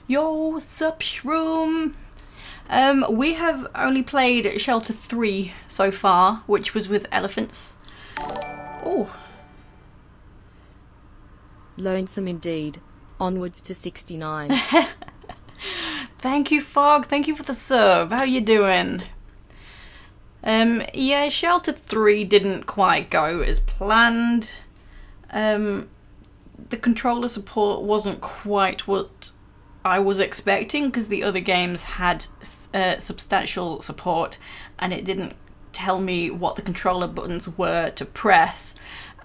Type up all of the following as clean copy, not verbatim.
Yo, sup, shroom? We have only played Shelter 3 so far, which was with elephants. Oh. Lonesome indeed. Onwards to 69. Thank you, Fog. Thank you for the sub. How you doing? Yeah, Shelter 3 didn't quite go as planned. The controller support wasn't quite what I was expecting, because the other games had substantial support and it didn't tell me what the controller buttons were to press,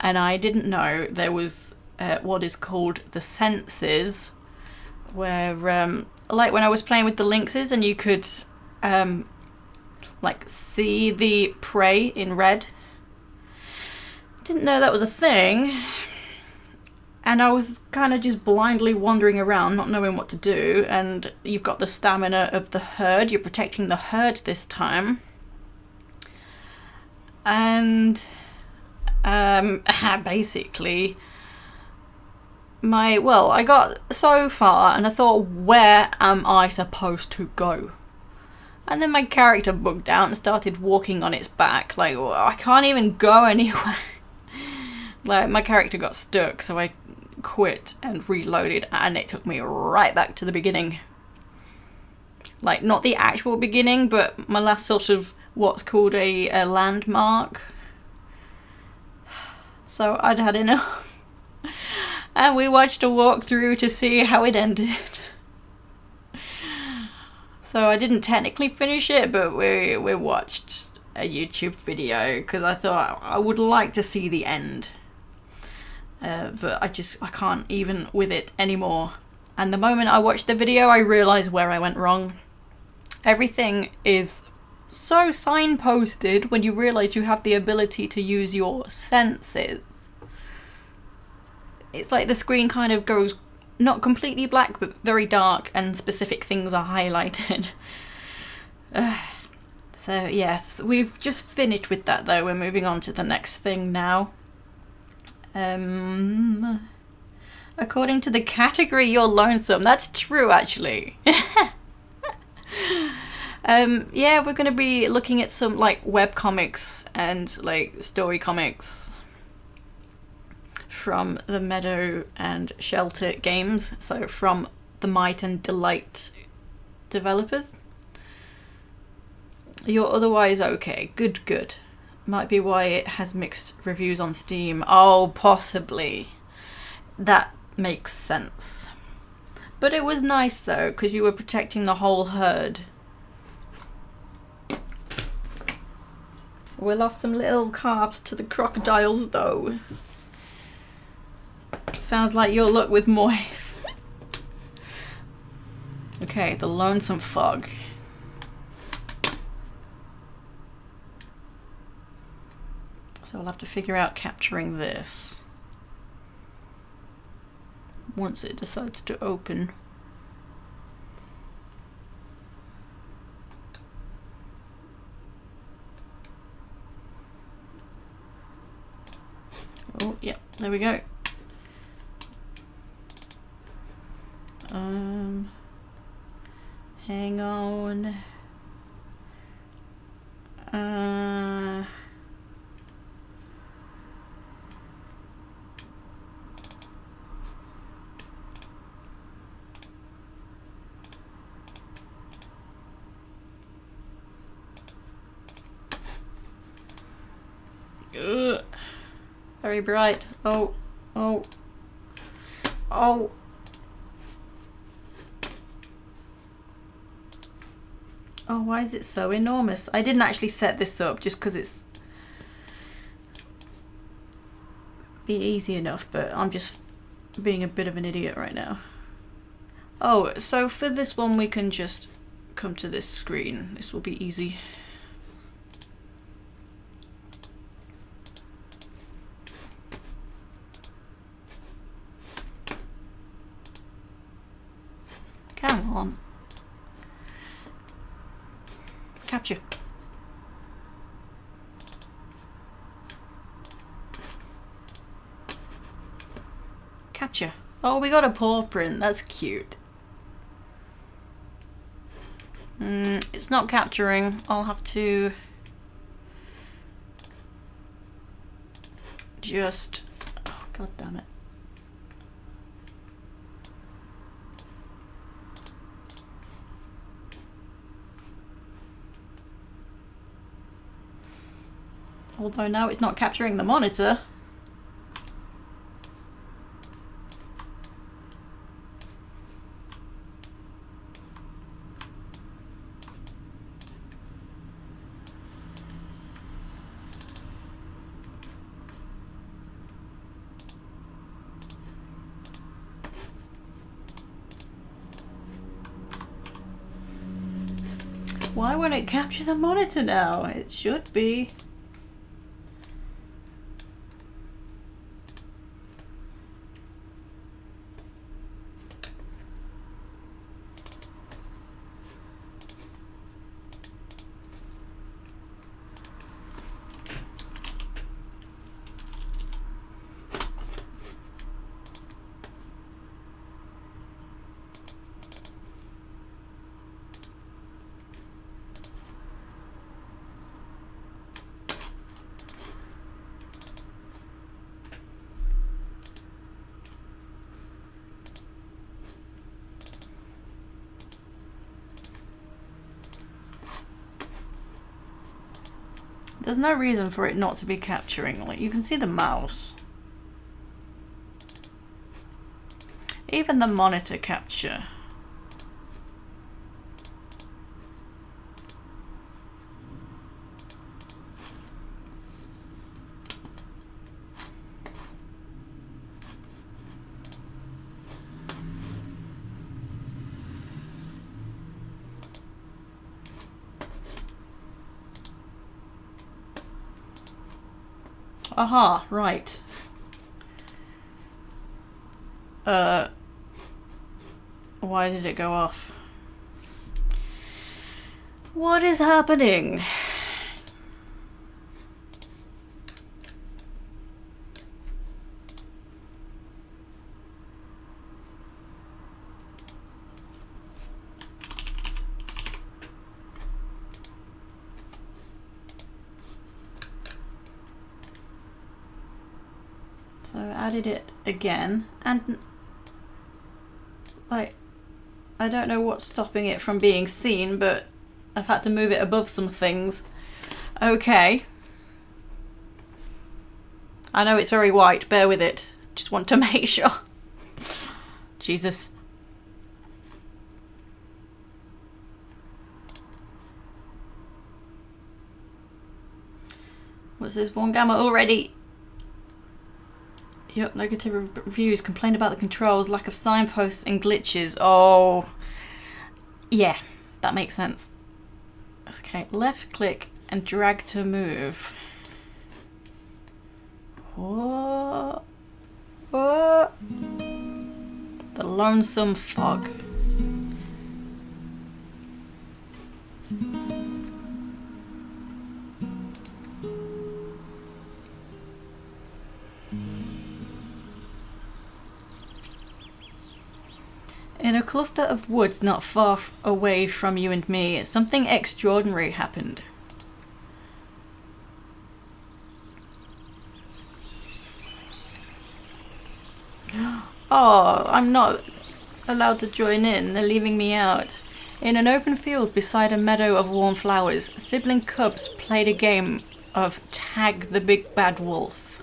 and I didn't know there was what is called the senses, where like when I was playing with the lynxes and you could like see the prey in red. Didn't know that was a thing. And I was kind of just blindly wandering around, not knowing what to do. And you've got the stamina of the herd. You're protecting the herd this time. And basically, I got so far and I thought, where am I supposed to go? And then my character bugged out and started walking on its back. Like, well, I can't even go anywhere. Like, my character got stuck, so I quit and reloaded, and it took me right back to the beginning. Like, not the actual beginning, but my last sort of what's called a landmark. So I'd had enough. And we watched a walkthrough to see how it ended. So I didn't technically finish it, but we watched a YouTube video because I thought I would like to see the end. But I can't even with it anymore. And the moment I watched the video, I realised where I went wrong. Everything is so signposted when you realise you have the ability to use your senses. It's like the screen kind of goes not completely black, but very dark, and specific things are highlighted. So yes, we've just finished with that though. We're moving on to the next thing now. According to the category, you're lonesome. That's true, actually. Yeah, we're going to be looking at some like web comics and like story comics from the Meadow and Shelter games. So from the Might and Delight developers. You're otherwise okay. Good. Might be why it has mixed reviews on Steam. Oh, possibly. That makes sense. But it was nice though, because you were protecting the whole herd. We lost some little calves to the crocodiles though. Sounds like your luck with Moif. Okay, the Lonesome Fog. So I'll have to figure out capturing this once it decides to open. Oh, yeah, there we go. Hang on. Ugh. Very bright. Oh. Oh, why is it so enormous? I didn't actually set this up just because it's be easy enough, but I'm just being a bit of an idiot right now. Oh, so for this one we can just come to this screen. This will be easy. Come on. Capture. Capture. Oh, we got a paw print. That's cute. It's not capturing. I'll have to just... Oh, God damn it. Although now it's not capturing the monitor. Why won't it capture the monitor now? It should be. There's no reason for it not to be capturing. Like, you can see the mouse. Even the monitor capture. Aha, right. Why did it go off? What is happening? So I added it again, and like, I don't know what's stopping it from being seen, but I've had to move it above some things. Okay. I know it's very white, bear with it. Just want to make sure. Jesus. What's this one gamma already? Yep, negative reviews complained about the controls, lack of signposts and glitches. Oh, yeah, that makes sense. Okay, left click and drag to move. What? What? The Lonesome Fog. In a cluster of woods not far away from you and me, something extraordinary happened. Oh, I'm not allowed to join in. They're leaving me out. In an open field beside a meadow of warm flowers, sibling cubs played a game of Tag the Big Bad Wolf.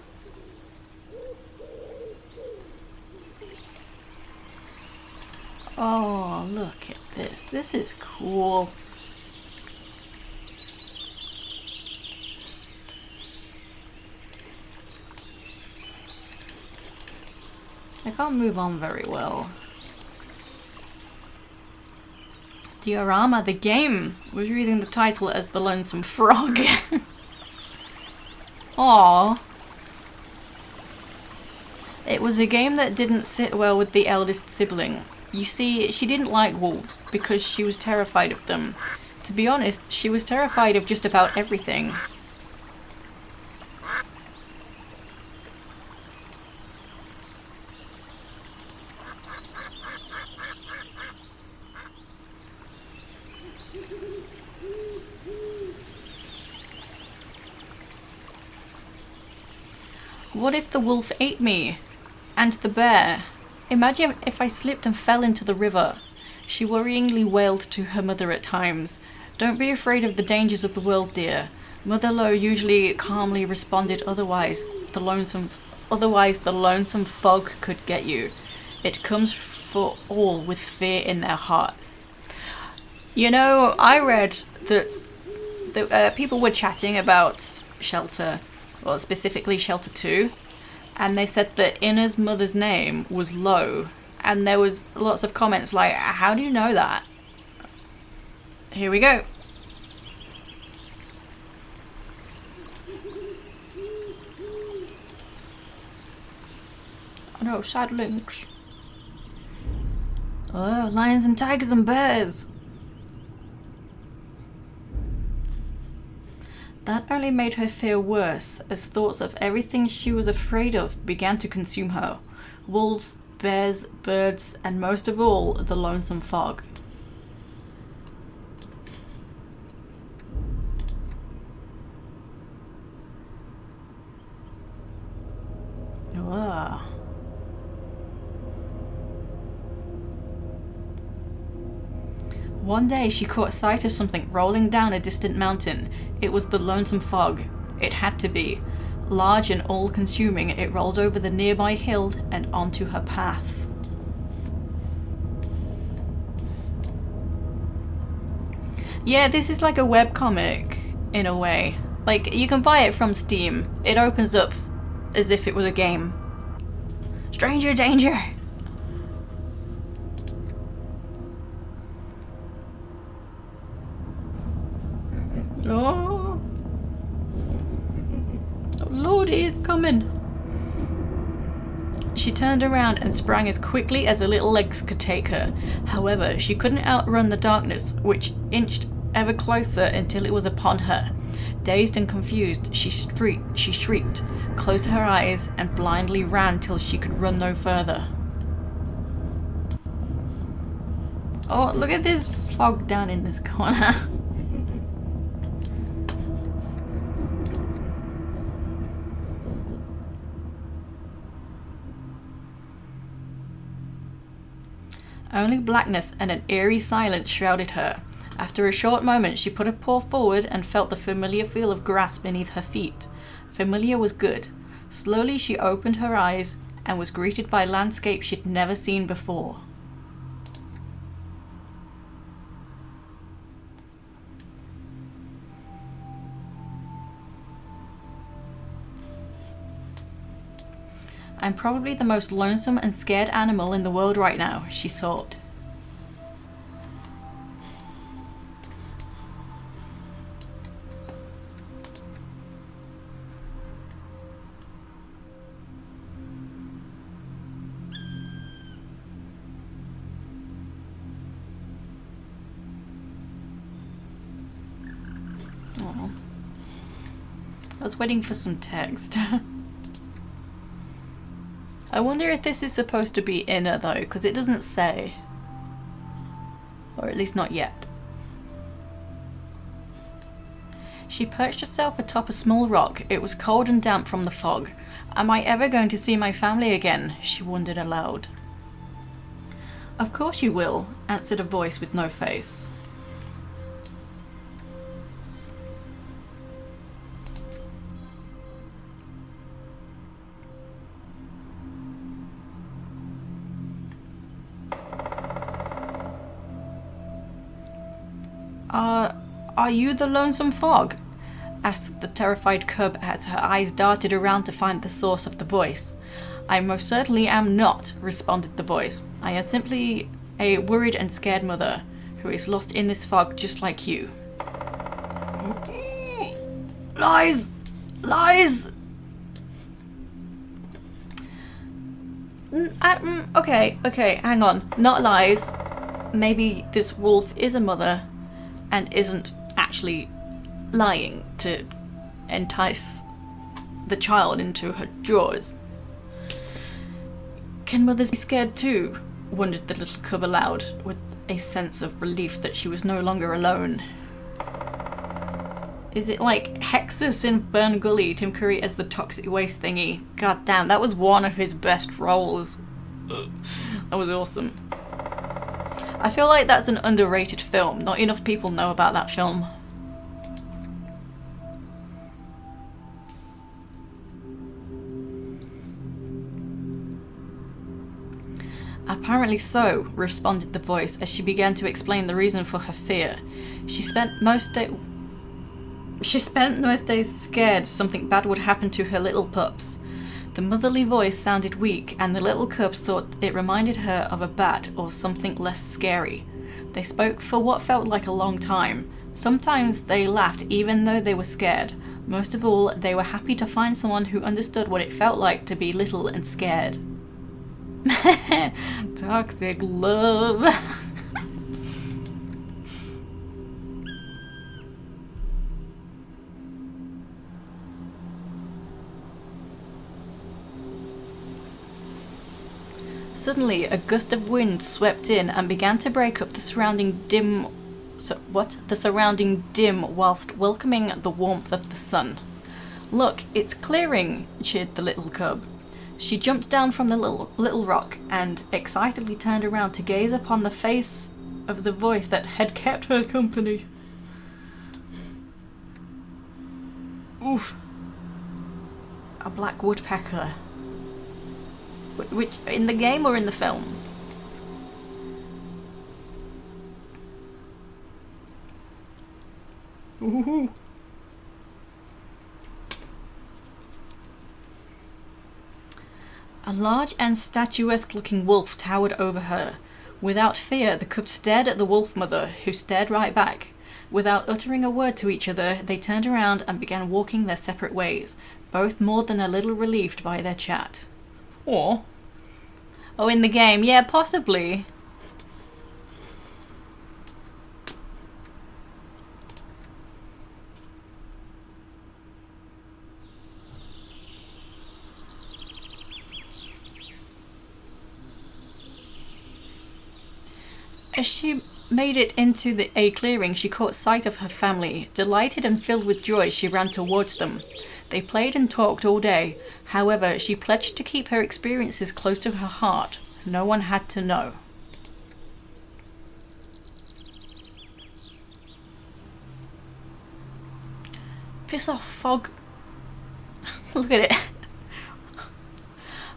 Oh, look at this. This is cool. I can't move on very well. Diorama, the game, was reading the title as The Lonesome Frog. Aww. It was a game that didn't sit well with the eldest sibling. You see, she didn't like wolves because she was terrified of them. To be honest, she was terrified of just about everything. What if the wolf ate me? And the bear? Imagine if I slipped and fell into the river. She worryingly wailed to her mother at times. Don't be afraid of the dangers of the world, dear. Mother Lo usually calmly responded, otherwise the lonesome fog could get you. It comes for all with fear in their hearts. You know, I read that people were chatting about Shelter, well, specifically Shelter 2, and they said that Inna's mother's name was Lo, and there was lots of comments like, how do you know that? Here we go. Oh no, sad links. Oh, lions and tigers and bears. That only made her feel worse, as thoughts of everything she was afraid of began to consume her. Wolves, bears, birds, and most of all, the lonesome fog. Ugh. One day she caught sight of something rolling down a distant mountain. It was the lonesome fog. It had to be. Large and all-consuming, it rolled over the nearby hill and onto her path. Yeah, this is like a webcomic, in a way. Like, you can buy it from Steam. It opens up as if it was a game. Stranger danger! Oh, Lordy, it's coming. She turned around and sprang as quickly as her little legs could take her. However, she couldn't outrun the darkness, which inched ever closer until it was upon her. Dazed and confused, she shrieked, closed her eyes, and blindly ran till she could run no further. Oh, look at this fog down in this corner. Only blackness and an eerie silence shrouded her. After a short moment, she put a paw forward and felt the familiar feel of grass beneath her feet. Familiar was good. Slowly she opened her eyes and was greeted by a landscape she'd never seen before. I'm probably the most lonesome and scared animal in the world right now, she thought. Aww. I was waiting for some text. I wonder if this is supposed to be Inna though, because it doesn't say. Or at least not yet. She perched herself atop a small rock. It was cold and damp from the fog. Am I ever going to see my family again? She wondered aloud. Of course you will, answered a voice with no face. Are you the lonesome fog? Asked the terrified cub as her eyes darted around to find the source of the voice. I most certainly am not, responded the voice. I am simply a worried and scared mother who is lost in this fog just like you. Lies! Lies! Okay, hang on. Not lies. Maybe this wolf is a mother and isn't actually lying to entice the child into her jaws. Can mothers be scared too? Wondered the little cub aloud, with a sense of relief that she was no longer alone. Is it like Hexus in Fern Gully, Tim Curry as the toxic waste thingy? God damn, that was one of his best roles. That was awesome. I feel like that's an underrated film. Not enough people know about that film. Apparently so, responded the voice as she began to explain the reason for her fear. She spent most days scared something bad would happen to her little pups. The motherly voice sounded weak, and the little cubs thought it reminded her of a bat or something less scary. They spoke for what felt like a long time. Sometimes they laughed even though they were scared. Most of all, they were happy to find someone who understood what it felt like to be little and scared. Toxic love. Suddenly, a gust of wind swept in and began to break up the surrounding dim whilst welcoming the warmth of the sun. Look, it's clearing, cheered the little cub. She jumped down from the little rock and excitedly turned around to gaze upon the face of the voice that had kept her company. Oof. A black woodpecker. Which, in the game or in the film? Ooh. A large and statuesque-looking wolf towered over her. Without fear, the cubs stared at the wolf mother, who stared right back. Without uttering a word to each other, they turned around and began walking their separate ways, both more than a little relieved by their chat. Or, oh, in the game, yeah, possibly. As she made it into a clearing, she caught sight of her family. Delighted and filled with joy, she ran towards them. They played and talked all day. However, she pledged to keep her experiences close to her heart. No one had to know. Piss off, Fog. Look at it.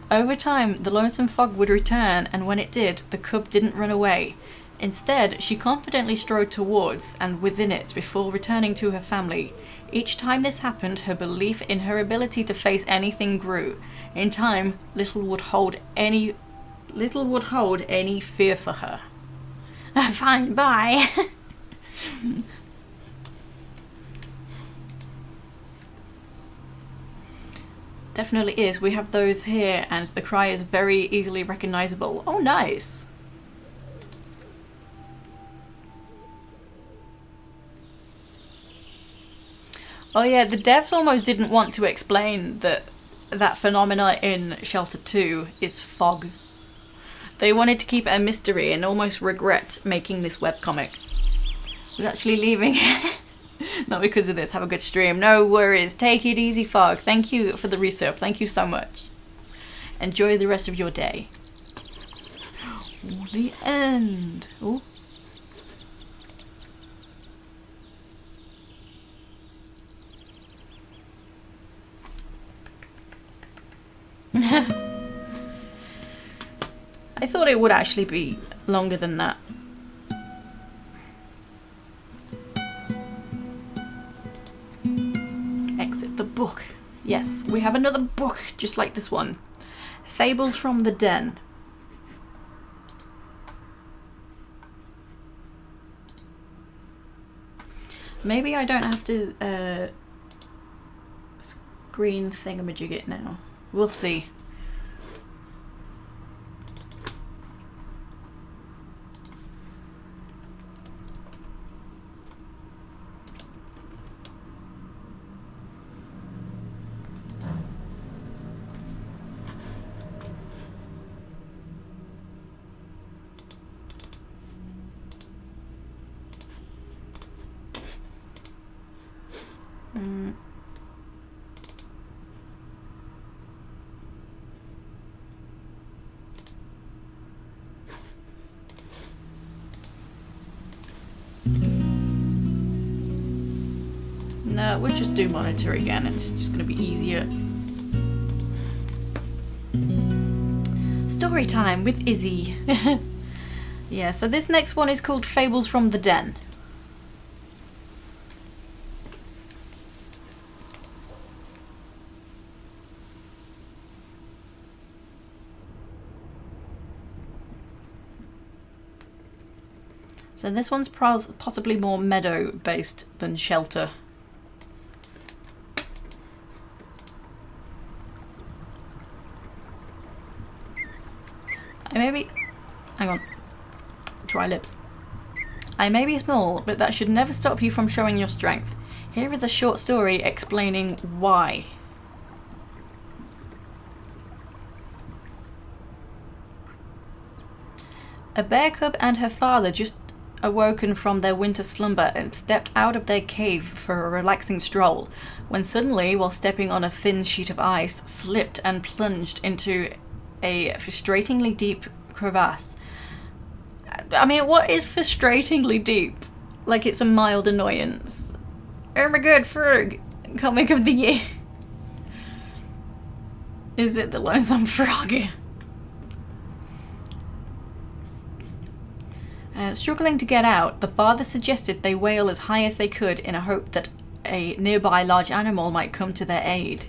Over time, the lonesome fog would return, and when it did, the cub didn't run away. Instead, she confidently strode towards and within it before returning to her family. Each time this happened, her belief in her ability to face anything grew. In time, little would hold any fear for her. Fine, bye. Definitely is. We have those here, and the cry is very easily recognizable. Oh, nice. Oh yeah, the devs almost didn't want to explain that phenomena in Shelter 2 is fog. They wanted to keep it a mystery and almost regret making this webcomic. I was actually leaving. Not because of this. Have a good stream. No worries. Take it easy, Fog. Thank you for the resub. Thank you so much. Enjoy the rest of your day. Ooh, the end. Ooh. I thought it would actually be longer than that. Exit the book. Yes, we have another book just like this one. Fables from the Den. Maybe I don't have to screen thingamajig it now. We'll see. We'll just do monitor again. It's just going to be easier. Story time with Izzy. Yeah, so this next one is called Fables from the Den. So this one's possibly more meadow based than shelter. Hang on, dry lips. I may be small, but that should never stop you from showing your strength. Here is a short story explaining why. A bear cub and her father just awoken from their winter slumber and stepped out of their cave for a relaxing stroll, when suddenly, while stepping on a thin sheet of ice, slipped and plunged into a frustratingly deep crevasse. I mean, what is frustratingly deep? Like it's a mild annoyance. Oh my god, frog! Comic of the year. Is it the Lonesome Frog? Struggling to get out, the father suggested they wail as high as they could in a hope that a nearby large animal might come to their aid.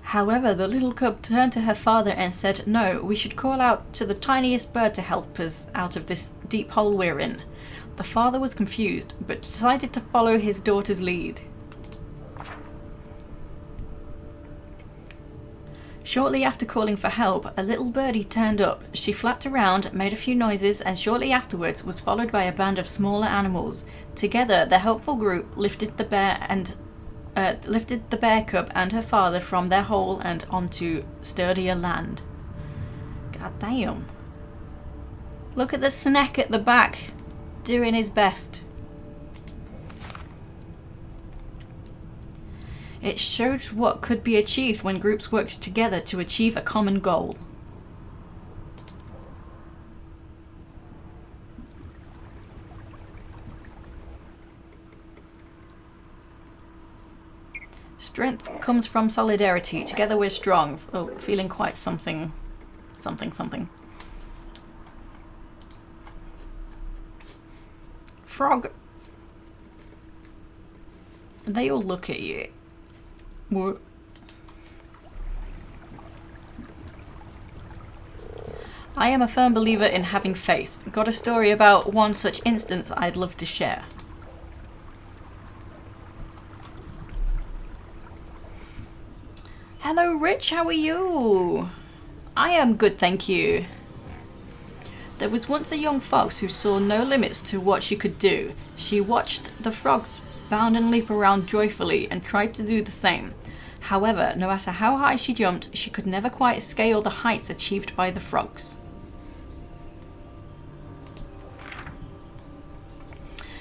However, the little cub turned to her father and said, "No, we should call out to the tiniest bird to help us out of this deep hole we're in." The father was confused, but decided to follow his daughter's lead. Shortly after calling for help, a little birdie turned up. She flapped around, made a few noises, and shortly afterwards was followed by a band of smaller animals. Together, the helpful group lifted the bear cub and her father from their hole and onto sturdier land. God damn. Look at the snack at the back, doing his best. It showed what could be achieved when groups worked together to achieve a common goal. Strength comes from solidarity. Together we're strong. Oh, feeling quite something. Frog. They all look at you. What? I am a firm believer in having faith. Got a story about one such instance I'd love to share. Hello Rich, how are you? I am good, thank you. There was once a young fox who saw no limits to what she could do. She watched the frogs bound and leap around joyfully and tried to do the same. However, no matter how high she jumped, she could never quite scale the heights achieved by the frogs.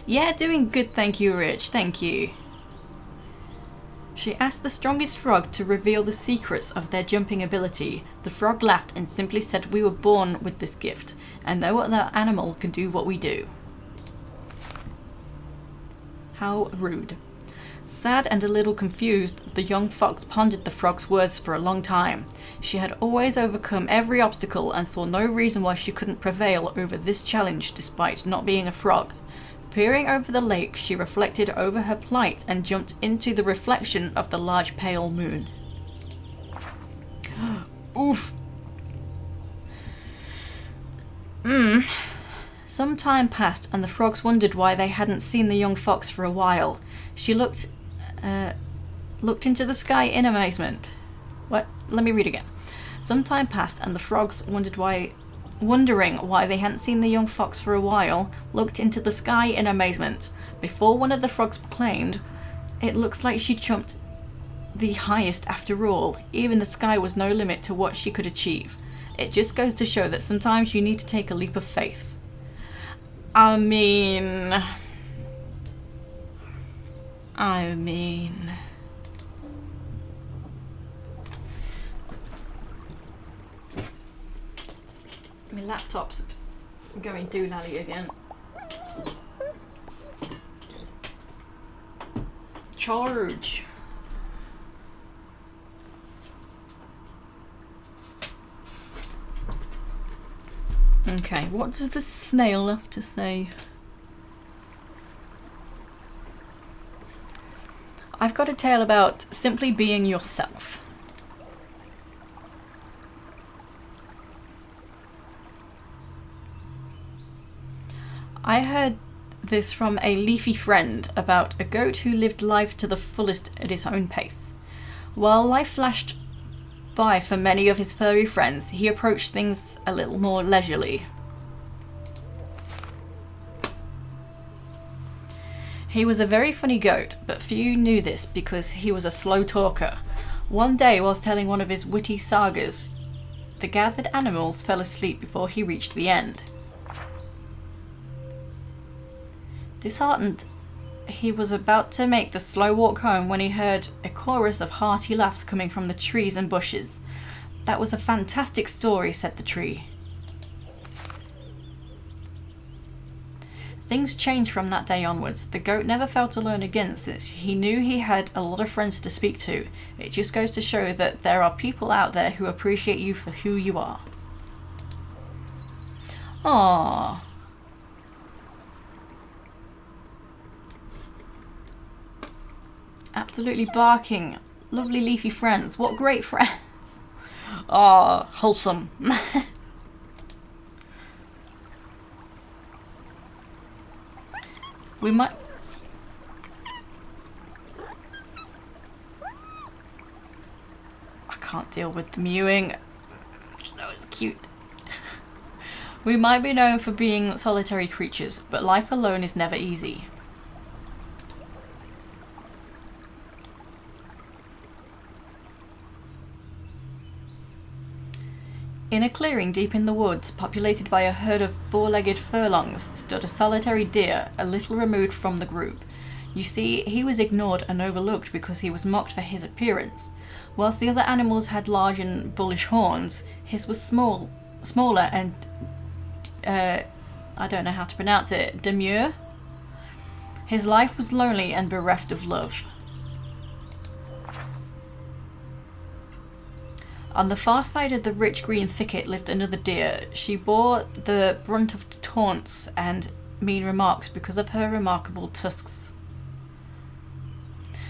Yeah, doing good, thank you, Rich, thank you. She asked the strongest frog to reveal the secrets of their jumping ability. The frog laughed and simply said, "We were born with this gift, and no other animal can do what we do." How rude. Sad and a little confused, the young fox pondered the frog's words for a long time. She had always overcome every obstacle and saw no reason why she couldn't prevail over this challenge despite not being a frog. Peering over the lake, she reflected over her plight and jumped into the reflection of the large pale moon. Oof. Some time passed and the frogs wondered why they hadn't seen the young fox for a while. She looked into the sky in amazement. What? Let me read again. Some time passed and the frogs wondering why they hadn't seen the young fox for a while, looked into the sky in amazement. Before one of the frogs proclaimed, "It looks like she jumped the highest after all. Even the sky was no limit to what she could achieve." It just goes to show that sometimes you need to take a leap of faith. I mean... My laptop's going doolally again. Charge. Okay, what does the snail have to say? I've got a tale about simply being yourself. I heard this from a leafy friend about a goat who lived life to the fullest at his own pace. While life flashed by for many of his furry friends, he approached things a little more leisurely. He was a very funny goat, but few knew this because he was a slow talker. One day, whilst telling one of his witty sagas, the gathered animals fell asleep before he reached the end. Disheartened, he was about to make the slow walk home when he heard a chorus of hearty laughs coming from the trees and bushes. "That was a fantastic story," said the tree. Things changed from that day onwards. The goat never felt alone again since he knew he had a lot of friends to speak to. It just goes to show that there are people out there who appreciate you for who you are. Aww. Absolutely barking. Lovely leafy friends. What great friends. Ah, wholesome. We might... I can't deal with the mewing. That was cute. We might be known for being solitary creatures, but life alone is never easy. In a clearing deep in the woods, populated by a herd of four-legged furlongs, stood a solitary deer, a little removed from the group. You see, he was ignored and overlooked because he was mocked for his appearance. Whilst the other animals had large and bullish horns, his was smaller and, I don't know how to pronounce it, demure. His life was lonely and bereft of love. On the far side of the rich green thicket lived another deer. She bore the brunt of taunts and mean remarks because of her remarkable tusks.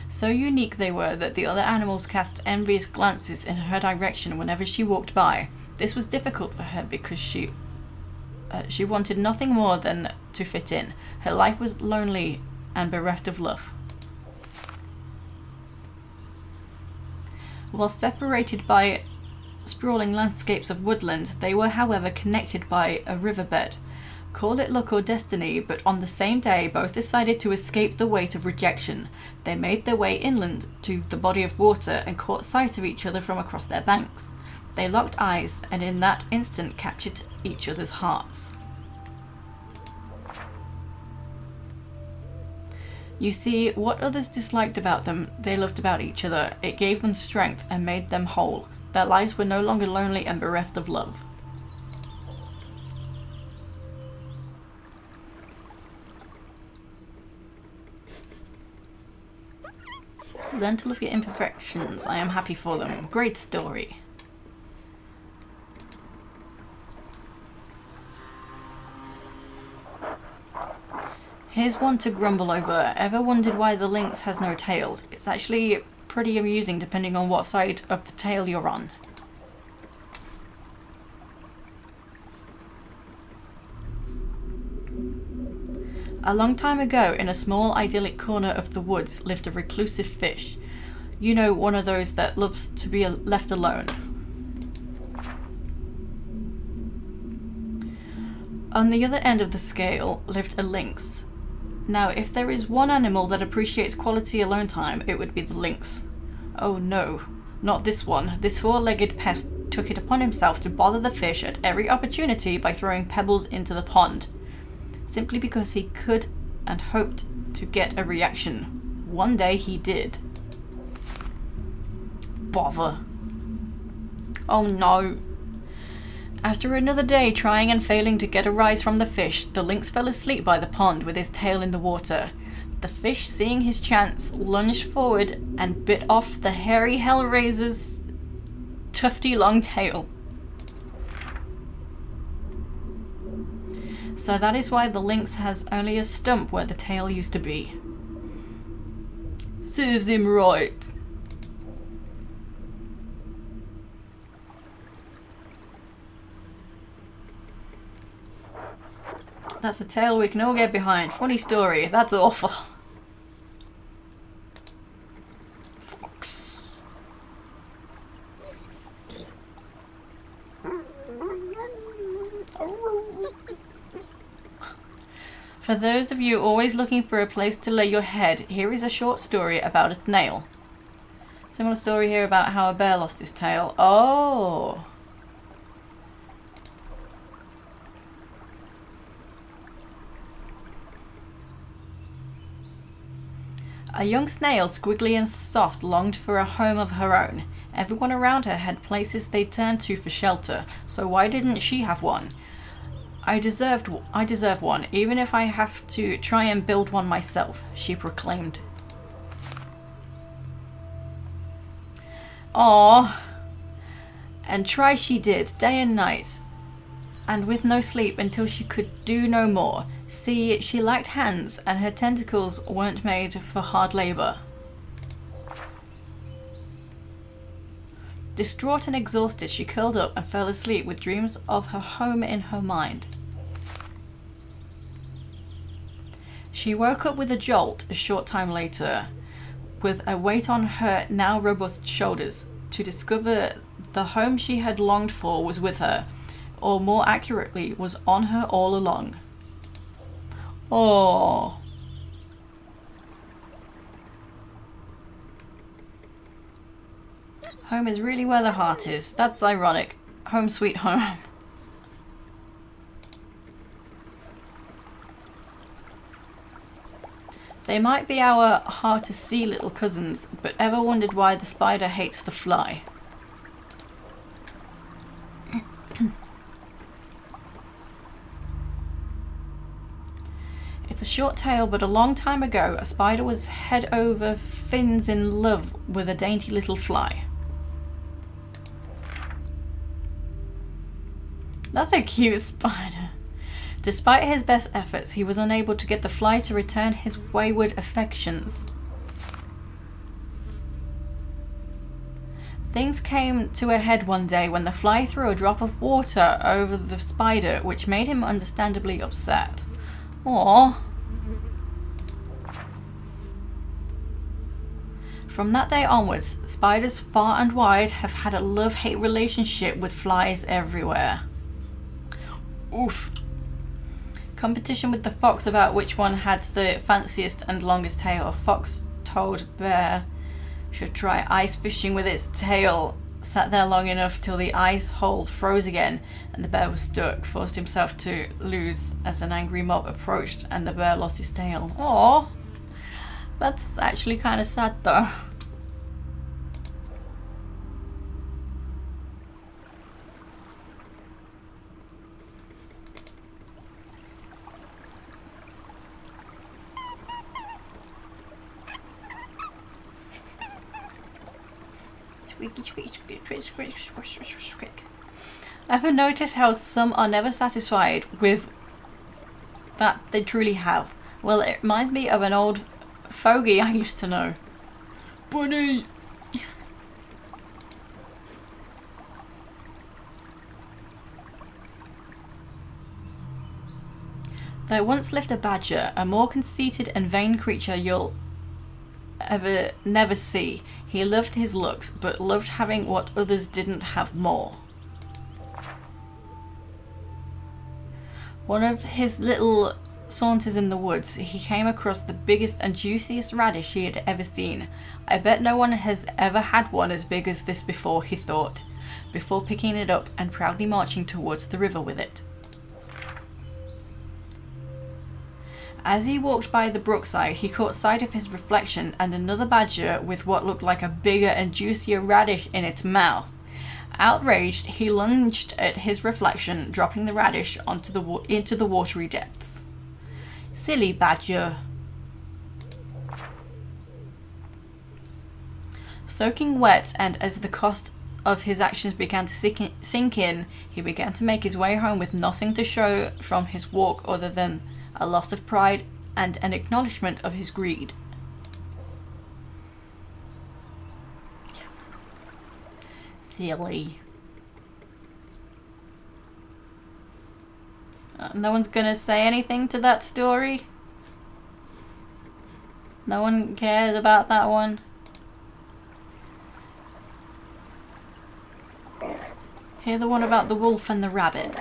So unique they were that the other animals cast envious glances in her direction whenever she walked by. This was difficult for her because she wanted nothing more than to fit in. Her life was lonely and bereft of love. While separated by sprawling landscapes of woodland, they were however connected by a riverbed. Call it luck or destiny, but on the same day both decided to escape the weight of rejection. They made their way inland to the body of water and caught sight of each other from across their banks. They locked eyes and in that instant captured each other's hearts. You see, what others disliked about them, they loved about each other. It gave them strength and made them whole. Their lives were no longer lonely and bereft of love. Learn to love your imperfections. I am happy for them. Great story. Here's one to grumble over. Ever wondered why the lynx has no tail? It's actually pretty amusing depending on what side of the tail you're on. A long time ago, in a small idyllic corner of the woods, lived a reclusive fish. You know, one of those that loves to be left alone. On the other end of the scale lived a lynx. Now, if there is one animal that appreciates quality alone time, it would be the lynx. Oh no, not this one. This four-legged pest took it upon himself to bother the fish at every opportunity by throwing pebbles into the pond, simply because he could and hoped to get a reaction. One day he did. Bother. Oh no. After another day trying and failing to get a rise from the fish, the lynx fell asleep by the pond with his tail in the water. The fish, seeing his chance, lunged forward and bit off the hairy Hellraiser's tufty long tail. So that is why the lynx has only a stump where the tail used to be. Serves him right. That's a tale we can all get behind. Funny story. That's awful. Fox. For those of you always looking for a place to lay your head, here is a short story about a snail. Similar story here about how a bear lost his tail. Oh. A young snail, squiggly and soft, longed for a home of her own. Everyone around her had places they turned to for shelter, so why didn't she have one? I deserve one, even if I have to try and build one myself, she proclaimed. Aww. And try she did, day and night, and with no sleep until she could do no more. See, she lacked hands, and her tentacles weren't made for hard labour. Distraught and exhausted, she curled up and fell asleep with dreams of her home in her mind. She woke up with a jolt a short time later, with a weight on her now robust shoulders, to discover the home she had longed for was with her, or more accurately, was on her all along. Oh. Home is really where the heart is. That's ironic. Home sweet home. They might be our hard-to-see little cousins, but ever wondered why the spider hates the fly? It's a short tale, but a long time ago, a spider was head over fins in love with a dainty little fly. That's a cute spider. Despite his best efforts, he was unable to get the fly to return his wayward affections. Things came to a head one day when the fly threw a drop of water over the spider, which made him understandably upset. Aww. From that day onwards, spiders far and wide have had a love-hate relationship with flies everywhere. Oof. Competition with the fox about which one had the fanciest and longest tail. Fox told bear should try ice fishing with its tail. Sat there long enough till the ice hole froze again and the bear was stuck, forced himself to lose as an angry mob approached and the bear lost his tail. Aww. That's actually kind of sad though. Ever notice how some are never satisfied with that they truly have? Well, it reminds me of an old fogey I used to know. Bunny! There once lived a badger, a more conceited and vain creature you'll never see. He loved his looks, but loved having what others didn't have more. One of his little saunters in the woods, he came across the biggest and juiciest radish he had ever seen. I bet no one has ever had one as big as this before, he thought, before picking it up and proudly marching towards the river with it. As he walked by the brookside, he caught sight of his reflection and another badger with what looked like a bigger and juicier radish in its mouth. Outraged, he lunged at his reflection, dropping the radish into the watery depths. Silly badger. Soaking wet, and as the cost of his actions began to sink in, he began to make his way home with nothing to show from his walk other than a loss of pride and an acknowledgement of his greed. Silly. No one's gonna say anything to that story? No one cares about that one? Hear the one about the wolf and the rabbit.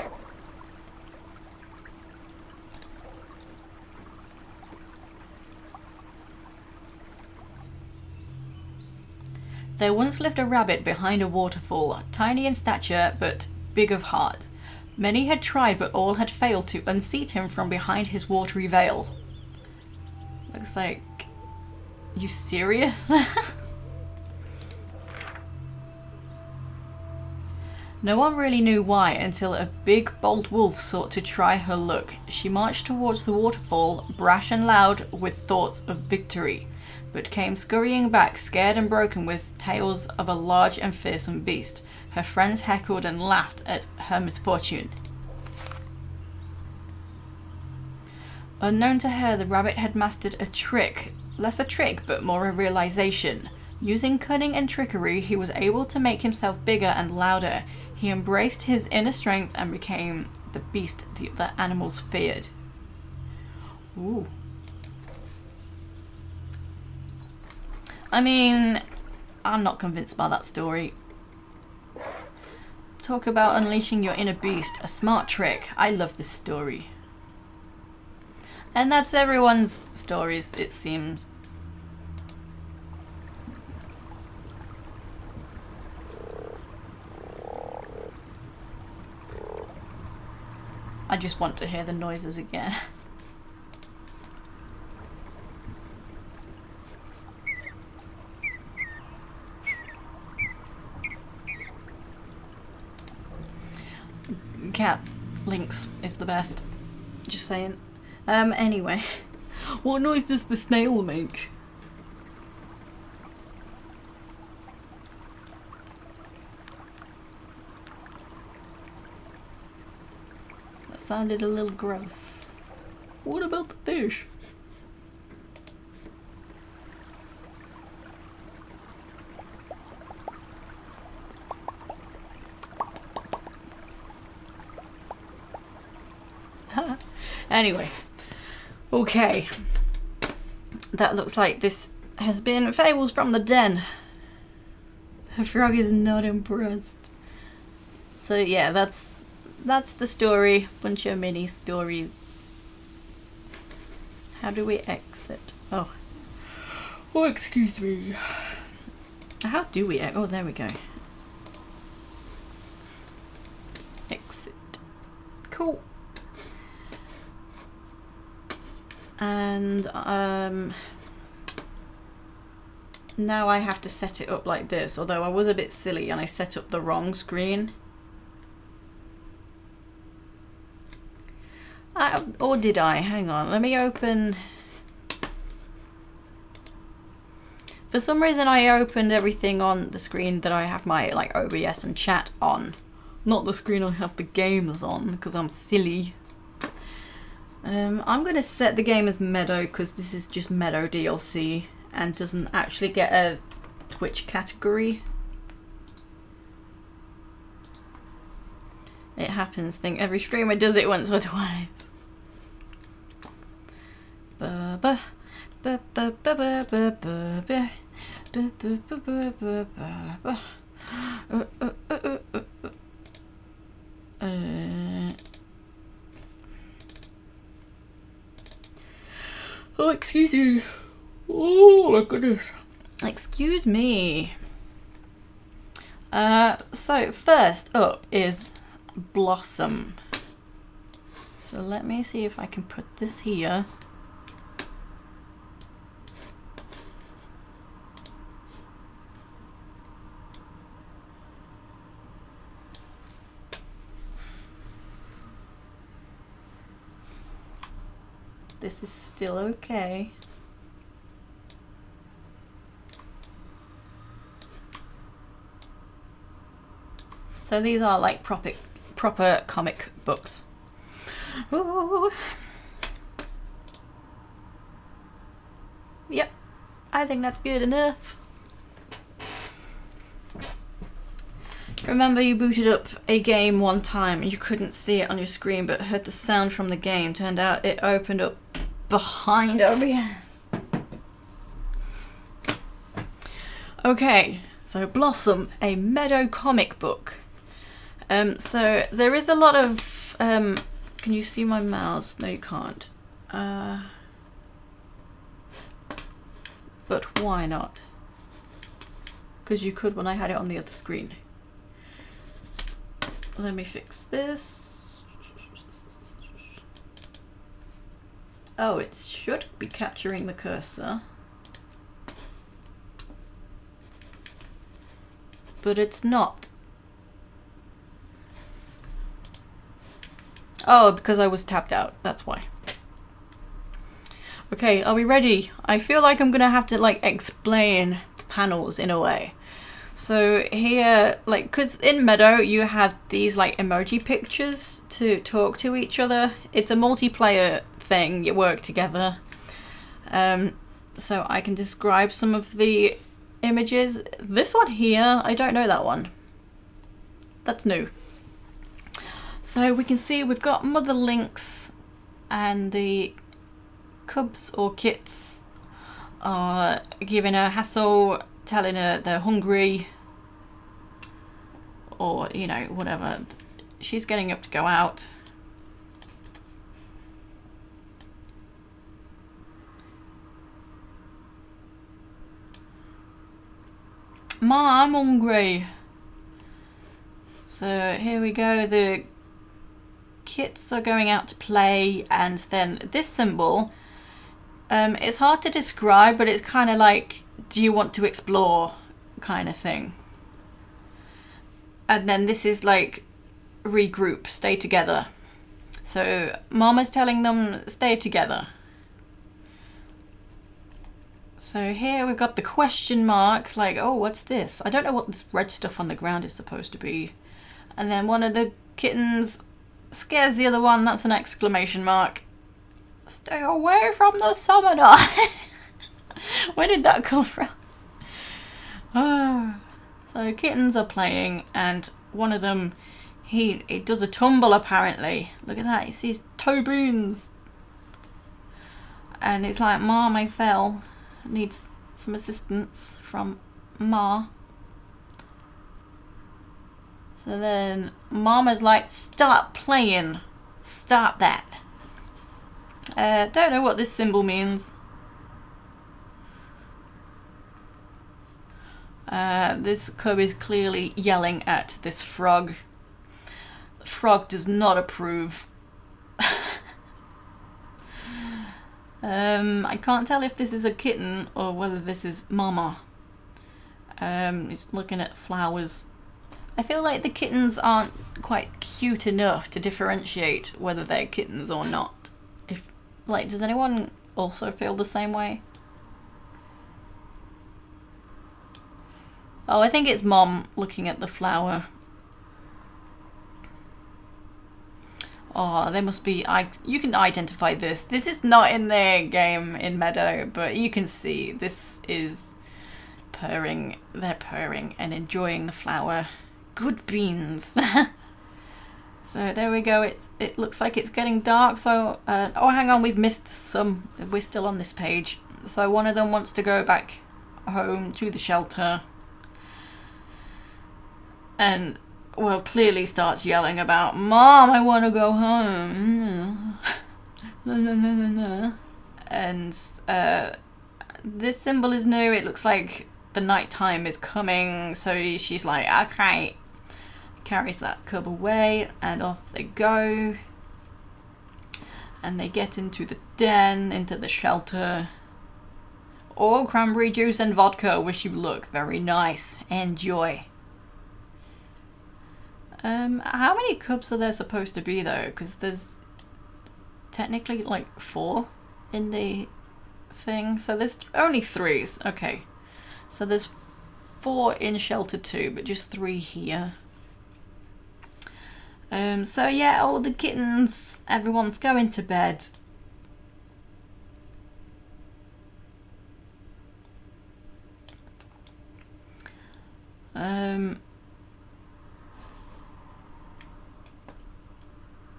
There once lived a rabbit behind a waterfall, tiny in stature but big of heart. Many had tried, but all had failed to unseat him from behind his watery veil. Looks like... You serious? No one really knew why until a big, bold wolf sought to try her luck. She marched towards the waterfall, brash and loud, with thoughts of victory, but came scurrying back, scared and broken, with tales of a large and fearsome beast. Her friends heckled and laughed at her misfortune. Unknown to her, the rabbit had mastered a trick. Less a trick, but more a realization. Using cunning and trickery, he was able to make himself bigger and louder. He embraced his inner strength and became the beast the other animals feared. Ooh. I mean, I'm not convinced by that story. Talk about unleashing your inner beast. A smart trick. I love this story. And that's everyone's stories, it seems. I just want to hear the noises again. Cat Lynx is the best. Just saying. Anyway. What noise does the snail make? That sounded a little gross. What about the fish? Anyway. Okay. That looks like this has been Fables from the Den. The frog is not impressed. So yeah, that's the story. Bunch of mini stories. How do we exit? Oh, excuse me. How do we oh, there we go. Exit. Cool. And now I have to set it up like this, although I was a bit silly and I set up the wrong screen. Or did I? Hang on, let me open... For some reason I opened everything on the screen that I have my like OBS and chat on. Not the screen I have the games on, because I'm silly. I'm going to set the game as Meadow because this is just Meadow DLC and doesn't actually get a Twitch category. It happens. I think every streamer does it once or twice. Oh, excuse you. Oh my goodness. Excuse me. So first up is Blossom. So let me see if I can put this here. This is still okay. So these are like proper comic books. Ooh. Yep, I think that's good enough. Remember you booted up a game one time and you couldn't see it on your screen but heard the sound from the game. Turned out it opened up behind OBS. Okay, so Blossom, a Meadow comic book. So there is a lot of... can you see my mouse? No, you can't. But why not? Because you could when I had it on the other screen. Let me fix this. Oh, it should be capturing the cursor. But it's not. Oh, because I was tapped out. That's why. Okay, are we ready? I feel like I'm gonna have to like explain the panels in a way. So here, like, because in Meadow you have these like emoji pictures to talk to each other. It's a multiplayer thing, you work together. So I can describe some of the images. This one here, I don't know that one. That's new. So we can see we've got mother lynx and the cubs or kits are giving her hassle, telling her they're hungry or, you know, whatever. She's getting up to go out. Ma, I'm hungry. So here we go. The kits are going out to play, and then this symbol, it's hard to describe, but it's kind of like, do you want to explore kind of thing. And then this is like regroup, stay together. So Mama's telling them stay together. So here we've got the question mark, like, oh, what's this? I don't know what this red stuff on the ground is supposed to be. And then one of the kittens scares the other one, that's an exclamation mark. Stay away from the summoner. Where did that come from? Oh. So kittens are playing, and one of them, he does a tumble apparently. Look at that, he sees toe beans. And it's like, Mom, I fell. Needs some assistance from Ma. So then Mama's like, stop playing. Stop that. Don't know what this symbol means. This cub is clearly yelling at this frog. The frog does not approve. I can't tell if this is a kitten or whether this is Mama. He's looking at flowers. I feel like the kittens aren't quite cute enough to differentiate whether they're kittens or not. Like, does anyone also feel the same way? Oh, I think it's Mom looking at the flower. Oh, there must be... you can identify this. This is not in their game in Meadow, but you can see this is purring. They're purring and enjoying the flower. Good beans. So there we go. It looks like it's getting dark. So, oh, hang on, we've missed some. We're still on this page. So one of them wants to go back home to the shelter. And, well, clearly starts yelling about, Mom, I want to go home. And this symbol is new. It looks like the nighttime is coming. So she's like, okay. Carries that cub away and off they go. And they get into the den, into the shelter. Oh, cranberry juice and vodka. Wish you luck. Very nice. Enjoy. How many cubs are there supposed to be though? Because there's technically like 4 in the thing. So there's only 3. Okay. So there's 4 in shelter 2, but just 3 here. So yeah, all the kittens, everyone's going to bed.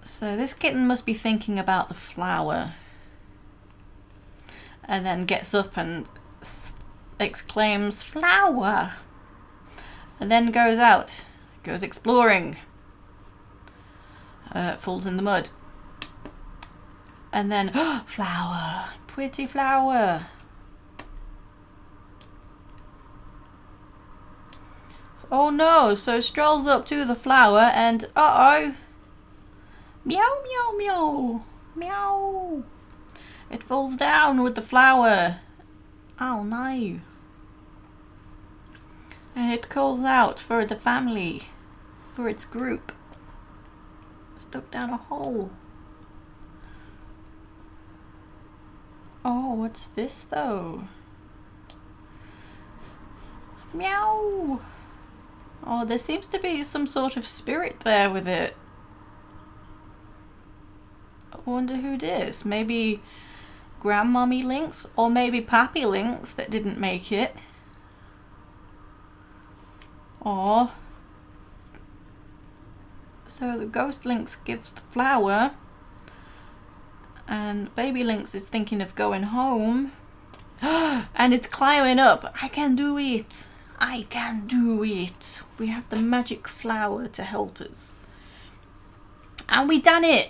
So this kitten must be thinking about the flower. And then gets up and exclaims, "Flower!" And then goes out, goes exploring. Falls in the mud. And then, oh, flower, pretty flower. So, oh no, so strolls up to the flower and, uh-oh. Meow, meow, meow, meow. It falls down with the flower. Oh no. And it calls out for the family, for its group. Stuck down a hole. Oh, what's this though? Meow. Oh, there seems to be some sort of spirit there with it. I wonder who it is. Maybe Grandmommy Lynx, or maybe Pappy Lynx that didn't make it. Or so the ghost lynx gives the flower, and baby lynx is thinking of going home. And it's climbing up. I can do it. I can do it. We have the magic flower to help us. And we done it.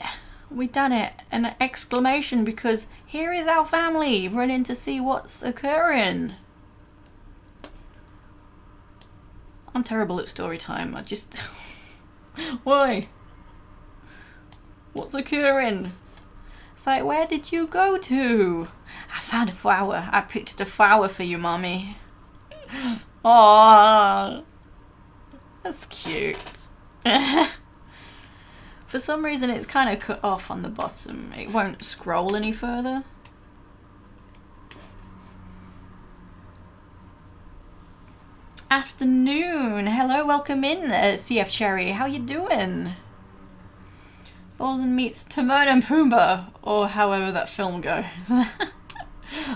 We done it. An exclamation, because here is our family running to see what's occurring. I'm terrible at story time. I just... Why? What's occurring? It's like, where did you go to? I found a flower. I picked a flower for you, Mommy. Aww. That's cute. For some reason it's kind of cut off on the bottom. It won't scroll any further. Afternoon. Hello, welcome in, CF Cherry. How you doing? Falls and meets Timon and Pumbaa, or however that film goes.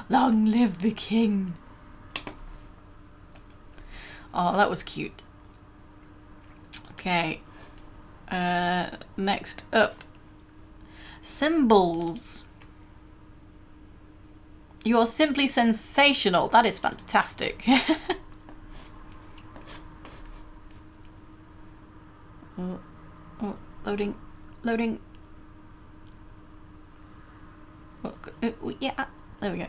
Long live the king. Oh, that was cute. Okay. Next up. Symbols. You're simply sensational. That is fantastic. Oh, loading. Loading. Oh, yeah, there we go.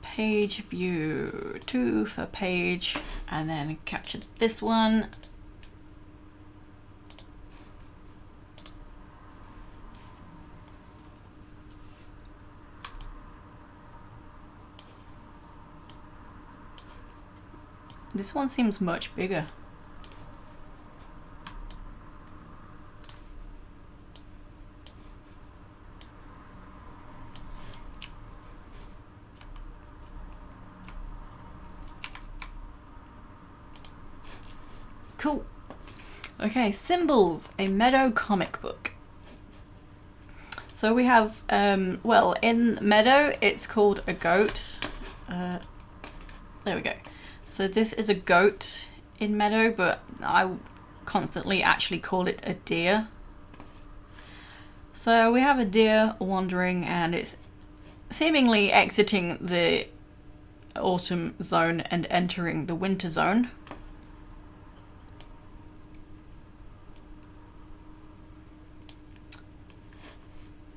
Page view 2 for page, and then capture this one. This one seems much bigger. Cool. Okay, Symbols, a Meadow comic book. So we have, well, in Meadow, it's called a goat. There we go. So this is a goat in Meadow, but I constantly actually call it a deer. So we have a deer wandering, and it's seemingly exiting the autumn zone and entering the winter zone.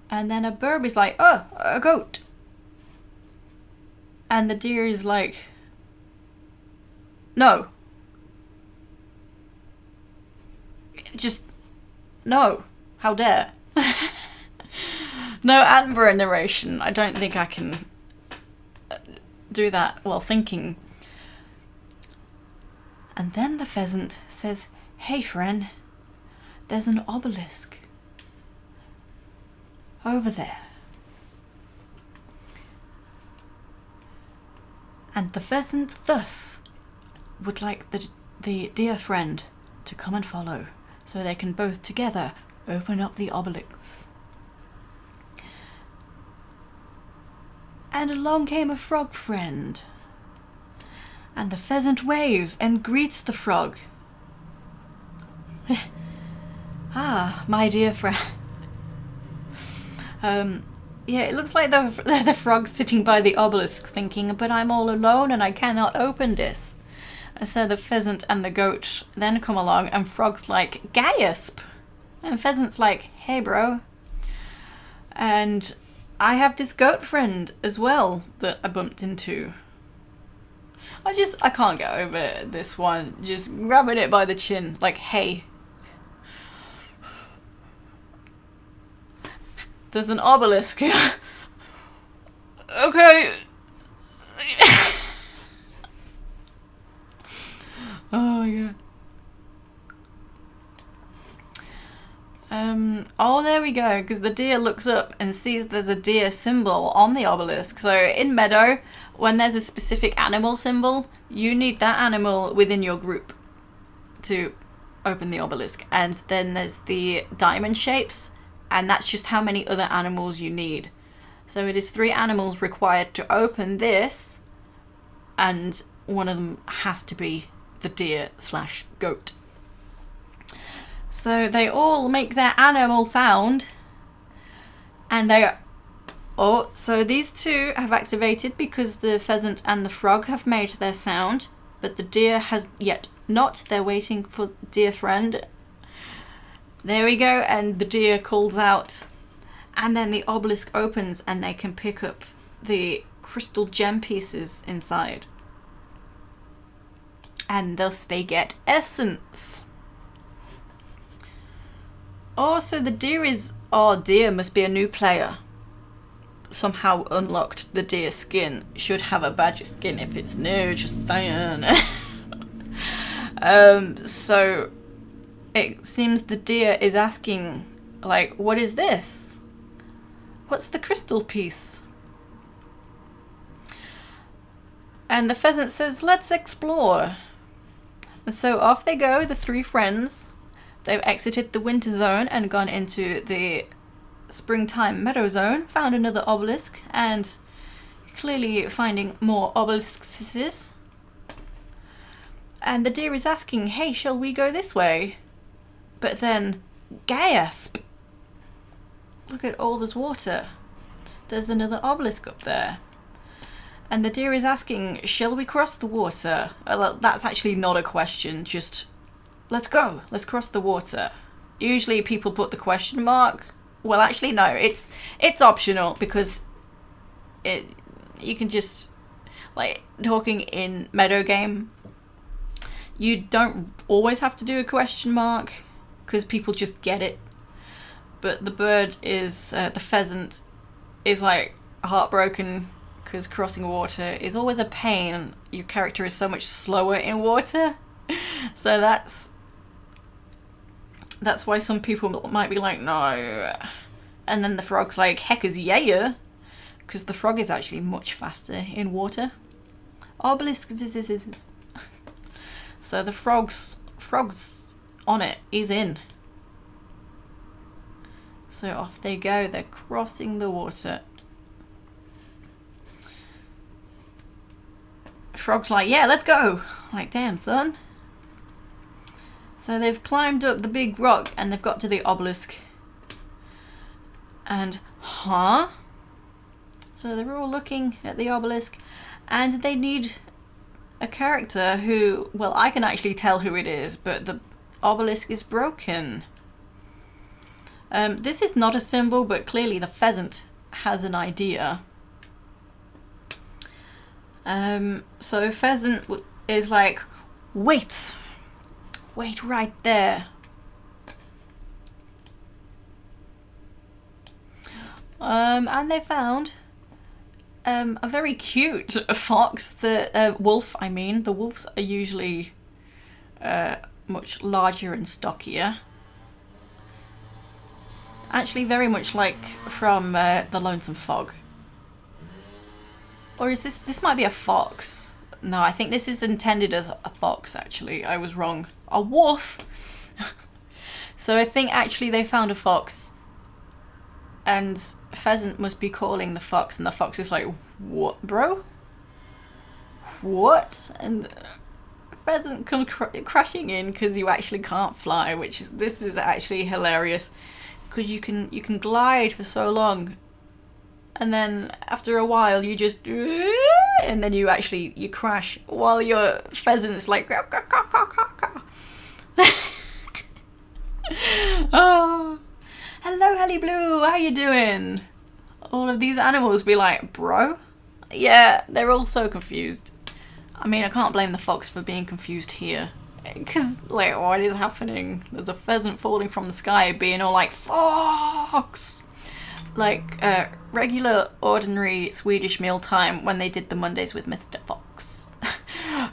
And then a bird is like, oh, a goat. And the deer is like, no. Just, no. How dare. No Amber narration. I don't think I can do that while thinking. And then the pheasant says, hey friend, there's an obelisk over there. And the pheasant thus would like the the dear friend to come and follow, so they can both together open up the obelisk. And along came a frog friend, and the pheasant waves and greets the frog. Ah, my dear friend. Yeah, it looks like the frog's sitting by the obelisk thinking, but I'm all alone and I cannot open this. And so the pheasant and the goat then come along, and frog's like, gasp! And pheasant's like, hey bro. And I have this goat friend as well that I bumped into. I can't get over this one. Just grabbing it by the chin, like, hey. There's an obelisk. Okay. Oh my god. Oh, there we go, because the deer looks up and sees there's a deer symbol on the obelisk. So in Meadow, when there's a specific animal symbol, you need that animal within your group to open the obelisk. And then there's the diamond shapes, and that's just how many other animals you need. So it is 3 animals required to open this, and one of them has to be the deer/goat. So they all make their animal sound, and so these 2 have activated because the pheasant and the frog have made their sound, but the deer has yet not. They're waiting for dear friend. There we go, and the deer calls out, and then the obelisk opens and they can pick up the crystal gem pieces inside. And thus they get essence. Oh, so the deer is... Oh, deer must be a new player. Somehow unlocked the deer skin. Should have a badger skin if it's new, just saying. So it seems the deer is asking, like, what is this? What's the crystal piece? And the pheasant says, let's explore. And so off they go, the 3 friends. They've exited the winter zone and gone into the springtime meadow zone, found another obelisk, and clearly finding more obelisks. And the deer is asking, hey, shall we go this way? But then, gasp! Look at all this water. There's another obelisk up there. And the deer is asking, shall we cross the water? That's actually not a question, just... let's go, let's cross the water. Usually people put the question mark. Well, actually no, it's optional because you can just, like, talking in Meadow game, you don't always have to do a question mark because people just get it. But the bird is, the pheasant is like heartbroken because crossing water is always a pain. Your character is so much slower in water. So that's why some people might be like, no. And then the frog's like, heck is yeah, because the frog is actually much faster in water. Obelisk. So the frog's on it. He's in. So off they go. They're crossing the water. Frog's like, yeah, let's go. Like, damn, son. So they've climbed up the big rock and they've got to the obelisk. And, huh? So they're all looking at the obelisk and they need a character who, well, I can actually tell who it is, but the obelisk is broken. This is not a symbol, but clearly the pheasant has an idea. So pheasant is like, wait right there. And they found a very cute fox, wolf, I mean. The wolves are usually much larger and stockier. Actually very much like from The Lonesome Fog. Or is this might be a fox. No, I think this is intended as a fox, actually. I was wrong. A wolf! So I think actually they found a fox, and Pheasant must be calling the fox, and the fox is like, what, bro? What? And Pheasant comes crashing in because you actually can't fly, this is actually hilarious, because you can glide for so long, and then after a while you just, and then you crash while your pheasant's like, oh, hello Helly Blue, how you doing? All of these animals be like, bro? Yeah, they're all so confused. I mean, I can't blame the fox for being confused here, because, like, what is happening? There's a pheasant falling from the sky being all like, fox! Like, regular, ordinary Swedish mealtime when they did the Mondays with Mr. Fox.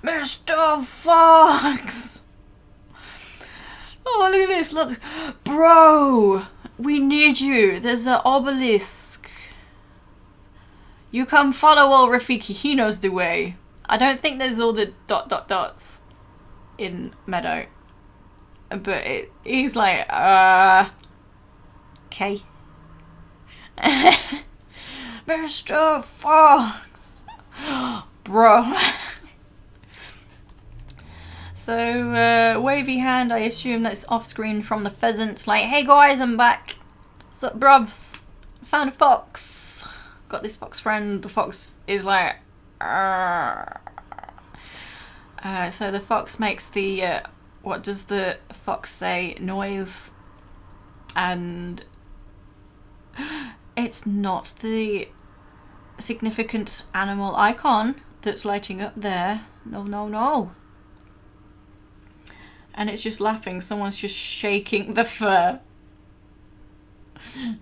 Mr. Fox! Oh, look at this, look. Bro! We need you. There's an obelisk. You come follow old Rafiki, he knows the way. I don't think there's all the ... dots in Meadow. But he's like, okay. Mr. Fox! Bro. So, wavy hand, I assume that's off screen from the pheasant. Like, hey guys, I'm back. Sup, bruvs? Found a fox. Got this fox friend. The fox is like, so the fox makes the, what does the fox say, noise, and it's not the significant animal icon that's lighting up there. No, no, no. And it's just laughing. Someone's just shaking the fur.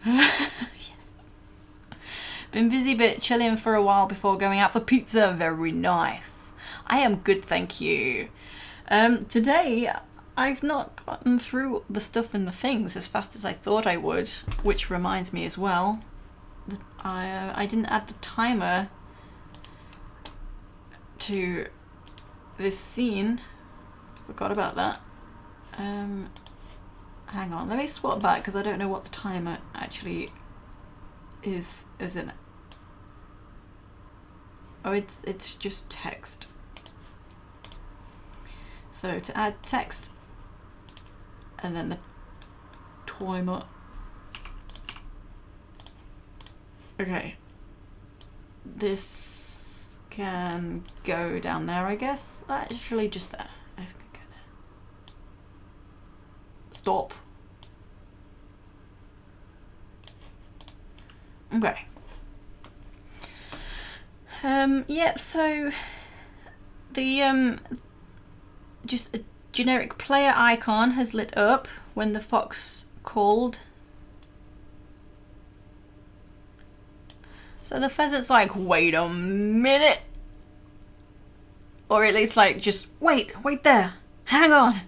Yes. Been busy but chilling for a while before going out for pizza. Very nice. I am good, thank you. Today, I've not gotten through the stuff and the things as fast as I thought I would, which reminds me as well that I didn't add the timer to this scene. Forgot about that. Hang on, let me swap back because I don't know what the timer actually is in it. Oh, it's just text. So to add text and then the timer. Okay. This can go down there, I guess. Actually, just there. Let's go there. Stop. Okay. Yeah, so the just a generic player icon has lit up when the fox called. So the pheasant's like, wait a minute. Or at least like, just wait there, hang on.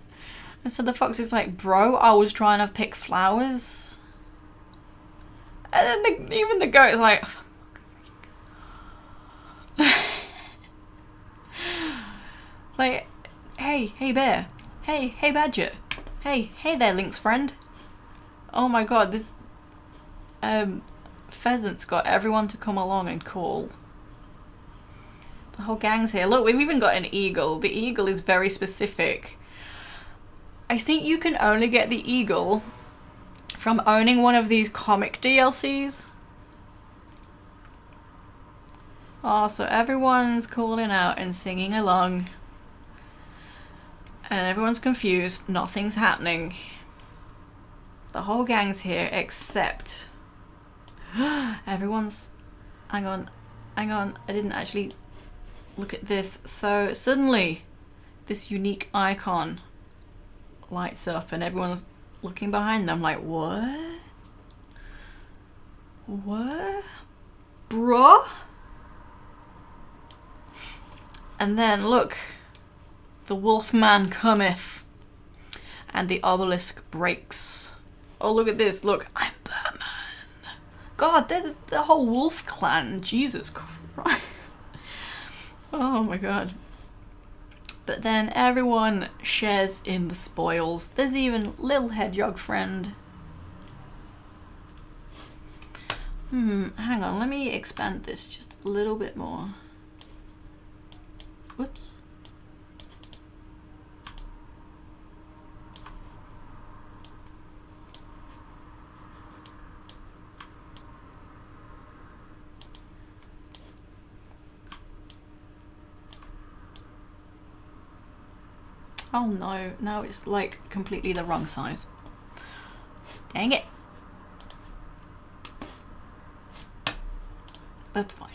And so the fox is like, bro, I was trying to pick flowers. And then even the goat is like, like, hey bear, hey badger, hey there lynx friend. Oh my god, this pheasant's got everyone to come along and call. The whole gang's here. Look, we've even got an eagle. The eagle is very specific. I think you can only get the eagle from owning one of these comic DLCs. Oh, so everyone's calling out and singing along. And everyone's confused. Nothing's happening. The whole gang's here except... everyone's... Hang on. I didn't actually look at this. So suddenly, this unique icon lights up and everyone's looking behind them like, what? What? Bruh? And then look, the wolfman cometh and the obelisk breaks. Oh, look at this. Look, I'm Batman. God, there's the whole wolf clan. Jesus Christ. Oh my god. But then everyone shares in the spoils. There's even little hedgehog friend. Hang on, let me expand this just a little bit more. Whoops. Oh no, now it's like completely the wrong size. Dang it. That's fine.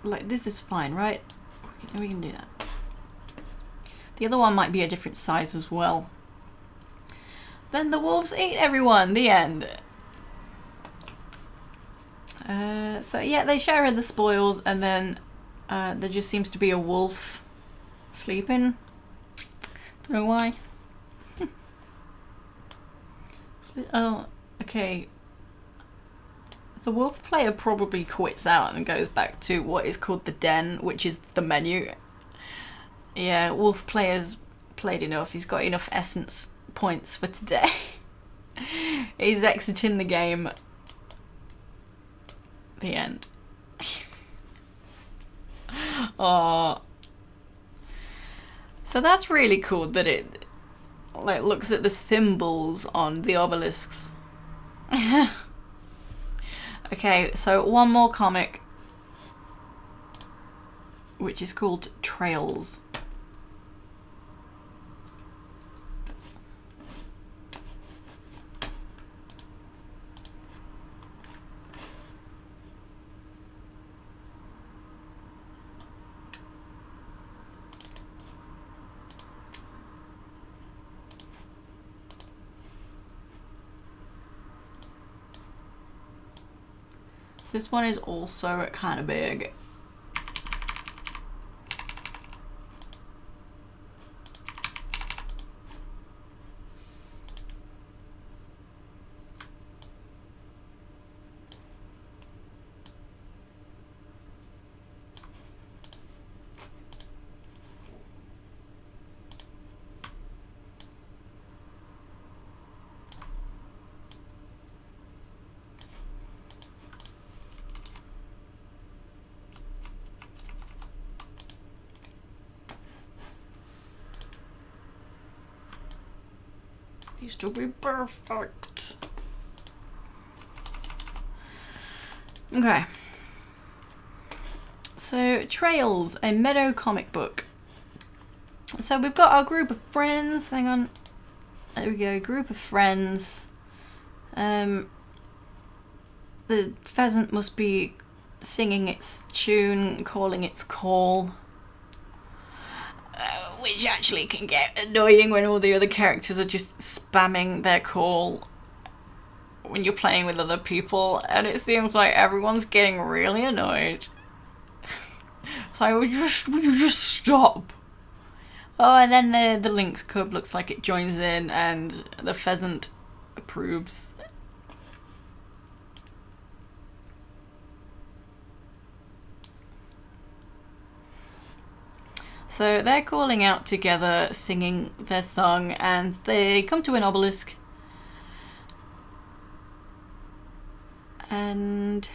Like, this is fine, right? We can do that. The other one might be a different size as well. Then the wolves ate everyone. The end. So yeah, they share in the spoils, and then there just seems to be a wolf sleeping. Don't know why. Oh, okay. The wolf player probably quits out and goes back to what is called the den, which is the menu. Yeah, wolf player's played enough. He's got enough essence points for today. He's exiting the game. The end. Oh. So that's really cool that it like looks at the symbols on the obelisks. Okay, so one more comic, which is called Trails. This one is also kind of big. Needs to be perfect. Okay. So, Trails, a Meadow comic book. So we've got our group of friends. Hang on. There we go. Group of friends. The pheasant must be singing its tune, calling its call. Which actually can get annoying when all the other characters are just spamming their call when you're playing with other people, and it seems like everyone's getting really annoyed. It's like, would you just stop? Oh, and then the lynx cub looks like it joins in, and the pheasant approves. So they're calling out together, singing their song, and they come to an obelisk. And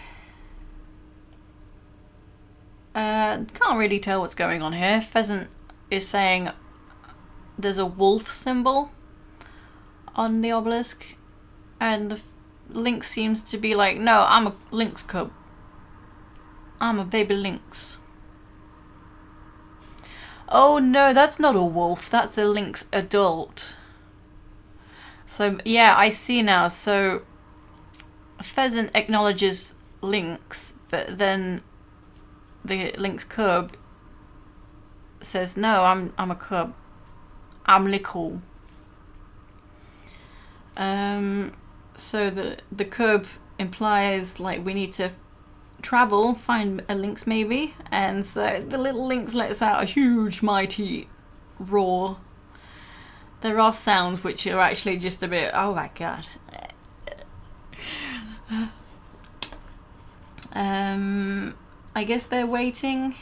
can't really tell what's going on here. Pheasant is saying there's a wolf symbol on the obelisk, and the lynx seems to be like, no, I'm a lynx cub. I'm a baby lynx. Oh no, that's not a wolf, that's a lynx adult. So yeah, I see now. So pheasant acknowledges lynx, but then the lynx cub says, no, I'm a cub. I'm little. So the cub implies like we need to travel, find a lynx maybe, and so the little lynx lets out a huge mighty roar. There are sounds which are actually just a bit, oh my god. I guess they're waiting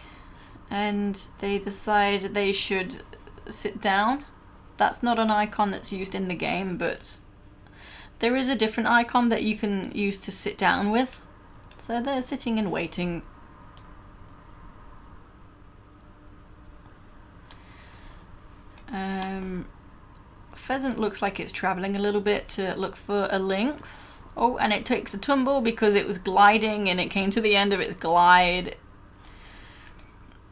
and they decide they should sit down. That's not an icon that's used in the game, but there is a different icon that you can use to sit down with. So they're sitting and waiting. Pheasant looks like it's traveling a little bit to look for a lynx. Oh, and it takes a tumble because it was gliding and it came to the end of its glide.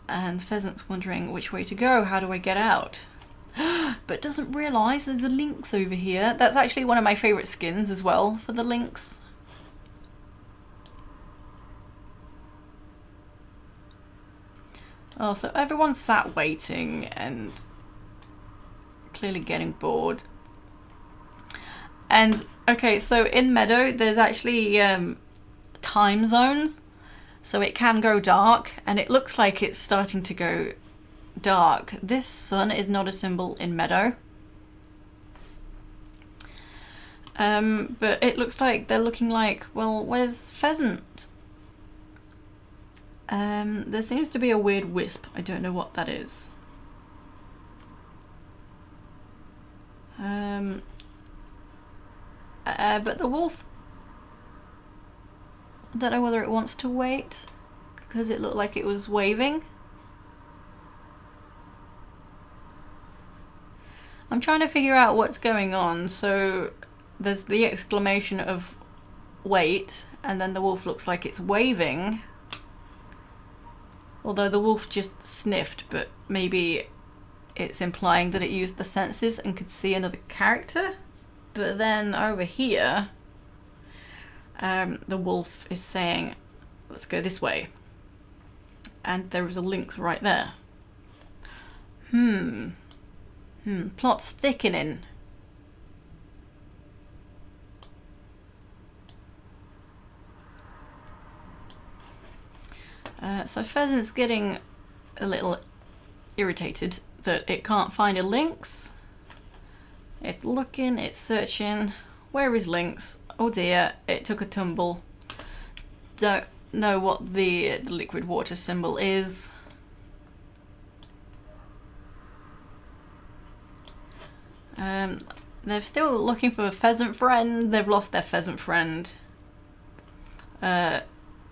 And Pheasant's wondering which way to go. How do I get out? But doesn't realise there's a lynx over here. That's actually one of my favourite skins as well for the lynx. Oh, so everyone's sat waiting and clearly getting bored. And okay, so in Meadow there's actually time zones, so it can go dark, and it looks like it's starting to go dark. This sun is not a symbol in Meadow, but it looks like they're looking like, well, where's Pheasant? There seems to be a weird wisp. I don't know what that is. But the wolf, I don't know whether it wants to wait because it looked like it was waving. I'm trying to figure out what's going on. So there's the exclamation of wait, and then the wolf looks like it's waving. Although the wolf just sniffed, but maybe it's implying that it used the senses and could see another character. But then over here, the wolf is saying, let's go this way. And there is a lynx right there. Plot's thickening. So Pheasant's getting a little irritated that it can't find a lynx. It's looking, it's searching. Where is lynx? Oh dear, it took a tumble. Don't know what the liquid water symbol is. They're still looking for a pheasant friend. They've lost their pheasant friend. An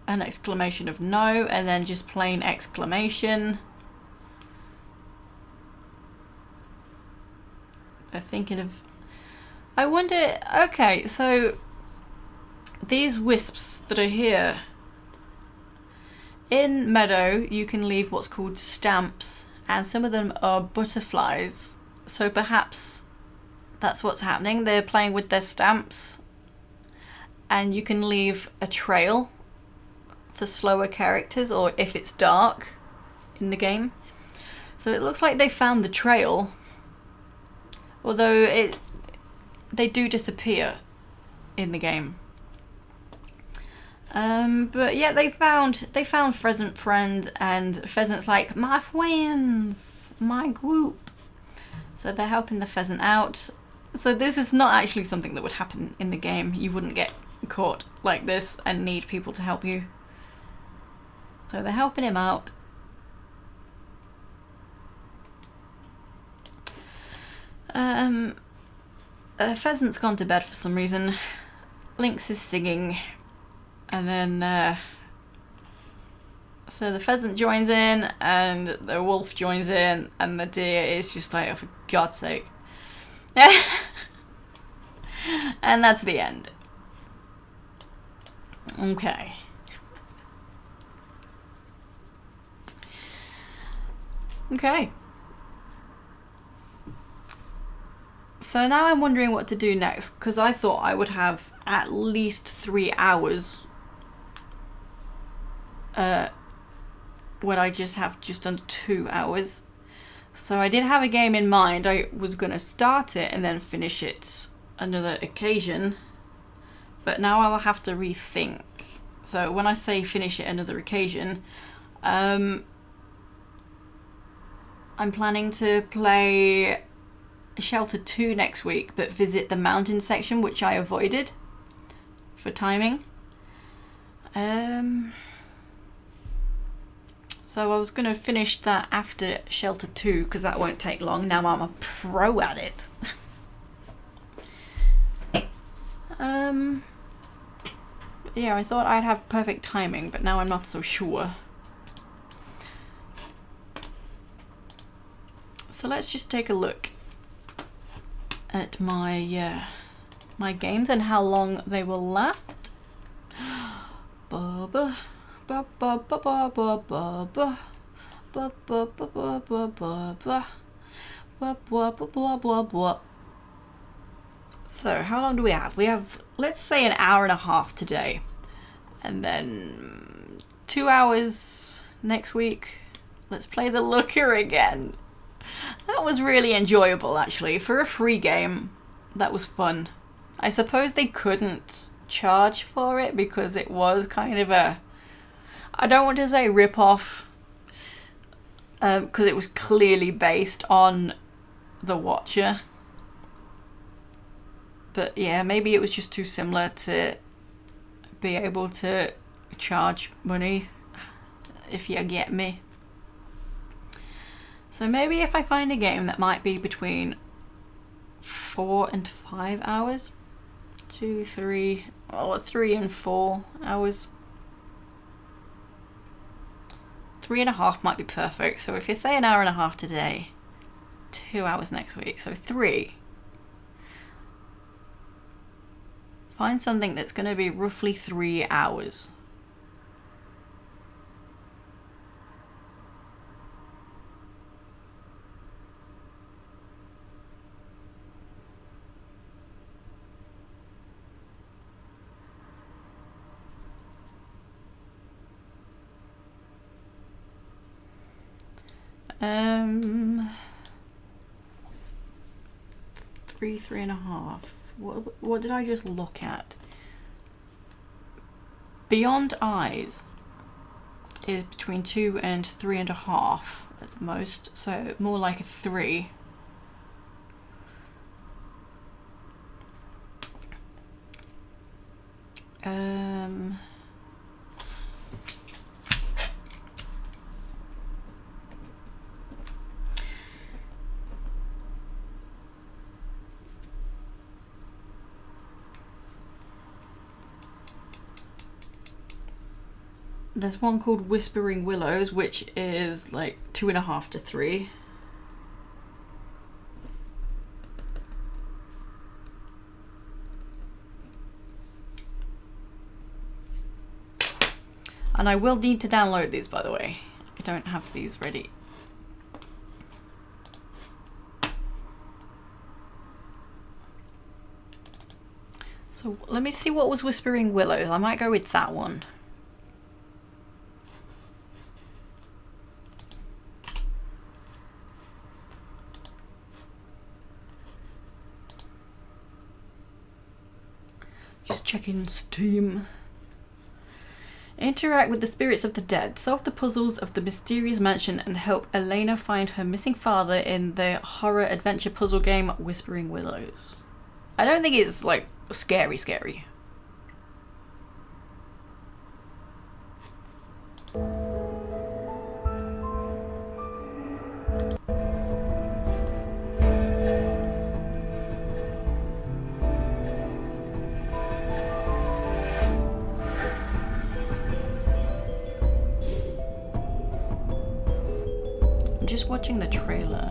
exclamation of no, and then just plain exclamation. They're thinking of... I wonder... Okay, so these wisps that are here. In Meadow, you can leave what's called stamps, and some of them are butterflies. So perhaps that's what's happening. They're playing with their stamps, and you can leave a trail for slower characters, or if it's dark in the game. So it looks like they found the trail, although they do disappear in the game. But yeah, they found Pheasant friend, and Pheasant's like, my friends, my group. So they're helping the pheasant out. So this is not actually something that would happen in the game. You wouldn't get caught like this and need people to help you. So they're helping him out. Pheasant's gone to bed for some reason. Lynx is singing. And then so the pheasant joins in, and the wolf joins in, and the deer is just like, oh, for God's sake. And that's the end. Okay. Okay. So now I'm wondering what to do next, because I thought I would have at least 3 hours when I just have just under 2 hours. So I did have a game in mind. I was going to start it and then finish it another occasion, but now I'll have to rethink. So when I say finish it another occasion, I'm planning to play Shelter 2 next week, but visit the mountain section, which I avoided for timing. So I was going to finish that after Shelter 2 because that won't take long. Now I'm a pro at it. Yeah, I thought I'd have perfect timing, but now I'm not so sure. So let's just take a look at my my games and how long they will last. Bubba, ba ba ba ba ba ba ba ba ba ba ba ba ba ba blah blah blah blah. So how long do we have? We have, let's say, an hour and a half today, and then 2 hours next week. Let's play the Looker again. That was really enjoyable, actually. For a free game, that was fun. I suppose they couldn't charge for it because it was kind of a, I don't want to say rip-off, because it was clearly based on The Watcher. But yeah, maybe it was just too similar to be able to charge money, if you get me. So maybe if I find a game that might be between 4 and 5 hours, 2, 3, or 3 and 4 hours. 3.5 might be perfect. So if you say an hour and a half today, 2 hours next week, so 3. Find something that's going to be roughly 3 hours. Three and a half. What did I just look at? Beyond Eyes is between 2 and 3.5 at the most, so more like a 3. There's one called Whispering Willows, which is like 2.5 to 3. And I will need to download these, by the way. I don't have these ready. So let me see what was Whispering Willows. I might go with that one. Just checking Steam. Interact with the spirits of the dead, solve the puzzles of the mysterious mansion, and help Elena find her missing father in the horror adventure puzzle game Whispering Willows. I don't think it's like scary. Just watching the trailer.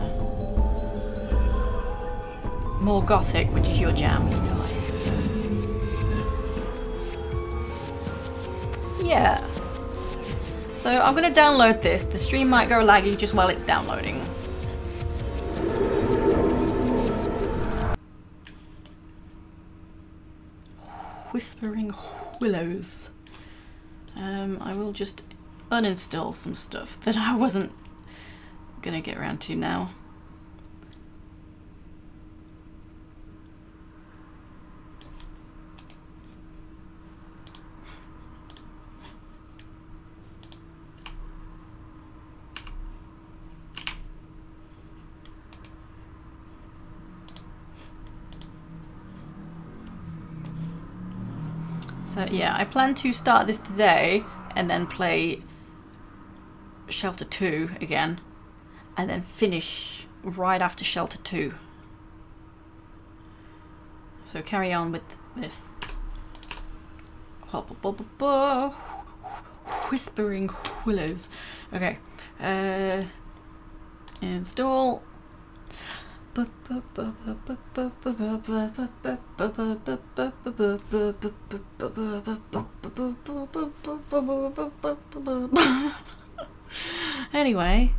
More gothic, which is your jam. Nice. Yeah. So I'm gonna download this. The stream might go laggy just while it's downloading. Whispering Willows. I will just uninstall some stuff that I wasn't gonna get around to now. So yeah, I plan to start this today and then play Shelter 2 again, and then finish right after Shelter 2. So carry on with this. Whispering Willows. Okay. Install. Anyway,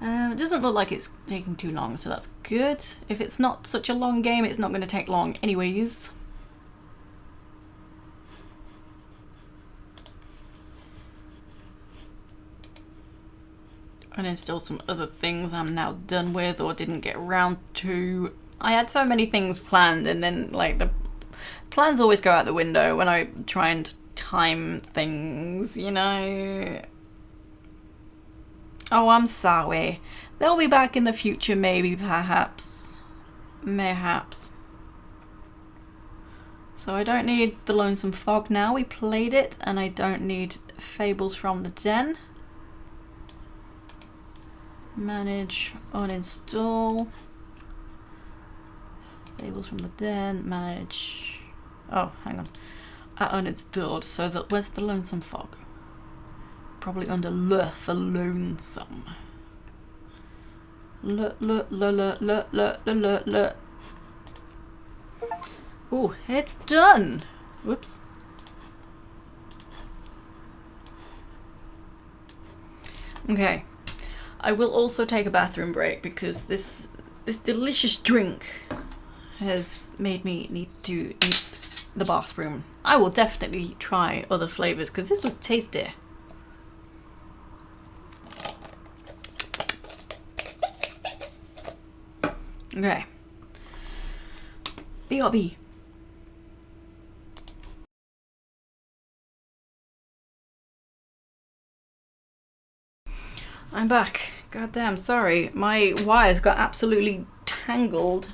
it doesn't look like it's taking too long, so that's good. If it's not such a long game, it's not going to take long anyways. Uninstall some other things I'm now done with or didn't get around to. I had so many things planned, and then like the plans always go out the window when I try and time things, you know. Oh, I'm sorry. They'll be back in the future, maybe, perhaps. Mayhaps. So I don't need The Lonesome Fog now, we played it, and I don't need Fables from the Den. Manage, uninstall. Fables from the Den, manage. Oh, hang on. I uninstalled, so that where's The Lonesome Fog? Probably under L for lonesome. L. Ooh, it's done! Whoops. Okay. I will also take a bathroom break because this delicious drink has made me need to eat the bathroom. I will definitely try other flavors because this was tasty. Okay. BRB. I'm back. Goddamn, sorry. My wires got absolutely tangled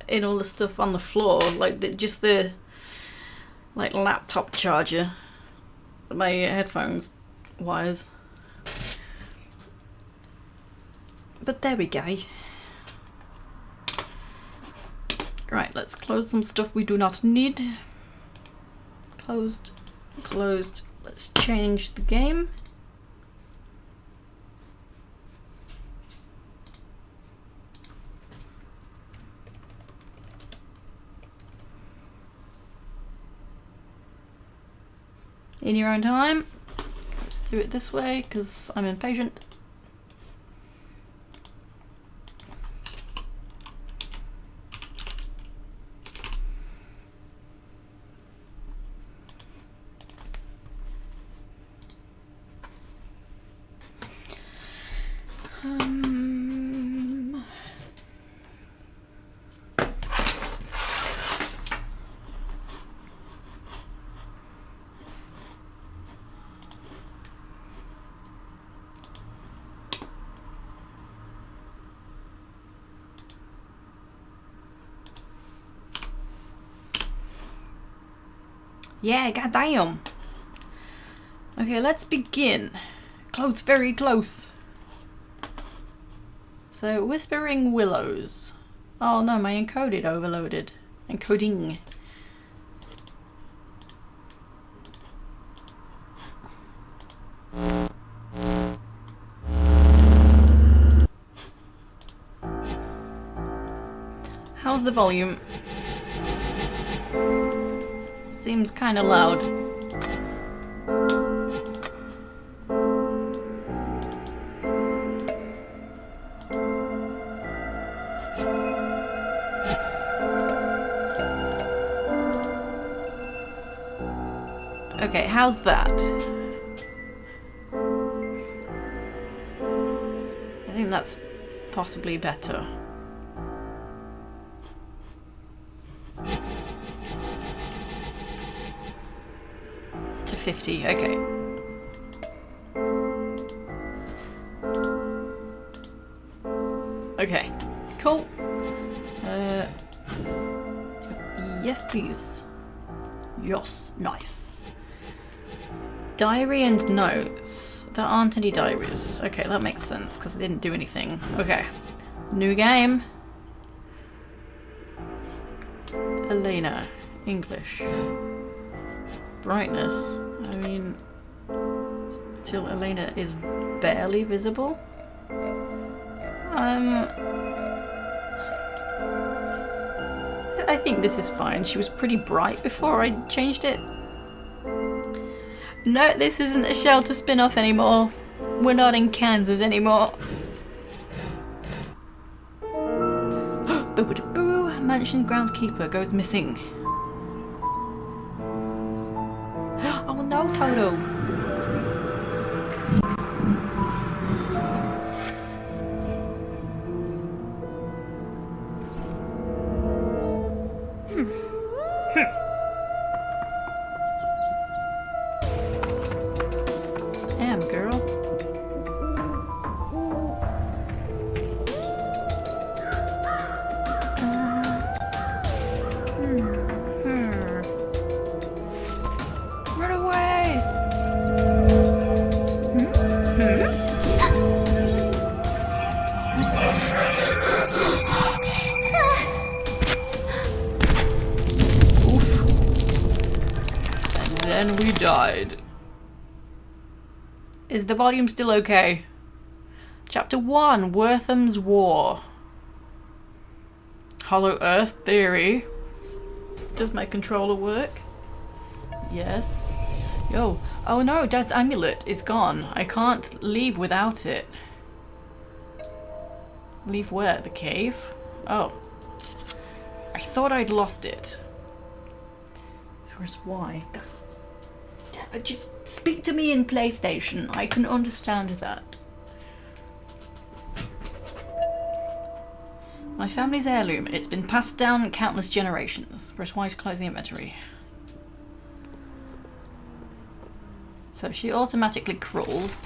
in all the stuff on the floor. Like, just the like laptop charger. My headphones wires. But there we go. Right, let's close some stuff we do not need. Closed. Closed. Let's change the game. In your own time. Let's do it this way because I'm impatient. Yeah, goddamn. Okay, let's begin. Close, very close. So, Whispering Willows. Oh no, my encoded overloaded. Encoding. How's the volume? Seems kind of loud. Okay, how's that? I think that's possibly better. To 50, okay. Okay, cool. Yes, please. Yes, nice. Diary and notes. There aren't any diaries. Okay, that makes sense because I didn't do anything. Okay. New game. Elena. English. Brightness. I mean, till Elena is barely visible. I think this is fine. She was pretty bright before I changed it. No, this isn't a Shelter spin-off anymore. We're not in Kansas anymore. Boo-boo-boo. Mansion groundskeeper goes missing. Oh no, Toto. Damn, girl. Run away! Oof. And then we died. Is the volume still okay? Chapter 1, Wortham's War. Hollow Earth Theory. Does my controller work? Yes. Yo. Oh no, Dad's amulet is gone. I can't leave without it. Leave where? The cave? Oh. I thought I'd lost it. Where's why? Just speak to me in PlayStation. I can understand that. My family's heirloom. It's been passed down countless generations. Press Y to close the inventory. So she automatically crawls.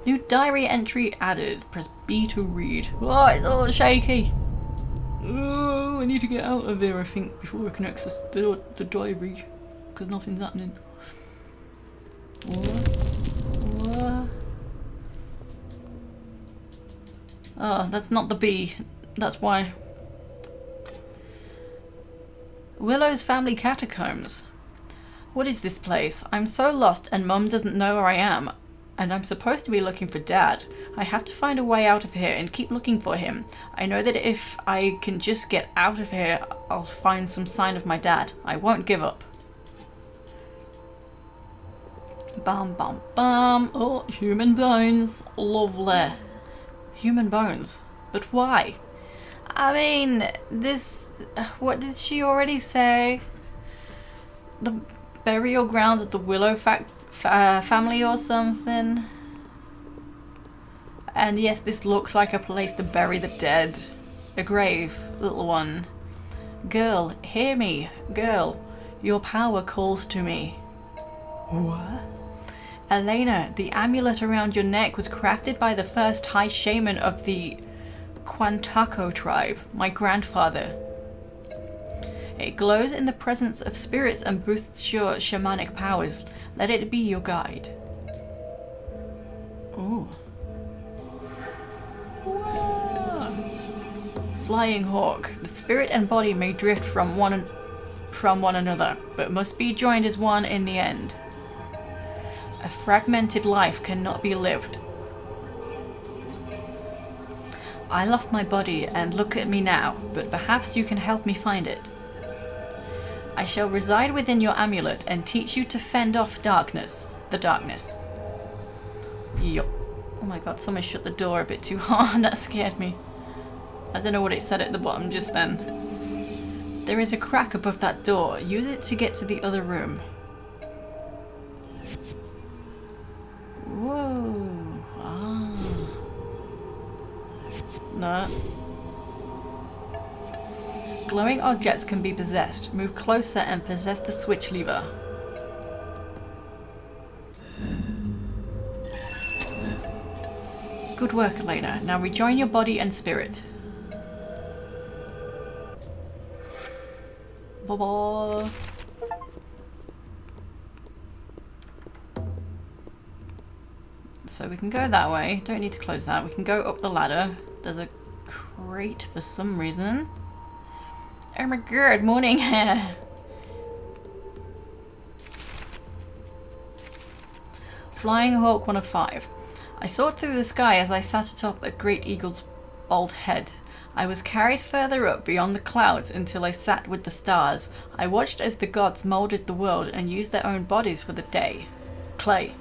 New diary entry added. Press B to read. Oh, it's all shaky. Oh, I need to get out of here, I think, before I can access the diary. Because nothing's happening. What? Oh, that's not the B. That's why. Willows family catacombs. What is this place? I'm so lost and Mum doesn't know where I am. And I'm supposed to be looking for Dad. I have to find a way out of here and keep looking for him. I know that if I can just get out of here, I'll find some sign of my dad. I won't give up. Bum bum bum. Oh, human bones. Lovely. Human bones. But why? I mean, this... What did she already say? The burial grounds of the Willow family or something? And yes, this looks like a place to bury the dead. A grave, little one. Girl, hear me. Girl, your power calls to me. What? Elena, the amulet around your neck was crafted by the first high shaman of the Quantaco tribe, my grandfather. It glows in the presence of spirits and boosts your shamanic powers. Let it be your guide. Ooh. Whoa. Flying hawk. The spirit and body may drift from one another, but must be joined as one in the end. A fragmented life cannot be lived. I lost my body and look at me now, but perhaps you can help me find it. I shall reside within your amulet and teach you to fend off the darkness. Yup. Oh my god, someone shut the door a bit too hard. That scared me. I don't know what it said at the bottom just then. There is a crack above that door. Use it to get to the other room. Whoa. Ah. No. Glowing objects can be possessed. Move closer and possess the switch lever. Good work, Elena. Now rejoin your body and spirit. Bye-bye. So we can go that way. Don't need to close that. We can go up the ladder. There's a crate for some reason. Oh my god, morning. Flying Hawk 105. I soared through the sky as I sat atop a great eagle's bald head. I was carried further up beyond the clouds until I sat with the stars. I watched as the gods moulded the world and used their own bodies for the day. Clay.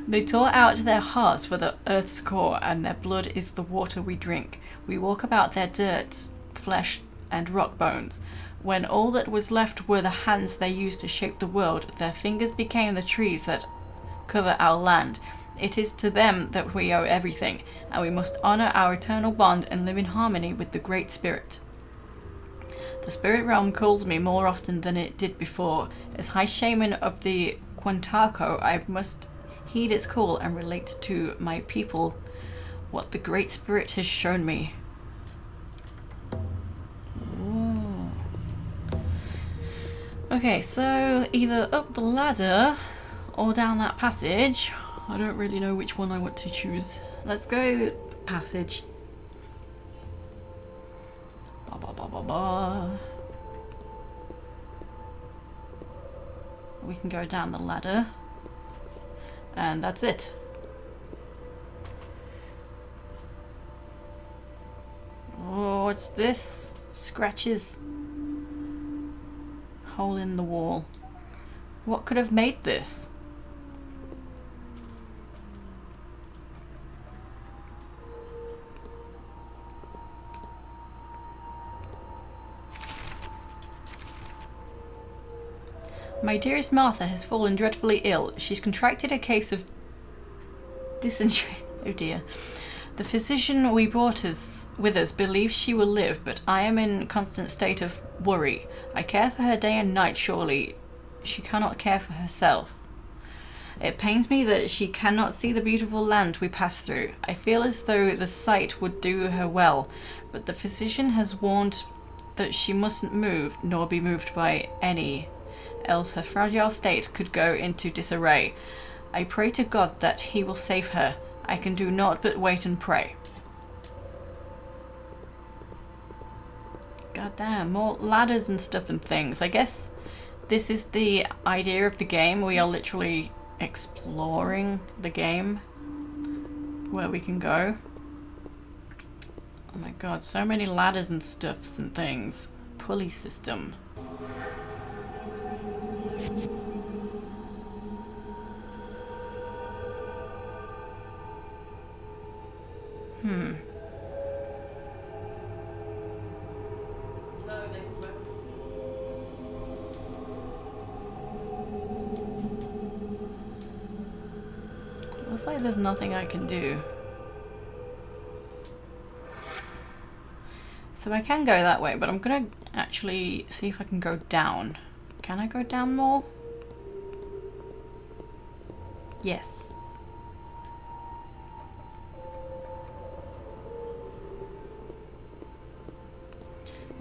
They tore out their hearts for the earth's core, and their blood is the water we drink. We walk about their dirt, flesh, and rock bones. When all that was left were the hands they used to shape the world, their fingers became the trees that cover our land. It is to them that we owe everything, and we must honor our eternal bond and live in harmony with the Great Spirit. The spirit realm calls me more often than it did before. As High Shaman of the Quantaco, I must heed its call and relate to my people what the Great Spirit has shown me. Ooh. Okay, so either up the ladder or down that passage. I don't really know which one I want to choose. Let's go passage. Ba ba ba ba ba. We can go down the ladder. And that's it. Oh, what's this? Scratches. Hole in the wall. What could have made this? My dearest Martha has fallen dreadfully ill. She's contracted a case of dysentery. Oh dear. The physician we brought with us believes she will live, but I am in constant state of worry. I care for her day and night, surely she cannot care for herself. It pains me that she cannot see the beautiful land we pass through. I feel as though the sight would do her well, but the physician has warned that she mustn't move, nor be moved by any, else her fragile state could go into disarray. I pray to God that he will save her. I can do naught but wait and pray. God damn, more ladders and stuff and things. I guess this is the idea of the game. We are literally exploring the game where we can go. Oh my god, so many ladders and stuffs and things. Pulley system. Looks like there's nothing I can do. So I can go that way, but I'm gonna actually see if I can go down. Can I go down more? Yes.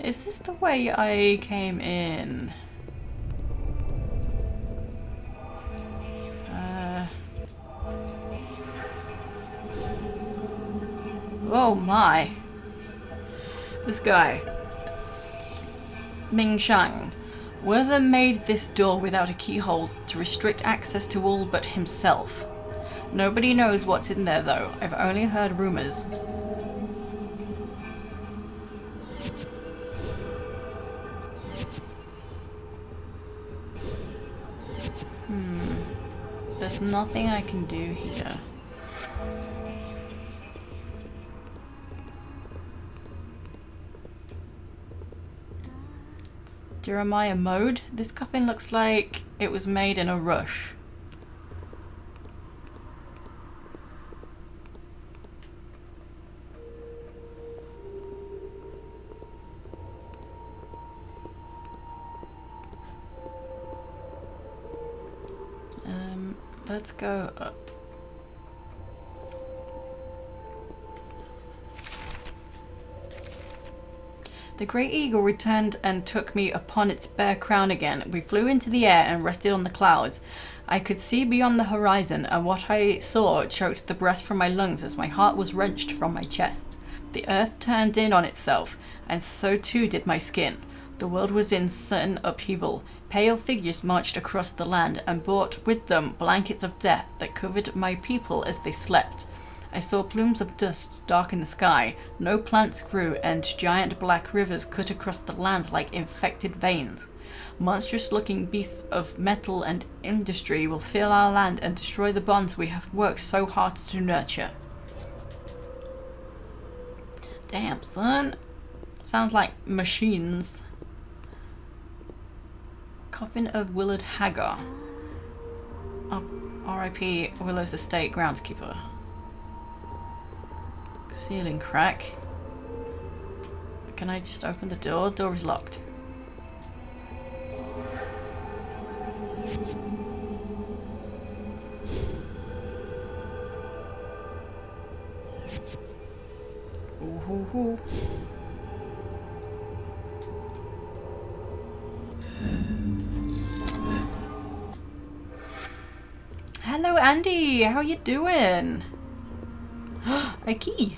Is this the way I came in? Oh my. This guy. Ming Shang. Werther made this door without a keyhole to restrict access to all but himself. Nobody knows what's in there though. I've only heard rumors. There's nothing I can do here. Jeremiah mode. This coffin looks like it was made in a rush. Let's go up. The great eagle returned and took me upon its bare crown again. We flew into the air and rested on the clouds. I could see beyond the horizon, and what I saw choked the breath from my lungs as my heart was wrenched from my chest. The earth turned in on itself, and so too did my skin. The world was in sudden upheaval. Pale figures marched across the land and brought with them blankets of death that covered my people as they slept. I saw plumes of dust darken the sky. No plants grew, and giant black rivers cut across the land like infected veins. Monstrous-looking beasts of metal and industry will fill our land and destroy the bonds we have worked so hard to nurture. Damn, son. Sounds like machines. Coffin of Willard Hagar. Oh, R.I.P. Willows Estate groundskeeper. Ceiling crack. Can I just open the door? Door is locked. Ooh. Hello, Andy. How you doing? A key.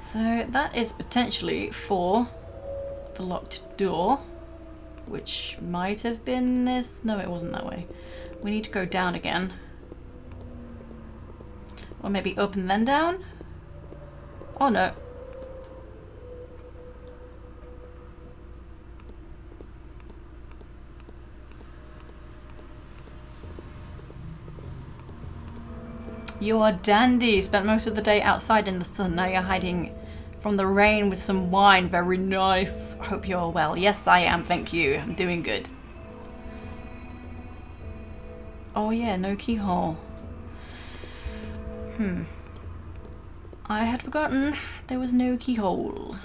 So that is potentially for the locked door, which might have been this. No, it wasn't that way. We need to go down again. Or maybe up and then down? Oh no. You are dandy. Spent most of the day outside in the sun. Now you're hiding from the rain with some wine. Very nice. Hope you're well. Yes, I am. Thank you. I'm doing good. Oh yeah, no keyhole. I had forgotten there was no keyhole.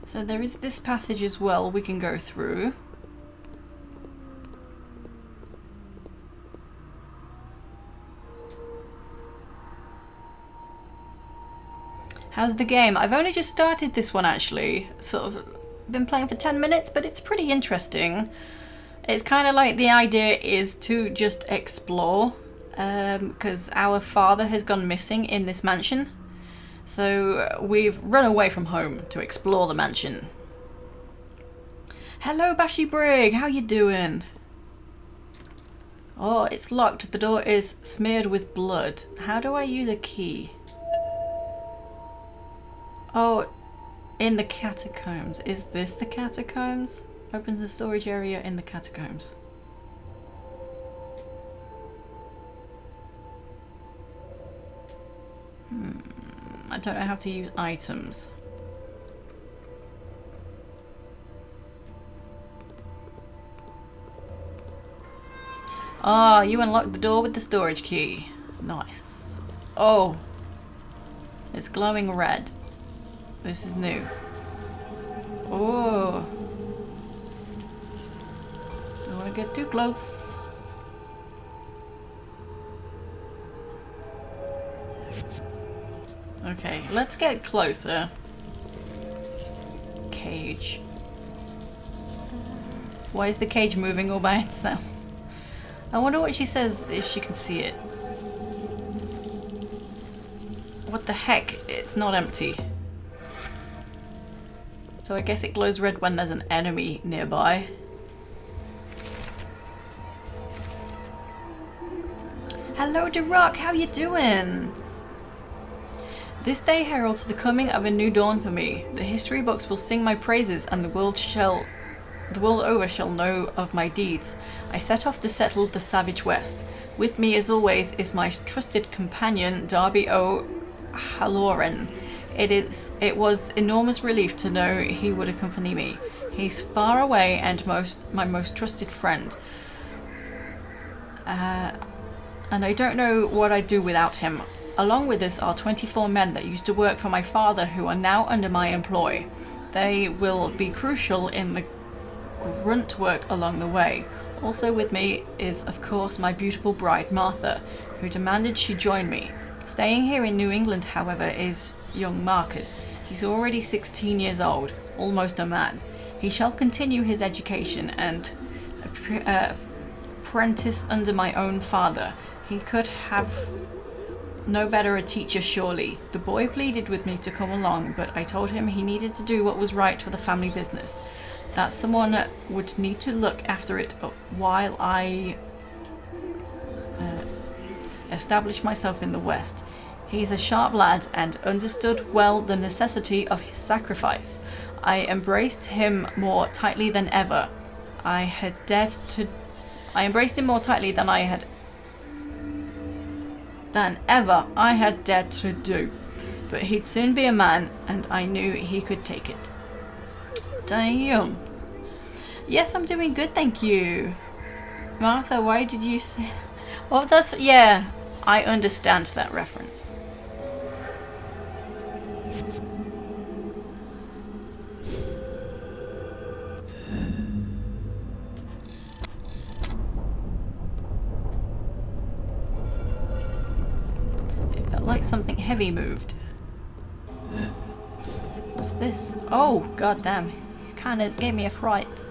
So there is this passage as well we can go through. How's the game? I've only just started this one actually. Sort of been playing for 10 minutes, but it's pretty interesting. It's kind of like the idea is to just explore, because our father has gone missing in this mansion. So we've run away from home to explore the mansion. Hello, Bashy Brig. How you doing? Oh, it's locked. The door is smeared with blood. How do I use a key? Oh, in the catacombs. Is this the catacombs? Opens a storage area in the catacombs. I don't know how to use items. Ah, you unlocked the door with the storage key. Nice. Oh, it's glowing red. This is new. Oh. Don't want to get too close. Okay, let's get closer. Cage. Why is the cage moving all by itself? I wonder what she says if she can see it. What the heck? It's not empty. So I guess it glows red when there's an enemy nearby. Hello, Durock, how you doing? This day heralds the coming of a new dawn for me. The history books will sing my praises, and the world over shall know of my deeds. I set off to settle the savage west. With me, as always, is my trusted companion, Darby O'Halloran. It was enormous relief to know he would accompany me. He's far away and my most trusted friend. And I don't know what I'd do without him. Along with us are 24 men that used to work for my father who are now under my employ. They will be crucial in the grunt work along the way. Also with me is, of course, my beautiful bride, Martha, who demanded she join me. Staying here in New England, however, is young Marcus. He's already 16 years old, almost a man. He shall continue his education and apprentice under my own father. He could have no better a teacher, surely. The boy pleaded with me to come along, but I told him he needed to do what was right for the family business. That someone would need to look after it while I establish myself in the West. He's a sharp lad and understood well the necessity of his sacrifice. I embraced him more tightly than ever. I embraced him more tightly than ever I had dared to do. But he'd soon be a man, and I knew he could take it. Damn. Yes, I'm doing good, thank you. Martha, why did you say... Well, that's... Yeah, I understand that reference. It felt like something heavy moved. What's this? Oh, goddamn. It kind of gave me a fright.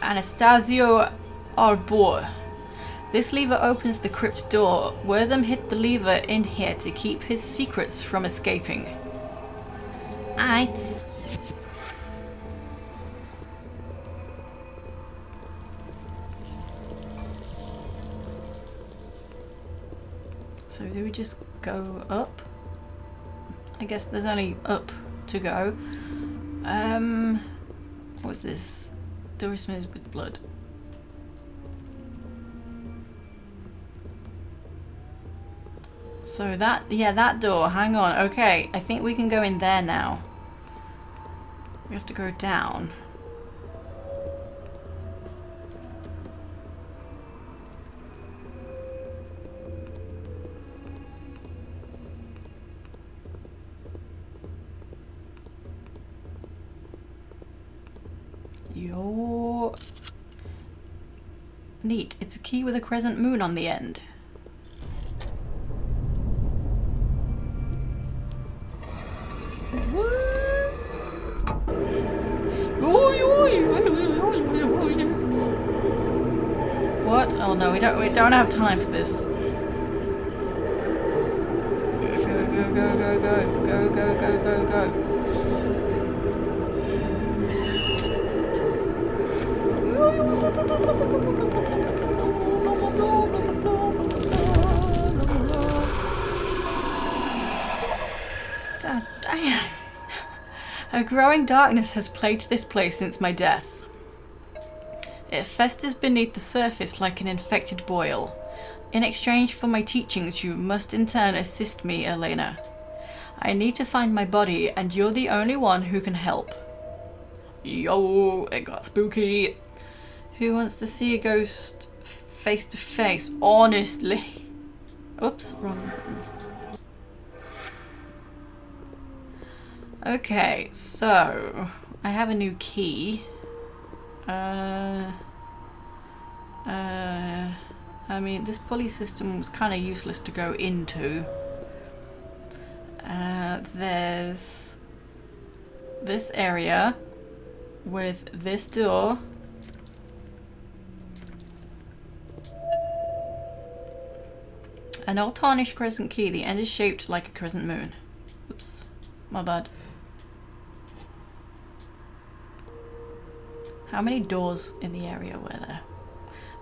Anastasio Arbor. This lever opens the crypt door. Wortham hid the lever in here to keep his secrets from escaping. Aight. So do we just go up? I guess there's only up to go. What's this? Door smears with blood. So that, yeah, that door, hang on, okay, I think we can go in there now. We have to go down. Yo. Neat, it's a key with a crescent moon on the end. What? Oh no, we don't have time for this. Go. God damn. A growing darkness has plagued this place since my death. It festers beneath the surface like an infected boil. In exchange for my teachings, you must in turn assist me, Elena. I need to find my body, and you're the only one who can help. Yo, it got spooky. Who wants to see a ghost face to face? Honestly. Oops, wrong button. Okay, so I have a new key. I mean, this pulley system was kind of useless to go into. There's this area with this door. An old tarnished crescent key. The end is shaped like a crescent moon. Oops, my bad. How many doors in the area were there?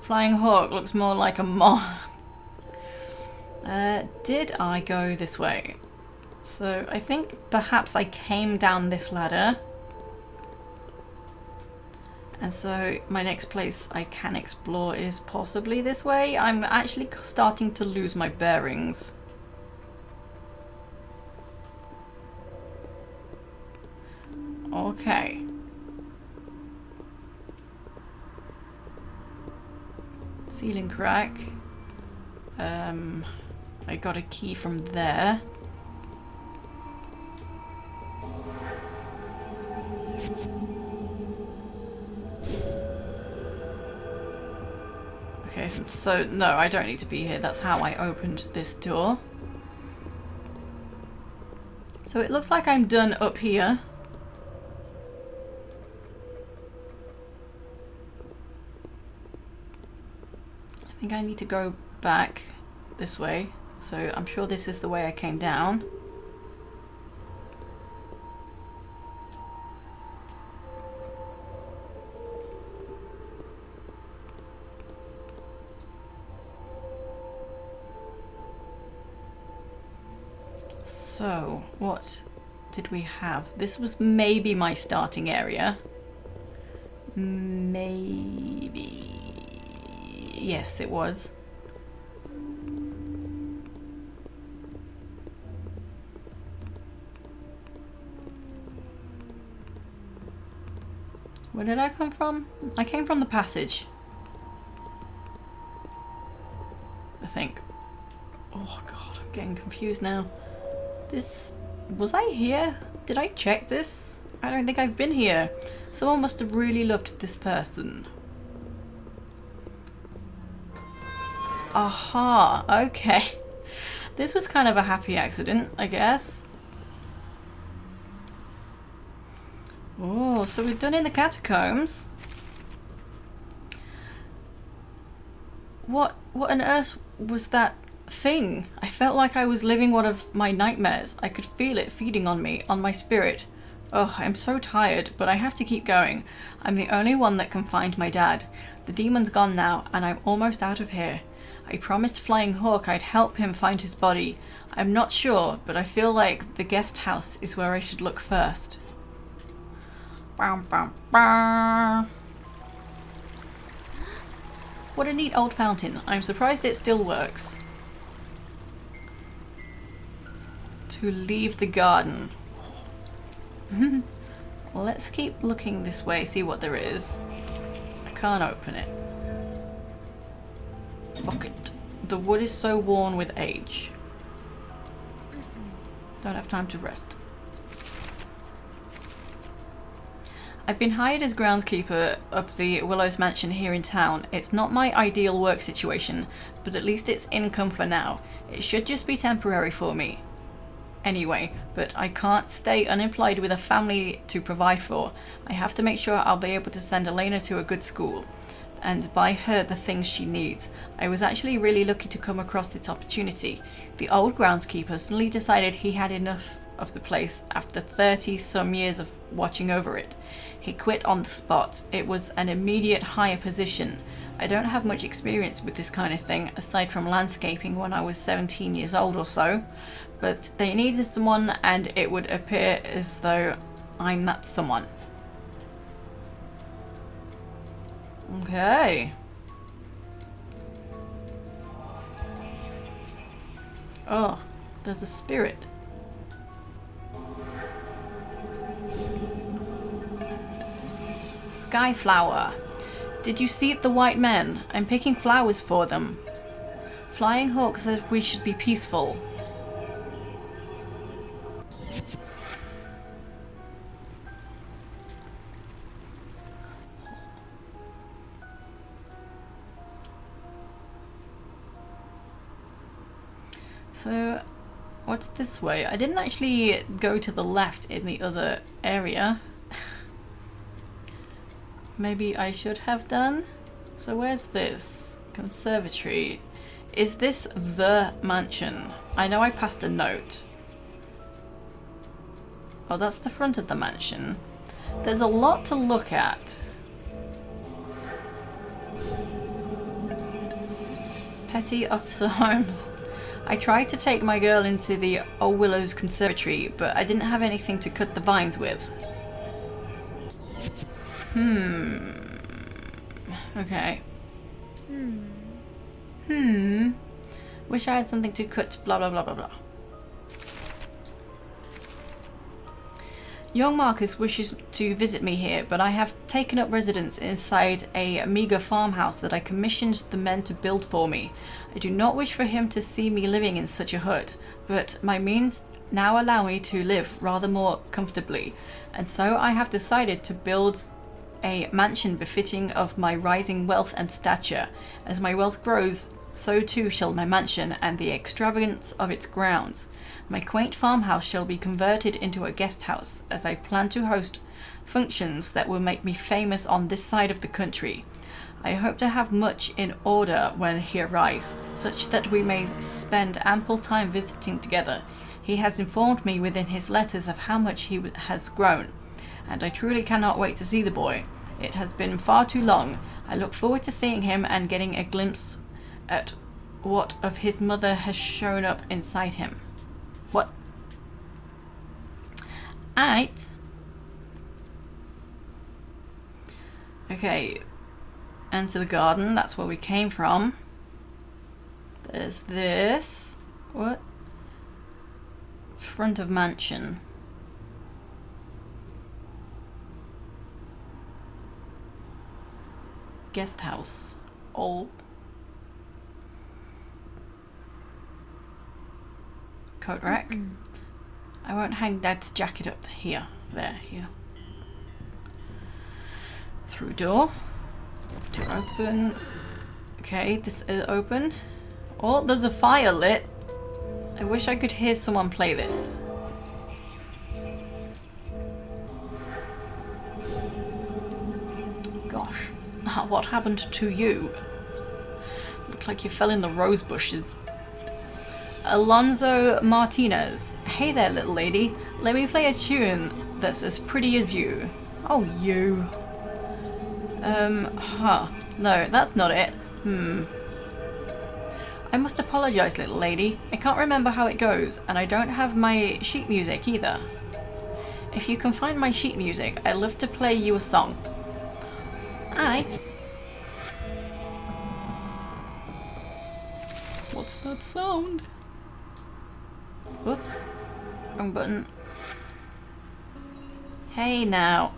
Flying hawk looks more like a moth. Did I go this way? So I think perhaps I came down this ladder. And so my next place I can explore is possibly this way. I'm actually starting to lose my bearings. Okay. Ceiling crack. I got a key from there. Okay, so no, I don't need to be here. That's how I opened this door. So it looks like I'm done up here. I think I need to go back this way. So I'm sure this is the way I came down. So, what did we have? This was maybe my starting area. Maybe. Yes, it was. Where did I come from? I came from the passage. I think. Oh god, I'm getting confused now. This... was I here? Did I check this? I don't think I've been here. Someone must have really loved this person. Aha, okay. This was kind of a happy accident, I guess. Oh, so we're done in the catacombs. What on earth was that thing? I felt like I was living one of my nightmares. I could feel it feeding on me, on my spirit. Oh, I'm so tired, but I have to keep going. I'm the only one that can find my dad. The demon's gone now, and I'm almost out of here. I promised Flying Hawk I'd help him find his body. I'm not sure, but I feel like the guest house is where I should look first. Bam, bam, bam. What a neat old fountain. I'm surprised it still works. To leave the garden. Let's keep looking this way, see what there is. I can't open it. Bucket. The wood is so worn with age. Don't have time to rest. I've been hired as groundskeeper of the Willows mansion here in town. It's not my ideal work situation, but at least it's income for now. It should just be temporary for me. Anyway, but I can't stay unemployed with a family to provide for. I have to make sure I'll be able to send Elena to a good school and buy her the things she needs. I was actually really lucky to come across this opportunity. The old groundskeeper suddenly decided he had enough of the place after 30 some years of watching over it. He quit on the spot. It was an immediate higher position. I don't have much experience with this kind of thing aside from landscaping when I was 17 years old or so, but they needed someone and it would appear as though I'm that someone. Okay. Oh, there's a spirit. Skyflower. Did you see the white men? I'm picking flowers for them. Flying Hawk says we should be peaceful. So, what's this way? I didn't actually go to the left in the other area. Maybe I should have done? So where's this? Conservatory. Is this the mansion? I know I passed a note. Oh, that's the front of the mansion. There's a lot to look at. Petty officer homes. I tried to take my girl into the Willows conservatory, but I didn't have anything to cut the vines with. Okay. Wish I had something to cut, blah blah blah blah blah. Young Marcus wishes to visit me here, but I have taken up residence inside a meager farmhouse that I commissioned the men to build for me. I do not wish for him to see me living in such a hut, but my means now allow me to live rather more comfortably, and so I have decided to build a mansion befitting of my rising wealth and stature. As my wealth grows, so too shall my mansion and the extravagance of its grounds. My quaint farmhouse shall be converted into a guest house, as I plan to host functions that will make me famous on this side of the country. I hope to have much in order when he arrives, such that we may spend ample time visiting together. He has informed me within his letters of how much he has grown, and I truly cannot wait to see the boy. It has been far too long. I look forward to seeing him and getting a glimpse at what of his mother has shown up inside him. What? Aight. Okay. Enter the garden. That's where we came from. There's this. What? Front of mansion. Guest house. Oh. Coat rack. I won't hang Dad's jacket up here. There, here. Through door. To open. Okay, this is open. Oh, there's a fire lit. I wish I could hear someone play this. Gosh, what happened to you? Looked like you fell in the rose bushes. Alonzo Martinez. Hey there, little lady. Let me play a tune that's as pretty as you. Oh, you. No, that's not it. I must apologize, little lady. I can't remember how it goes, and I don't have my sheet music either. If you can find my sheet music, I'd love to play you a song. Aye. What's that sound? Whoops. Wrong button. Hey now.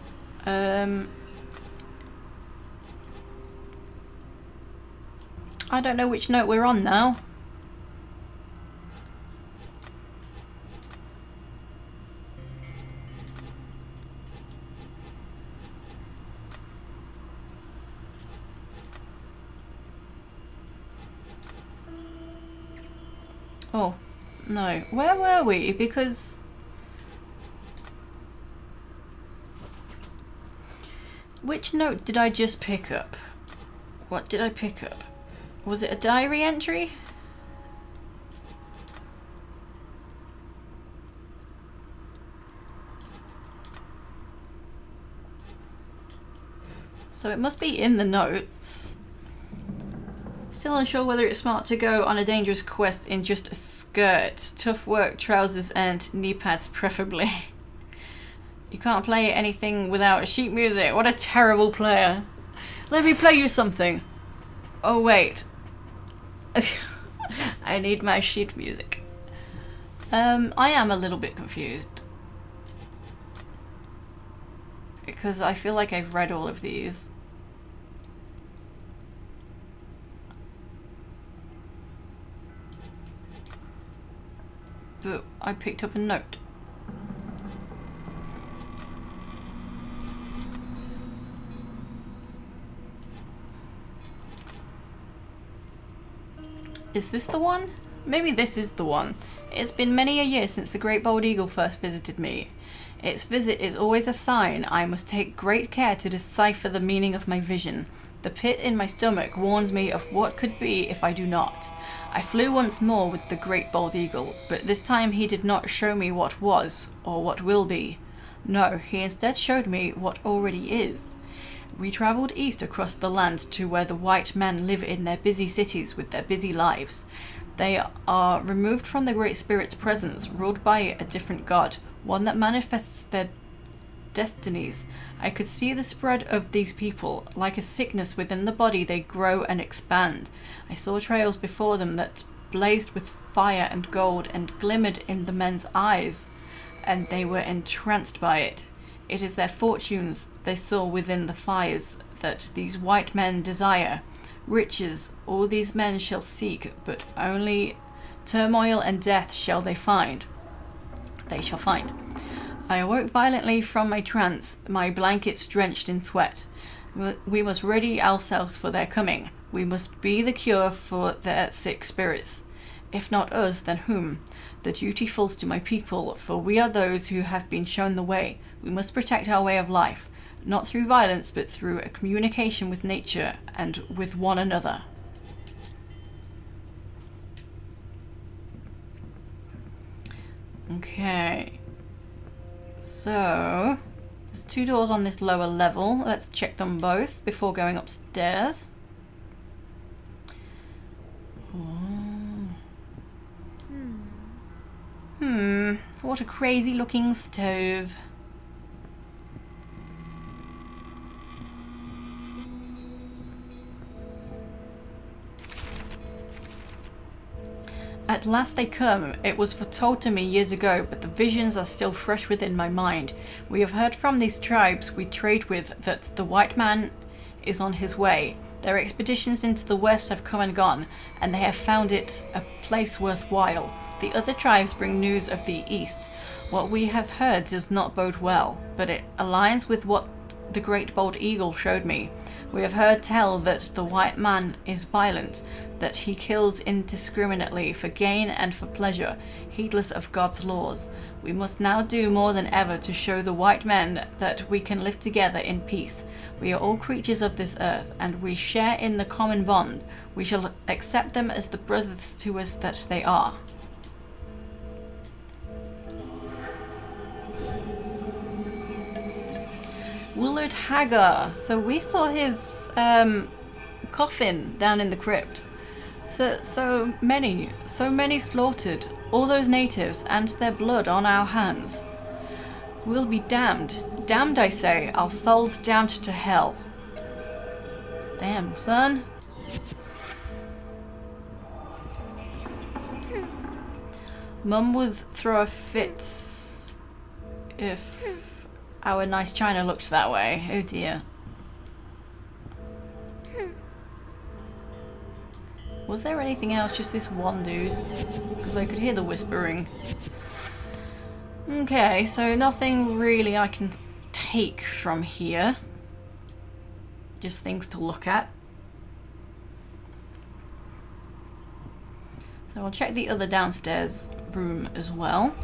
I don't know which note we're on now. Oh, no. Where were we? Because... which note did I just pick up? What did I pick up? Was it a diary entry? So it must be in the notes. Still unsure whether it's smart to go on a dangerous quest in just a skirt. Tough work, trousers and knee pads preferably. You can't play anything without sheet music. What a terrible player. Let me play you something. Oh wait. I need my sheet music. I am a little bit confused. Because I feel like I've read all of these. But I picked up a note. Is this the one? Maybe this is the one. It's been many a year since the great bald eagle first visited me. Its visit is always a sign. I must take great care to decipher the meaning of my vision. The pit in my stomach warns me of what could be if I do not. I flew once more with the great bald eagle, but this time he did not show me what was, or what will be. No, he instead showed me what already is. We travelled east across the land to where the white men live in their busy cities with their busy lives. They are removed from the Great Spirit's presence, ruled by a different god, one that manifests their destinies. I could see the spread of these people. Like a sickness within the body, they grow and expand. I saw trails before them that blazed with fire and gold and glimmered in the men's eyes, and they were entranced by it. It is their fortunes they saw within the fires that these white men desire. Riches all these men shall seek, but only turmoil and death shall they find. They shall find. I awoke violently from my trance, my blankets drenched in sweat. We must ready ourselves for their coming. We must be the cure for their sick spirits. If not us, then whom? The duty falls to my people, for we are those who have been shown the way. We must protect our way of life, not through violence, but through a communication with nature and with one another. Okay. So, there's 2 doors on this lower level. Let's check them both before going upstairs. What a crazy looking stove. At last they come. It was foretold to me years ago, but the visions are still fresh within my mind. We have heard from these tribes we trade with that the white man is on his way. Their expeditions into the west have come and gone, and they have found it a place worthwhile. The other tribes bring news of the east. What we have heard does not bode well, but it aligns with what the great bald eagle showed me. We have heard tell that the white man is violent, that he kills indiscriminately for gain and for pleasure, heedless of God's laws. We must now do more than ever to show the white men that we can live together in peace. We are all creatures of this earth, and we share in the common bond. We shall accept them as the brothers to us that they are. Willard Hagar. So we saw his coffin down in the crypt. So many slaughtered. All those natives and their blood on our hands. We'll be damned. Damned, I say. Our souls damned to hell. Damn, son. Mum would throw a fit if our nice china looked that way. Oh dear. Was there anything else? Just this one dude? Because I could hear the whispering. Okay, so nothing really I can take from here. Just things to look at. So I'll check the other downstairs room as well.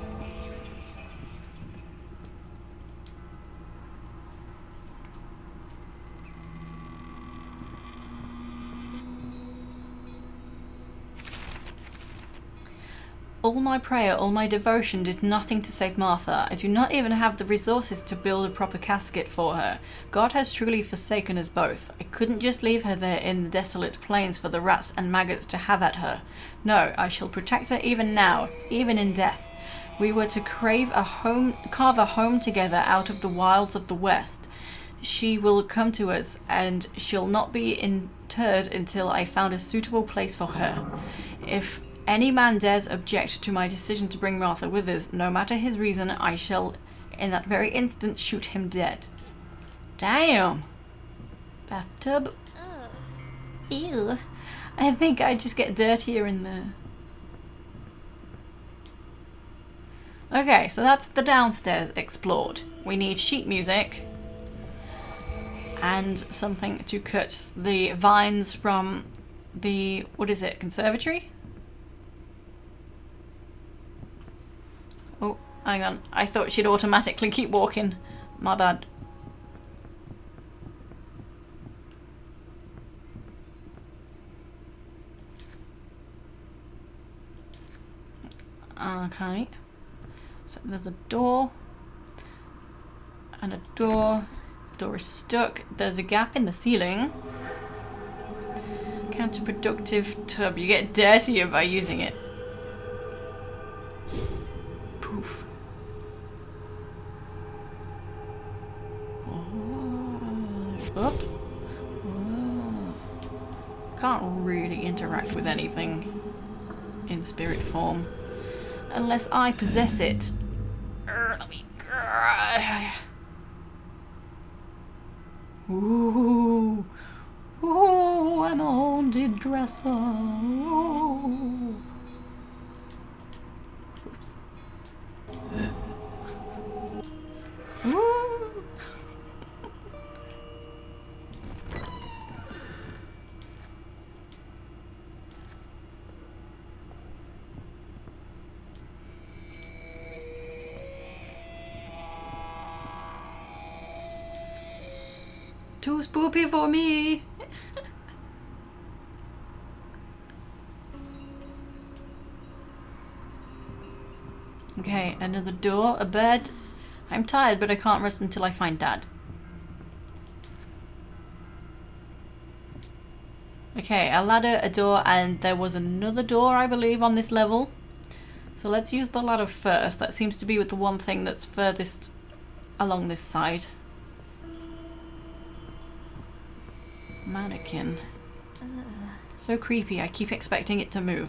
All my prayer, all my devotion did nothing to save Martha. I do not even have the resources to build a proper casket for her. God has truly forsaken us both. I couldn't just leave her there in the desolate plains for the rats and maggots to have at her. No, I shall protect her even now, even in death. We were to carve a home together out of the wilds of the West. She will come to us, and she'll not be interred until I found a suitable place for her. If any man dares object to my decision to bring Martha with us, no matter his reason, I shall, in that very instant, shoot him dead. Damn. Bathtub. Ew. I think I just get dirtier in there. Okay, so that's the downstairs explored. We need sheet music and something to cut the vines from the, what is it, conservatory? Oh, hang on. I thought she'd automatically keep walking. My bad. Okay. So there's a door. And a door. Door is stuck. There's a gap in the ceiling. Counterproductive tub. You get dirtier by using it. Poof. Up. Can't really interact with anything in spirit form unless I possess it. Let me. Ooh, ooh, I'm a haunted dresser. Ooh. Oops. Too spoopy for me. Okay, another door, a bed. I'm tired, but I can't rest until I find Dad. Okay, a ladder, a door, and there was another door, I believe, on this level. So let's use the ladder first. That seems to be with the one thing that's furthest along this side. Mannequin. So creepy, I keep expecting it to move.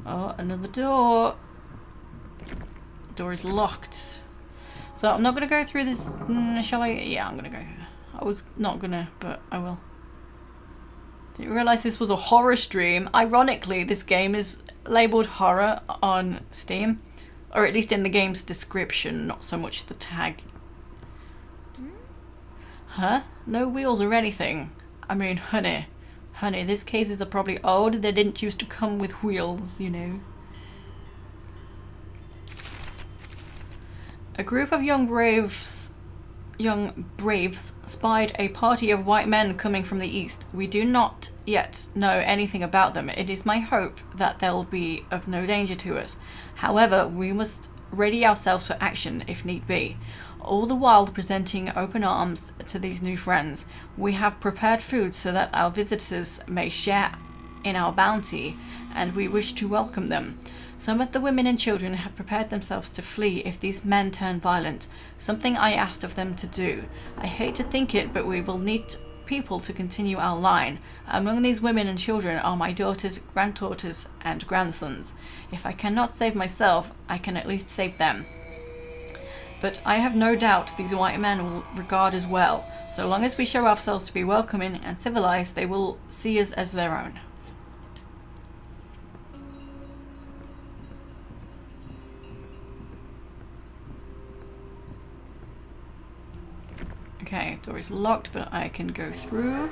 Oh, another door. Door is locked. So I'm not going to go through this. Shall I? Yeah, I'm going to go through. I was not going to, but I will. Didn't realise this was a horror stream. Ironically, this game is labelled horror on Steam. Or at least in the game's description, not so much the tag. Huh? No wheels or anything. I mean, honey, these cases are probably old. They didn't used to come with wheels, you know. A group of young braves spied a party of white men coming from the east. We do not yet know anything about them. It is my hope that they'll be of no danger to us. However, we must ready ourselves for action if need be. All the while presenting open arms to these new friends. We have prepared food so that our visitors may share in our bounty, and we wish to welcome them. Some of the women and children have prepared themselves to flee if these men turn violent, something I asked of them to do. I hate to think it, but we will need people to continue our line. Among these women and children are my daughters, granddaughters, and grandsons. If I cannot save myself, I can at least save them. But I have no doubt these white men will regard us well. So long as we show ourselves to be welcoming and civilized, they will see us as their own. Okay, door is locked, but I can go through.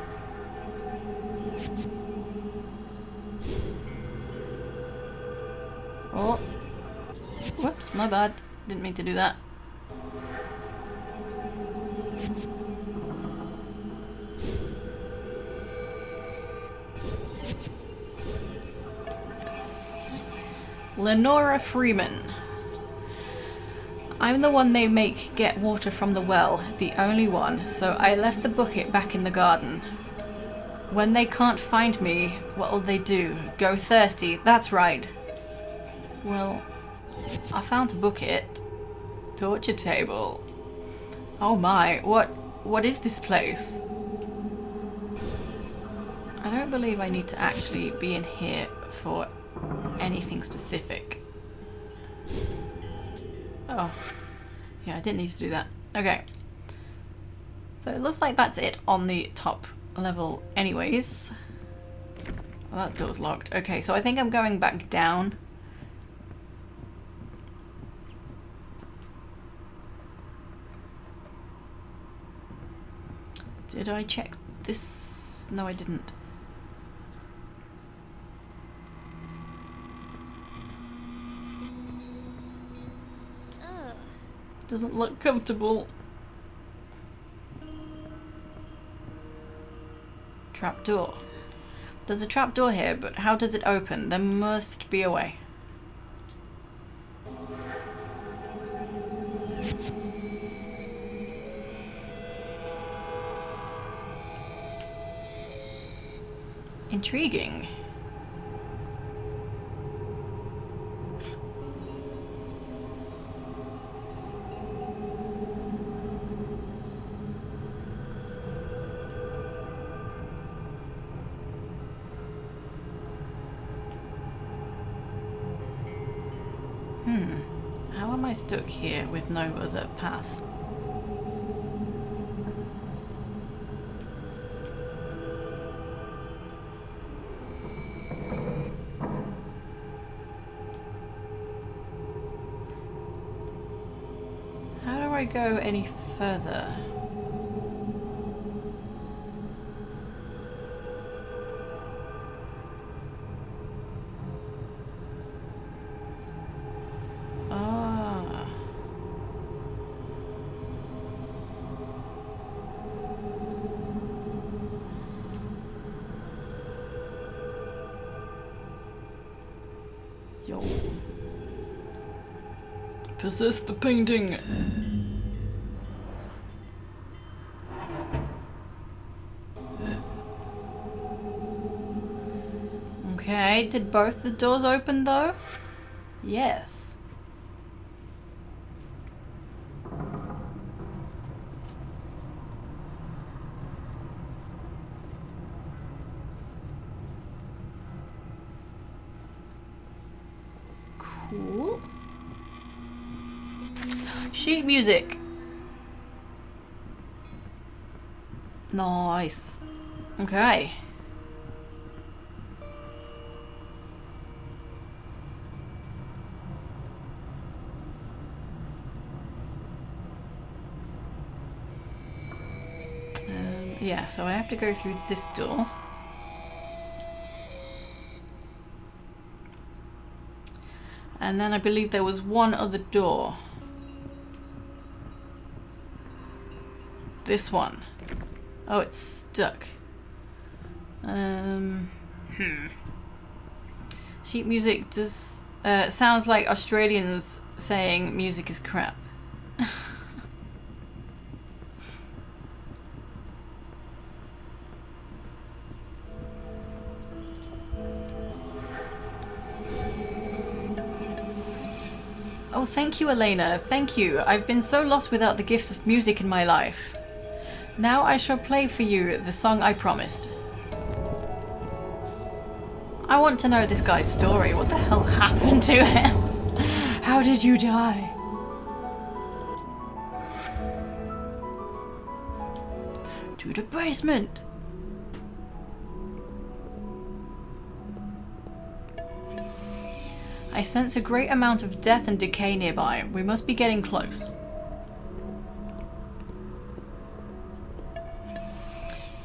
Oh. Whoops, my bad. Didn't mean to do that. Lenora Freeman. I'm the one they make get water from the well, the only one, so I left the bucket back in the garden. When they can't find me, what'll they do? Go thirsty, that's right. Well, I found a bucket. Torture table. Oh my, what is this place? I don't believe I need to actually be in here for anything specific. Oh, yeah, I didn't need to do that. Okay. So it looks like that's it on the top level anyways. Well, that door's locked. Okay, so I think I'm going back down. Did I check this? No, I didn't. Doesn't look comfortable. Trapdoor. There's a trapdoor here, but how does it open? There must be a way. Intriguing. How am I stuck here with no other path? How do I go any further? Possess the painting. Okay, did both the doors open though? Yes. Cool. Sheet music. Nice. Okay. Yeah, so I have to go through this door. And then I believe there was one other door. This one. Oh, it's stuck. Sheet music does sounds like Australians saying music is crap. Oh, thank you, Elena. Thank you. I've been so lost without the gift of music in my life. Now I shall play for you the song I promised. I want to know this guy's story. What the hell happened to him? How did you die? To the basement. I sense a great amount of death and decay nearby. We must be getting close.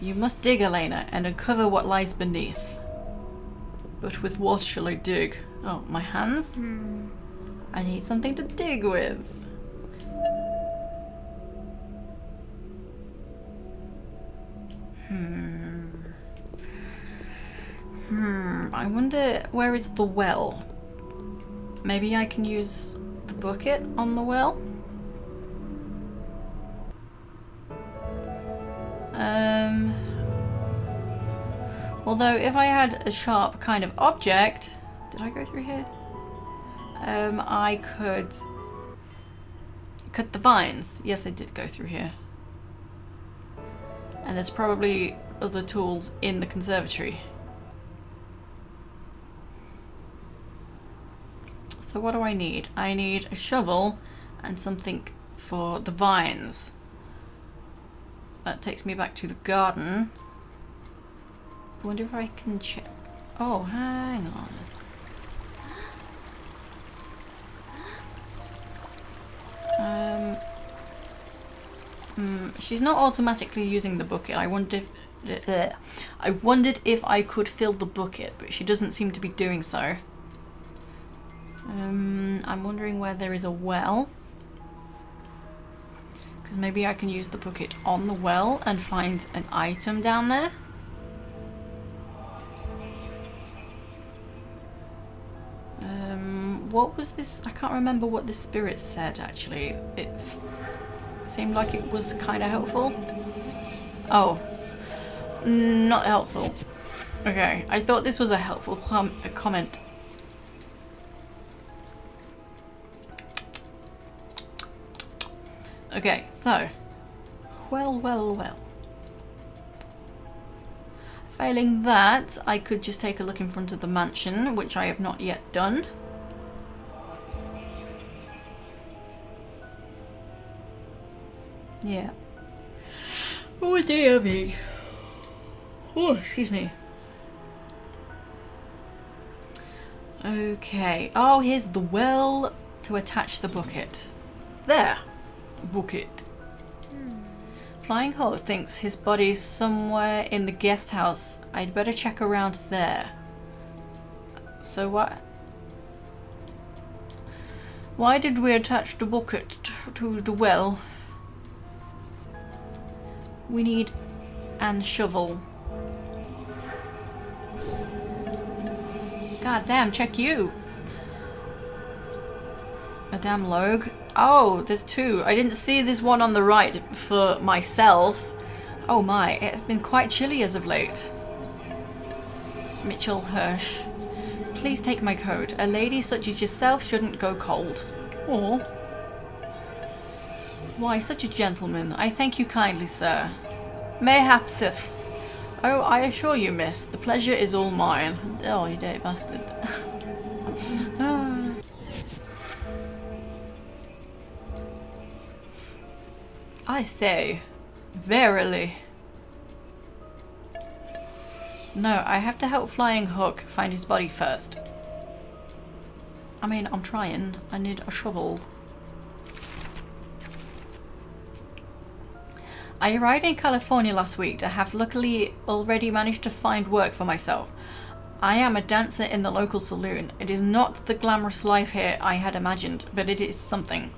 You must dig, Elena, and uncover what lies beneath. But with what shall I dig? Oh, my hands? I need something to dig with. I wonder, where is the well? Maybe I can use the bucket on the well? Although if I had a sharp kind of object, did I go through here? I could cut the vines. Yes, I did go through here. And there's probably other tools in the conservatory. So what do I need? I need a shovel and something for the vines. That takes me back to the garden. I wonder if I can check. Oh, hang on. She's not automatically using the bucket. I wondered if I could fill the bucket, but she doesn't seem to be doing so. I'm wondering where there is a well. Because maybe I can use the bucket on the well and find an item down there. What was this? I can't remember what the spirit said actually. It seemed like it was kind of helpful. Oh, not helpful. Okay, I thought this was a helpful comment. Okay, so, well. Failing that, I could just take a look in front of the mansion, which I have not yet done. Yeah. Oh dear me. Oh, excuse me. Okay. Oh, here's the well to attach the bucket. There. Bucket. Flying Hole thinks his body's somewhere in the guest house. I'd better check around there. So what? Why did we attach the bucket to the well? We need an shovel. God damn, check you. Madame Logue? Oh, there's two. I didn't see this one on the right for myself. Oh my, it has been quite chilly as of late. Mitchell Hirsch. Please take my coat. A lady such as yourself shouldn't go cold. Oh. Why, such a gentleman. I thank you kindly, sir. Mayhapseth. Oh, I assure you, miss, the pleasure is all mine. Oh, you dirty bastard. I say, verily. No, I have to help Flying Hook find his body first. I mean, I'm trying. I need a shovel. I arrived in California last week and have luckily already managed to find work for myself. I am a dancer in the local saloon. It is not the glamorous life here I had imagined, but it is something.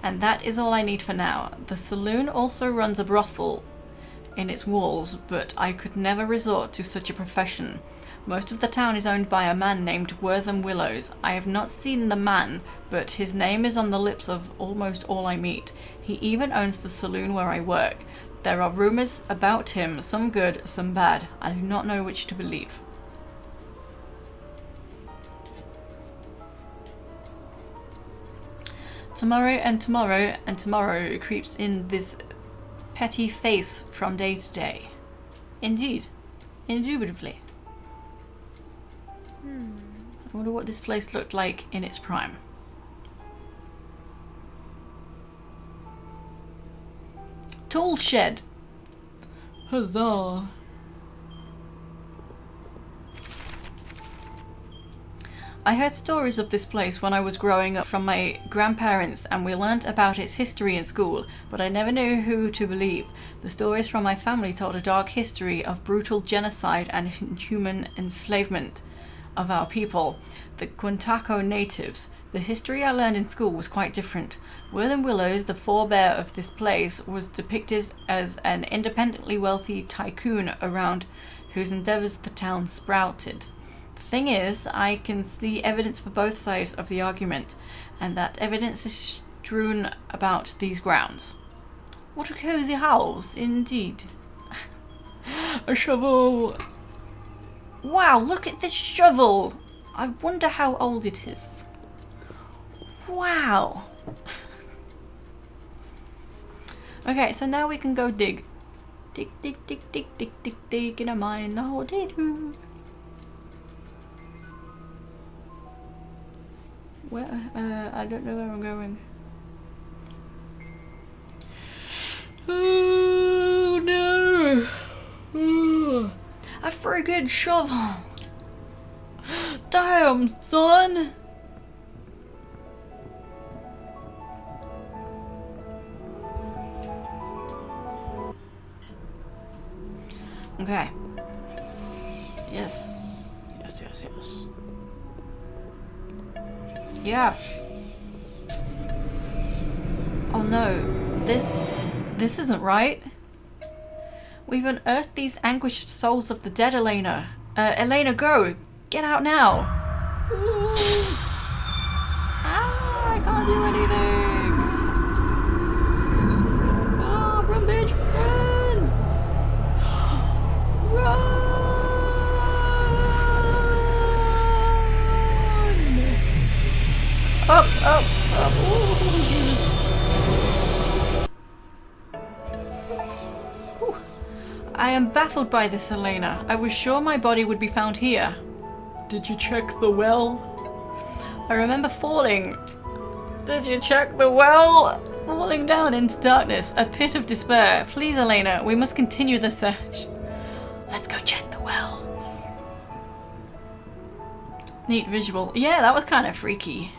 And that is all I need for now. The saloon also runs a brothel in its walls, but I could never resort to such a profession. Most of the town is owned by a man named Wortham Willows. I have not seen the man, but his name is on the lips of almost all I meet. He even owns the saloon where I work. There are rumors about him, some good, some bad. I do not know which to believe. Tomorrow and tomorrow and tomorrow creeps in this petty face from day to day. Indeed. Indubitably. I wonder what this place looked like in its prime. Tool shed. Huzzah. I heard stories of this place when I was growing up from my grandparents, and we learnt about its history in school, but I never knew who to believe. The stories from my family told a dark history of brutal genocide and human enslavement of our people, the Quantaco natives. The history I learned in school was quite different. Wortham Willows, the forebear of this place, was depicted as an independently wealthy tycoon around whose endeavours the town sprouted. The thing is, I can see evidence for both sides of the argument, and that evidence is strewn about these grounds. What a cosy house, indeed. A shovel. Wow, look at this shovel. I wonder how old it is. Wow. Okay, so now we can go dig. Dig, dig, dig, dig, dig, dig, dig in a mine the whole day through. Where? I don't know where I'm going. Oh no! Oh, a friggin' shovel! Damn, son! Okay. Yes. Yes, yes, yes. Yeah. Oh no, this isn't right. We've unearthed these anguished souls of the dead, Elena. Elena, go! Get out now! Ah, I can't do anything! Ah, run, bitch! Run! Run! Up, up, up! Oh, Jesus! Whew. I am baffled by this, Elena. I was sure my body would be found here. Did you check the well? I remember falling. Did you check the well? Falling down into darkness, a pit of despair. Please, Elena, we must continue the search. Let's go check the well. Neat visual. Yeah, that was kind of freaky.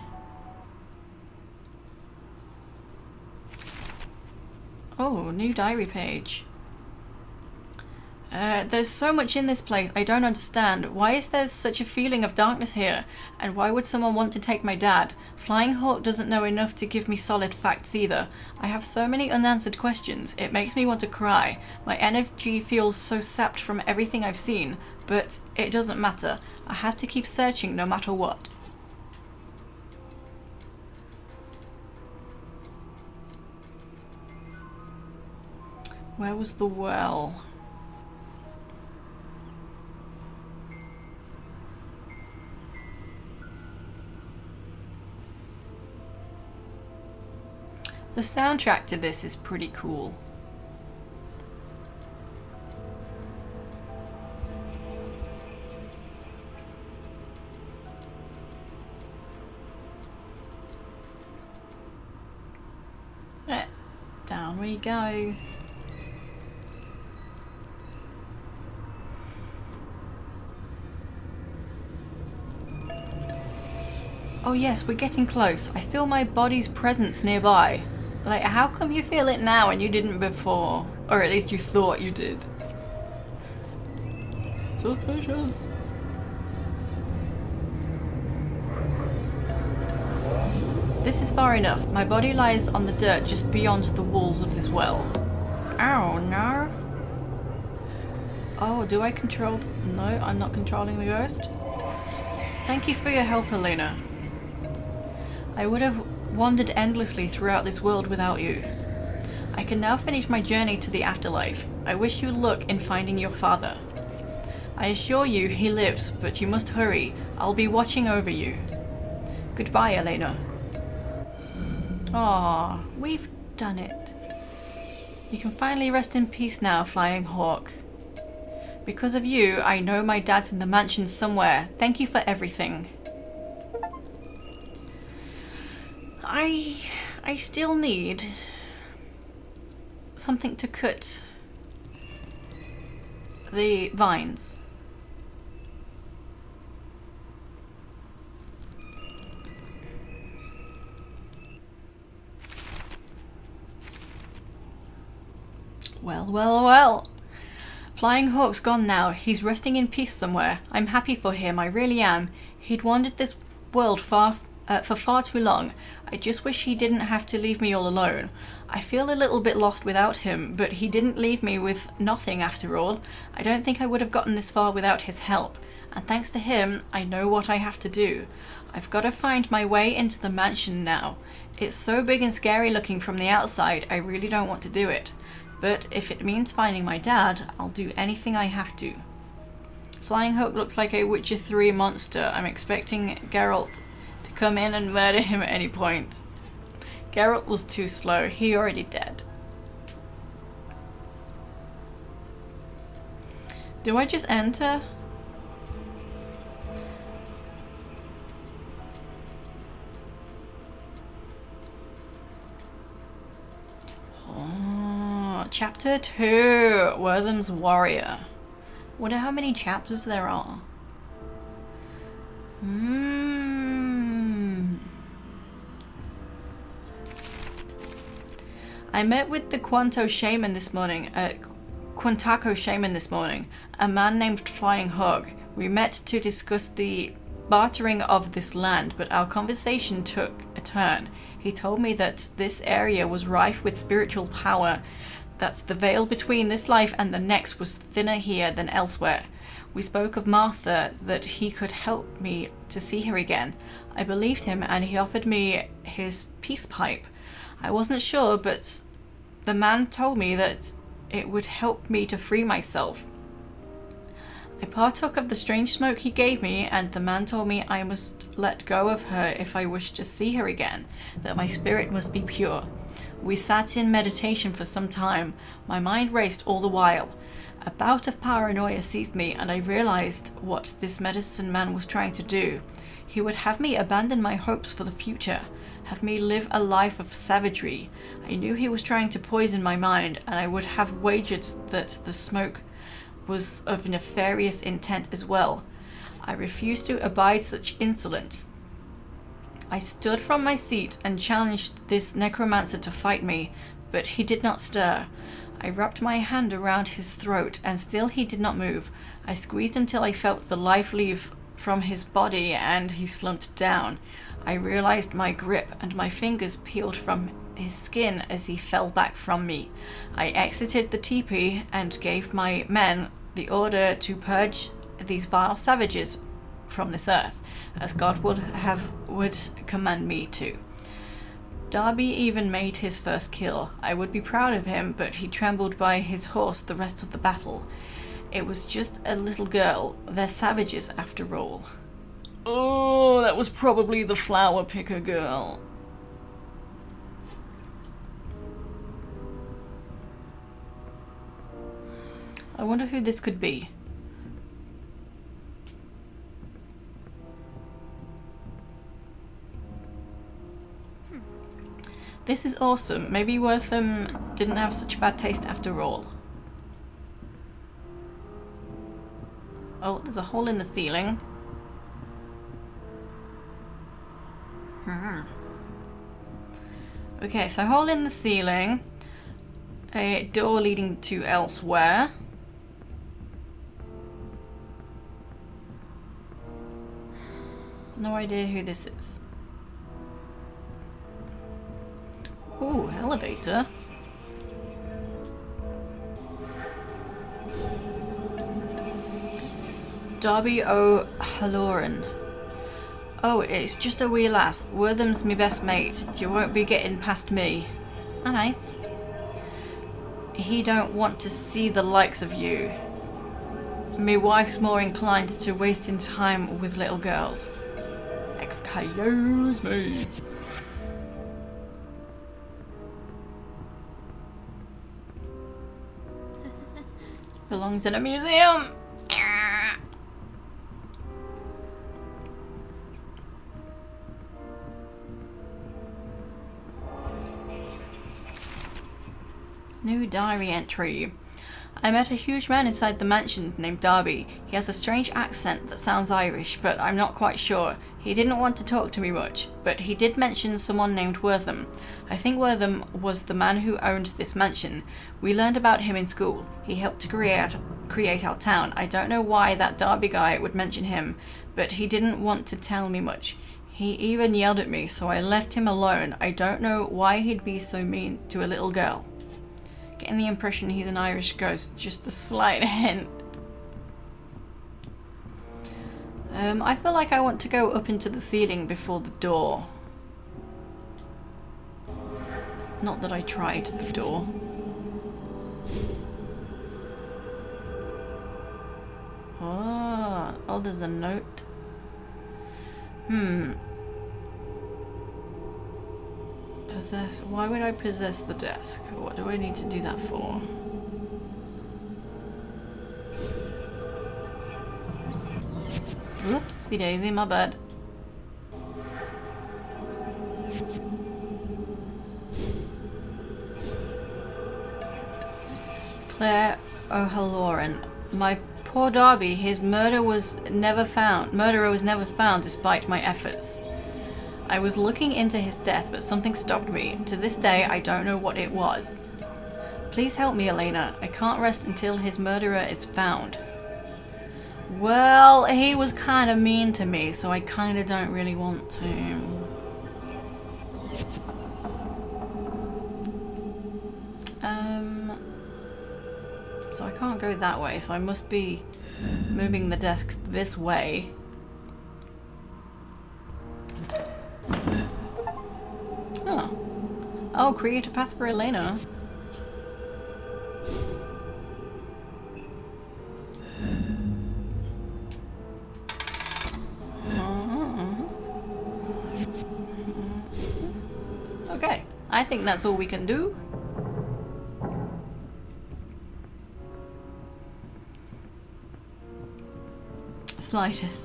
Oh, new diary page. There's so much in this place I don't understand. Why is there such a feeling of darkness here? And why would someone want to take my dad? Flying Hawk doesn't know enough to give me solid facts either. I have so many unanswered questions. It makes me want to cry. My energy feels so sapped from everything I've seen. But it doesn't matter. I have to keep searching no matter what. Where was the well? The soundtrack to this is pretty cool. Down we go. Oh yes, we're getting close. I feel my body's presence nearby. Like, how come you feel it now and you didn't before? Or at least you thought you did. Suspicious. This is far enough. My body lies on the dirt just beyond the walls of this well. Oh no. Oh, do I control... No, I'm not controlling the ghost. Thank you for your help, Elena. I would have wandered endlessly throughout this world without you. I can now finish my journey to the afterlife. I wish you luck in finding your father. I assure you he lives, but you must hurry. I'll be watching over you. Goodbye, Elena. Aw, we've done it. You can finally rest in peace now, Flying Hawk. Because of you, I know my dad's in the mansion somewhere. Thank you for everything. I still need something to cut the vines. Well, well, well. Flying Hawk's gone now. He's resting in peace somewhere. I'm happy for him, I really am. He'd wandered this world for far too long. I just wish he didn't have to leave me all alone. I feel a little bit lost without him, but he didn't leave me with nothing after all. I don't think I would have gotten this far without his help. And thanks to him, I know what I have to do. I've got to find my way into the mansion now. It's so big and scary looking from the outside, I really don't want to do it. But if it means finding my dad, I'll do anything I have to. Flying Hawk looks like a Witcher 3 monster. I'm expecting Geralt to come in and murder him at any point. Geralt was too slow. He already dead. Do I just enter? Chapter 2, Wortham's Warrior. Wonder how many chapters there are. I met with the Quantaco shaman this morning, a man named Flying Hawk. We met to discuss the bartering of this land, but our conversation took a turn. He told me that this area was rife with spiritual power, that the veil between this life and the next was thinner here than elsewhere. We spoke of Martha, that he could help me to see her again. I believed him and he offered me his peace pipe. I wasn't sure, but the man told me that it would help me to free myself. I partook of the strange smoke he gave me, and the man told me I must let go of her if I wished to see her again, that my spirit must be pure. We sat in meditation for some time. My mind raced all the while. A bout of paranoia seized me, and I realized what this medicine man was trying to do. He would have me abandon my hopes for the future, have me live a life of savagery. I knew he was trying to poison my mind, and I would have wagered that the smoke was of nefarious intent as well. I refused to abide such insolence. I stood from my seat and challenged this necromancer to fight me, but he did not stir. I wrapped my hand around his throat, and still he did not move. I squeezed until I felt the life leave from his body, and he slumped down. I realized my grip, and my fingers peeled from his skin as he fell back from me. I exited the teepee and gave my men the order to purge these vile savages from this earth, as God would command me to. Darby even made his first kill. I would be proud of him, but he trembled by his horse the rest of the battle. It was just a little girl. They're savages after all. Oh, that was probably the flower picker girl. I wonder who this could be. This is awesome. Maybe Wortham didn't have such a bad taste after all. Oh, there's a hole in the ceiling. Okay, so hole in the ceiling. A door leading to elsewhere. No idea who this is. Ooh, elevator. Darby O'Halloran. Oh, it's just a wee lass. Wortham's me best mate. You won't be getting past me. Alright. He don't want to see the likes of you. Me wife's more inclined to wasting time with little girls. Excuse me. Belongs in a museum. New diary entry. I met a huge man inside the mansion named Darby. He has a strange accent that sounds Irish, but I'm not quite sure. He didn't want to talk to me much, but he did mention someone named Wortham. I think Wortham was the man who owned this mansion. We learned about him in school. He helped to create our town. I don't know why that Darby guy would mention him, but he didn't want to tell me much. He even yelled at me, so I left him alone. I don't know why he'd be so mean to a little girl. Getting the impression he's an Irish ghost, just a slight hint. I feel like I want to go up into the ceiling before the door. Not that I tried the door. Oh, there's a note. Possess. Why would I possess the desk? What do I need to do that for? Whoopsie daisy, my bad. Claire O'Halloran. My poor Darby, his murderer was never found despite my efforts. I was looking into his death, but something stopped me. To this day, I don't know what it was. Please help me, Elena. I can't rest until his murderer is found. Well, he was kind of mean to me, so I kind of don't really want to. So I can't go that way, so I must be moving the desk this way. Oh, create a path for Elena. Okay, I think that's all we can do. Slightest.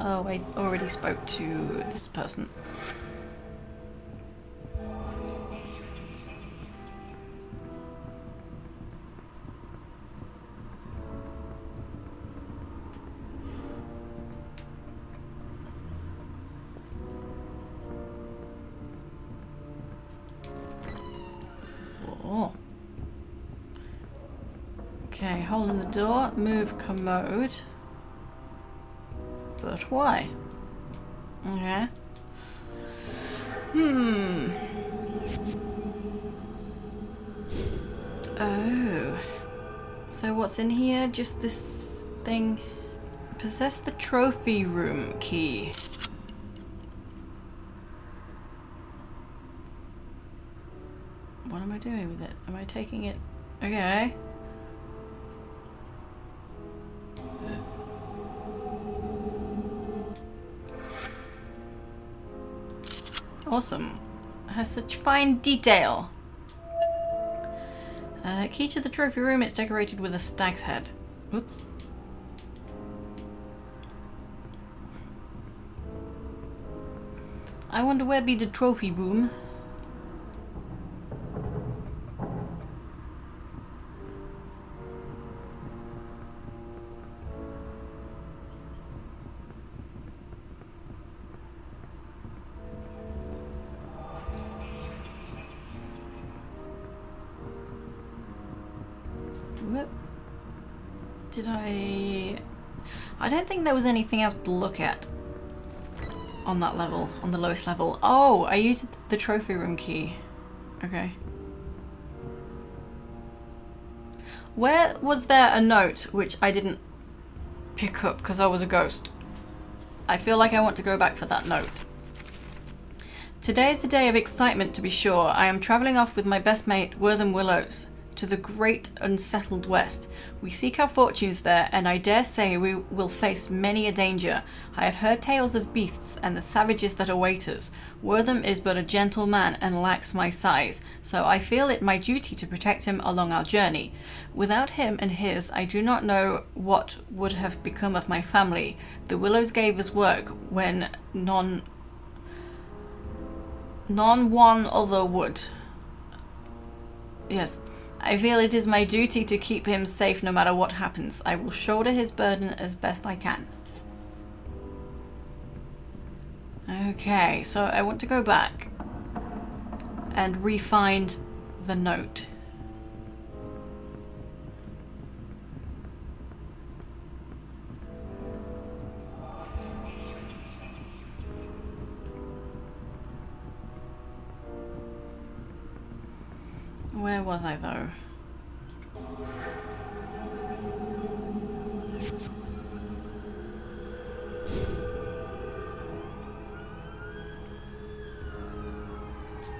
Oh, I already spoke to this person. Oh. Okay, hole in the door, move commode. But why? Okay. Oh. So what's in here? Just this thing? Possess the trophy room key. What am I doing with it? Am I taking it? Okay. Awesome. Has such fine detail. Key to the trophy room. It's decorated with a stag's head. Oops. I wonder where be the trophy room. Whoop. Did I don't think there was anything else to look at on that level, on the lowest level. Oh, I used the trophy room key. Okay. Where was there a note which I didn't pick up because I was a ghost? I feel like I want to go back for that note. Today is a day of excitement, to be sure. I am travelling off with my best mate, Willows, to the great unsettled west. We seek our fortunes there, and I dare say we will face many a danger. I have heard tales of beasts and the savages that await us. Wortham is but a gentle man and lacks my size, so I feel it my duty to protect him along our journey. Without him and his, I do not know what would have become of my family. The Willows gave us work when none one other would. Yes. I feel it is my duty to keep him safe no matter what happens. I will shoulder his burden as best I can. Okay, so I want to go back and re-find the note. Where was I though?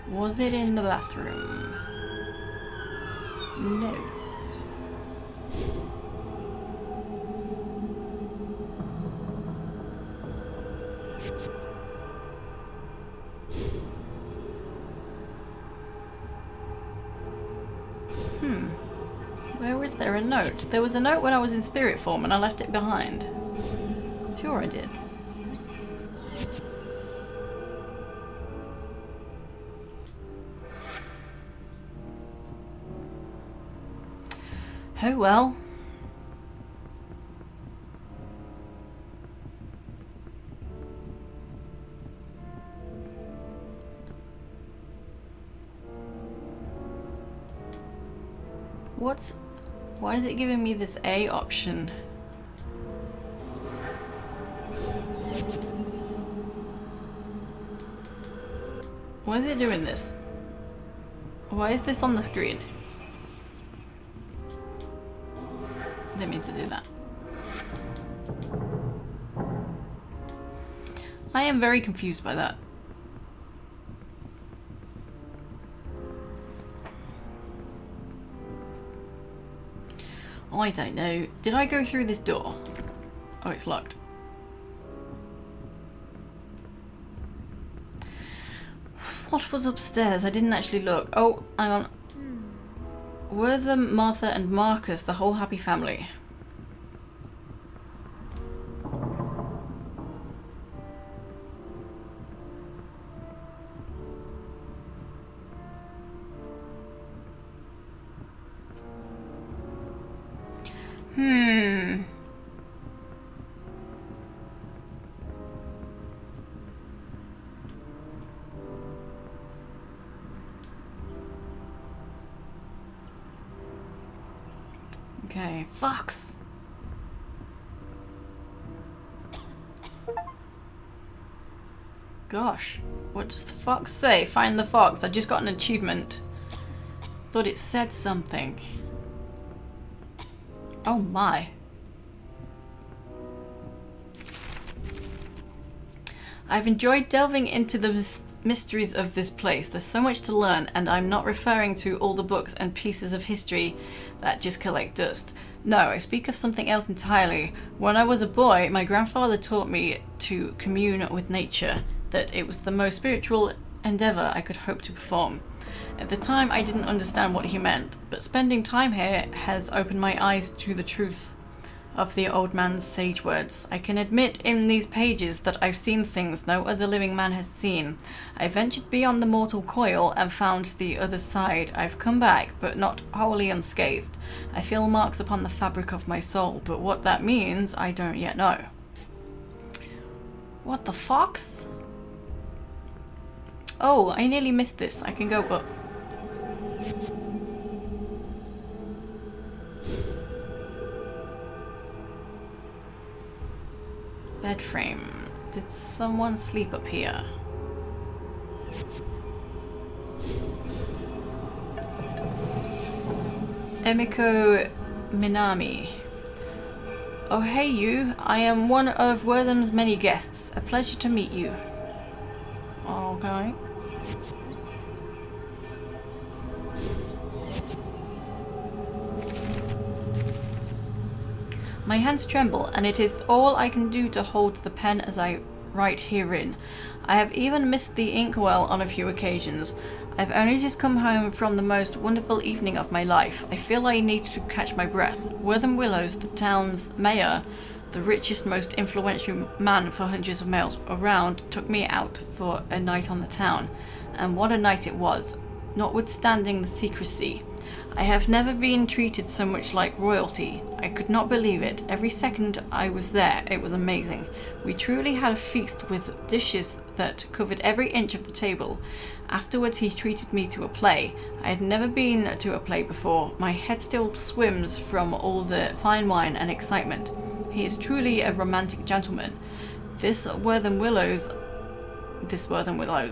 Was it in the bathroom? No. Where was there a note? There was a note when I was in spirit form and I left it behind. Sure I did. Oh well. Why is it giving me this A option? Why is it doing this? Why is this on the screen? Didn't mean to do that. I am very confused by that. I don't know. Did I go through this door? Oh, it's locked. What was upstairs? I didn't actually look. Oh, hang on. Were the Martha and Marcus the whole happy family? Okay, fox. Gosh, what does the fox say? Find the fox. I just got an achievement. Thought it said something. Oh my. I've enjoyed delving into the mysteries of this place. There's so much to learn, and I'm not referring to all the books and pieces of history that just collect dust. No, I speak of something else entirely. When I was a boy, my grandfather taught me to commune with nature, that it was the most spiritual endeavour I could hope to perform. At the time, I didn't understand what he meant, but spending time here has opened my eyes to the truth of the old man's sage words. I can admit in these pages that I've seen things no other living man has seen. I ventured beyond the mortal coil and found the other side. I've come back, but not wholly unscathed. I feel marks upon the fabric of my soul, but what that means, I don't yet know. What the fox? Oh, I nearly missed this. I can go up. Bed frame. Did someone sleep up here? Emiko Minami. Oh hey you, I am one of Wortham's many guests. A pleasure to meet you. Okay. My hands tremble, and it is all I can do to hold the pen as I write herein. I have even missed the inkwell on a few occasions. I've only just come home from the most wonderful evening of my life. I feel I need to catch my breath. Wortham Willows, the town's mayor, the richest, most influential man for hundreds of miles around, took me out for a night on the town. And what a night it was, notwithstanding the secrecy. I have never been treated so much like royalty. I could not believe it. Every second I was there, it was amazing. We truly had a feast with dishes that covered every inch of the table. Afterwards he treated me to a play. I had never been to a play before. My head still swims from all the fine wine and excitement. He is truly a romantic gentleman. This Wortham Willows.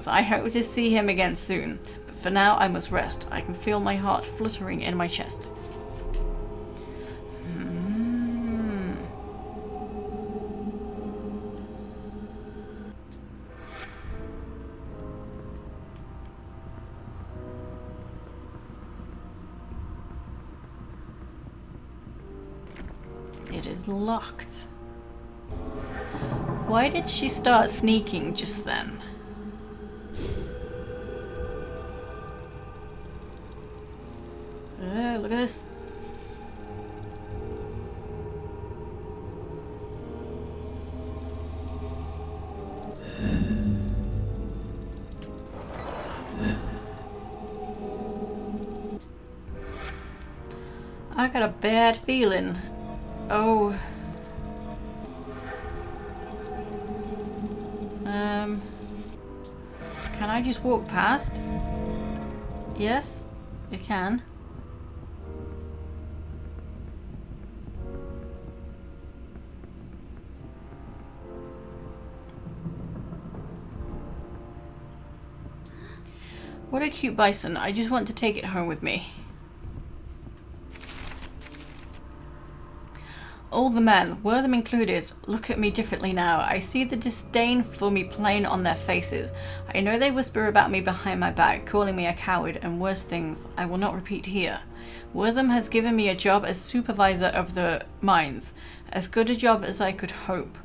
I hope to see him again soon. For now, I must rest. I can feel my heart fluttering in my chest. It is locked. Why did she start sneaking just then? Look at this. I got a bad feeling. Oh. Can I just walk past? Yes, you can. What a cute bison. I just want to take it home with me. All the men, Wortham included, look at me differently now. I see the disdain for me plain on their faces. I know they whisper about me behind my back, calling me a coward and worse things I will not repeat here. Wortham has given me a job as supervisor of the mines, as good a job as I could hope.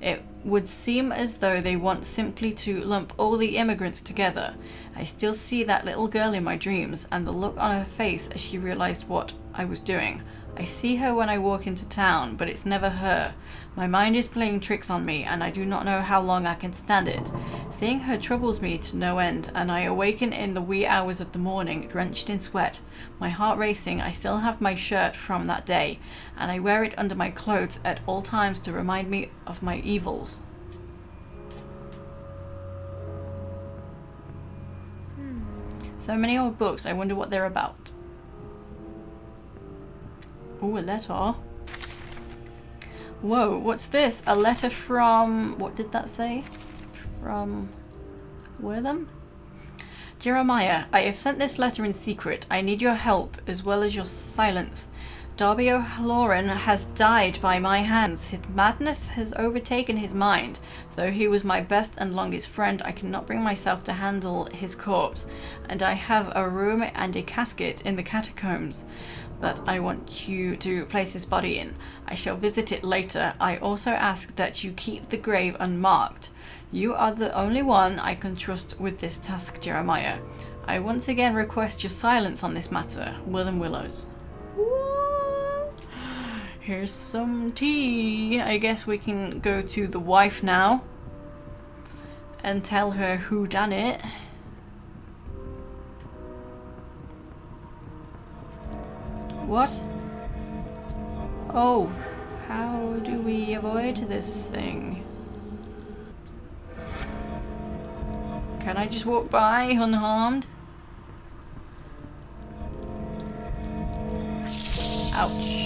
It would seem as though they want simply to lump all the immigrants together. I still see that little girl in my dreams, and the look on her face as she realized what I was doing. I see her when I walk into town, but it's never her. My mind is playing tricks on me, and I do not know how long I can stand it. Seeing her troubles me to no end, and I awaken in the wee hours of the morning, drenched in sweat, my heart racing. I still have my shirt from that day, and I wear it under my clothes at all times to remind me of my evils. So many old books, I wonder what they're about. Ooh, a letter. Whoa, what's this? A letter from... what did that say? From... Wortham? Jeremiah, I have sent this letter in secret. I need your help, as well as your silence. Darby O'Halloran has died by my hands. His madness has overtaken his mind. Though he was my best and longest friend, I cannot bring myself to handle his corpse, and I have a room and a casket in the catacombs that I want you to place his body in. I shall visit it later. I also ask that you keep the grave unmarked. You are the only one I can trust with this task, Jeremiah. I once again request your silence on this matter. Will and Willows. Here's some tea. I guess we can go to the wife now and tell her who done it. What? Oh, how do we avoid this thing? Can I just walk by unharmed? Ouch.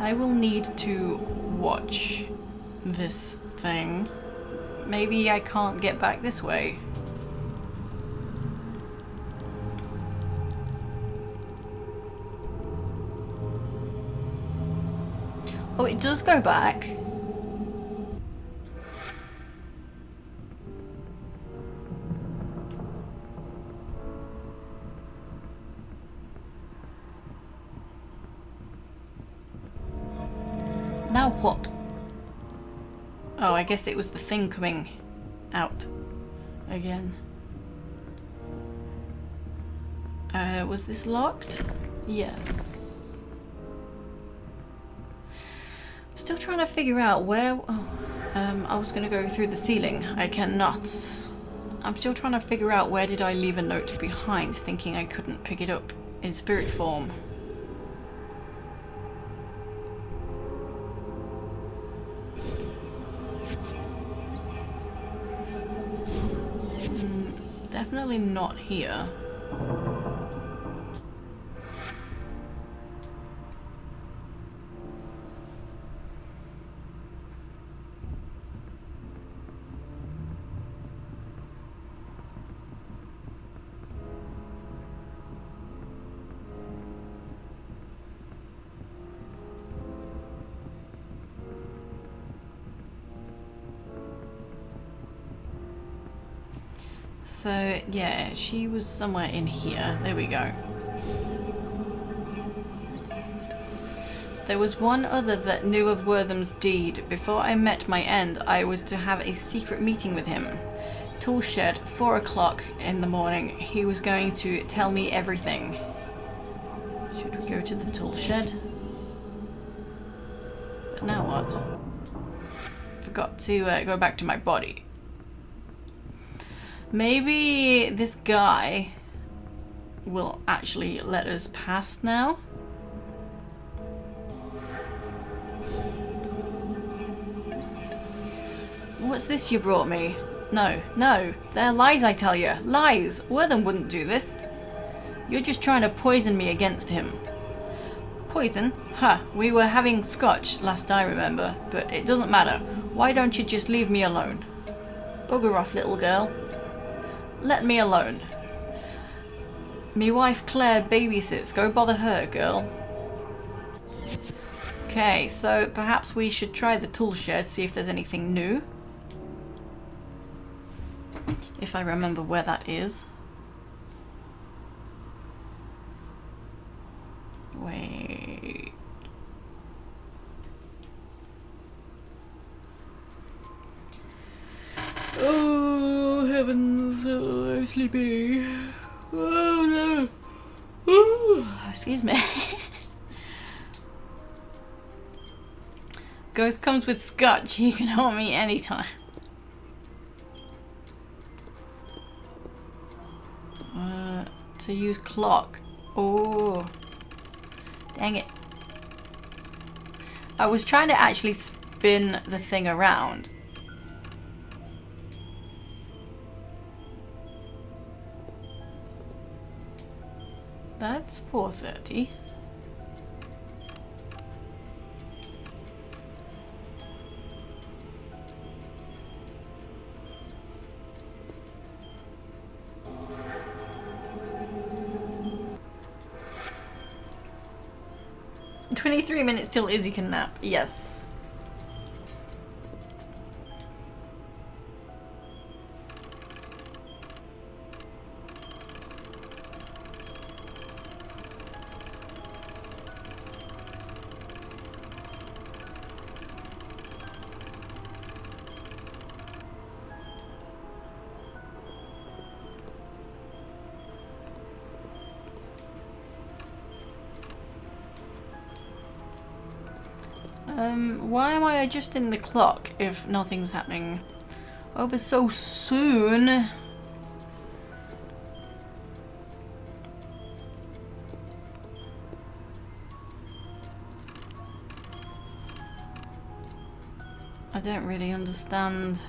I will need to watch this thing. Maybe I can't get back this way. Oh, it does go back. Now what? Oh, I guess it was the thing coming out again. Was this locked? Yes. I'm still trying to figure out where... Oh, I was going to go through the ceiling. I cannot. I'm still trying to figure out where did I leave a note behind, thinking I couldn't pick it up in spirit form. Definitely not here. So, yeah, she was somewhere in here. There we go. There was one other that knew of Wortham's deed. Before I met my end, I was to have a secret meeting with him. Tool shed, 4 o'clock in the morning. He was going to tell me everything. Should we go to the tool shed? But now what? Forgot to go back to my body. Maybe this guy will actually let us pass now. What's this you brought me? No, no, they're lies, I tell you. Lies! Wortham wouldn't do this. You're just trying to poison me against him. Poison? Huh, we were having scotch last I remember, but it doesn't matter. Why don't you just leave me alone? Bugger off, little girl. Let me alone. Me wife Claire babysits. Go bother her, girl. Okay, so perhaps we should try the tool shed, see if there's anything new. If I remember where that is. Wait. Oh, heavens. Oh, I'm sleepy. Oh, no. Ooh, excuse me. Ghost comes with scotch. You can hold me anytime. To use clock. Oh. Dang it. I was trying to actually spin the thing around. That's 4:30. 23 minutes till Izzy can nap. Yes. Why am I adjusting the clock if nothing's happening over so soon? I don't really understand.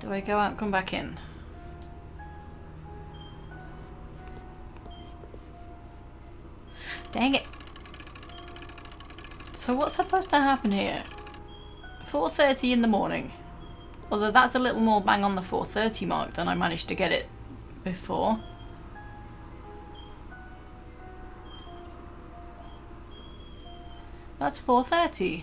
Do I go out and come back in? Dang it. So what's supposed to happen here? 4:30 in the morning. Although that's a little more bang on the 4:30 mark than I managed to get it before. That's 4:30.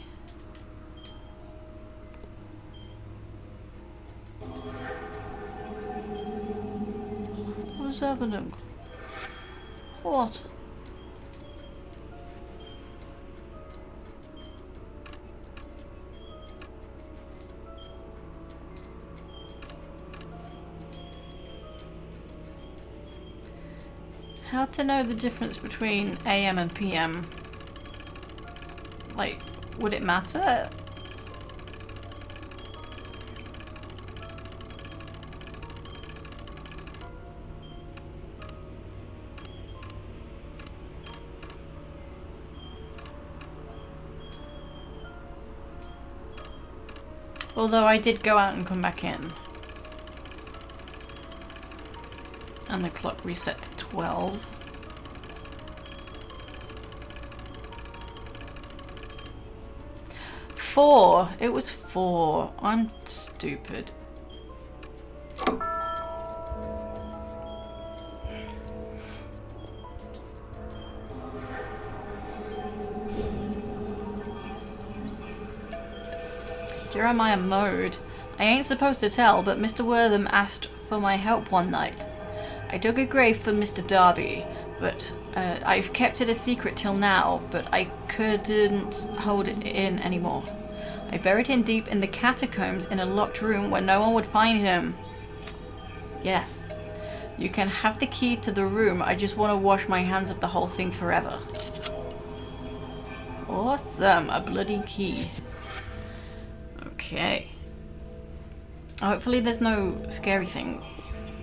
What's happening? What? How to know the difference between AM and PM? Like, would it matter? Although I did go out and come back in. And the clock reset to 12. Four. It was 4. I'm stupid. Jeremiah mowed. I ain't supposed to tell, but Mr. Wortham asked for my help one night. I dug a grave for Mr. Darby, but I've kept it a secret till now, but I couldn't hold it in anymore. I buried him deep in the catacombs in a locked room where no one would find him. Yes, you can have the key to the room. I just want to wash my hands of the whole thing forever. Awesome, a bloody key. Okay. Hopefully there's no scary things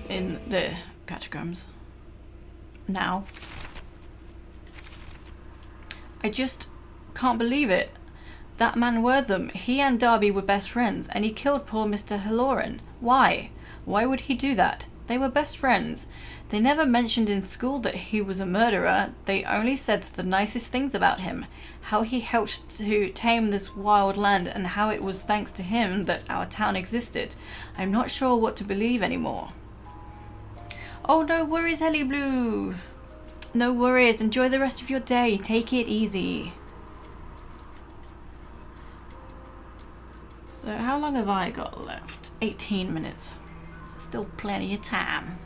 in the catacombs. Now. I just can't believe it. That man Wortham, he and Darby were best friends, and he killed poor Mr. Halloran. Why? Why would he do that? They were best friends. They never mentioned in school that he was a murderer. They only said the nicest things about him. How he helped to tame this wild land, and how it was thanks to him that our town existed. I'm not sure what to believe anymore. Oh, no worries, Helly Blue. No worries. Enjoy the rest of your day. Take it easy. So how long have I got left? 18 minutes. Still plenty of time.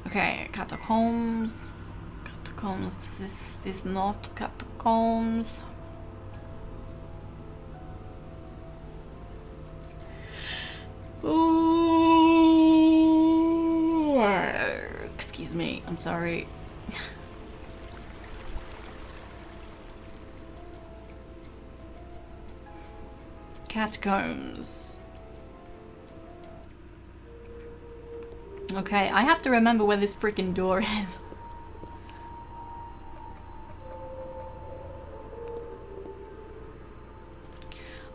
Okay, catacombs. Catacombs. This is not catacombs. Ooh. Excuse me. I'm sorry. Catacombs. Okay, I have to remember where this freaking door is.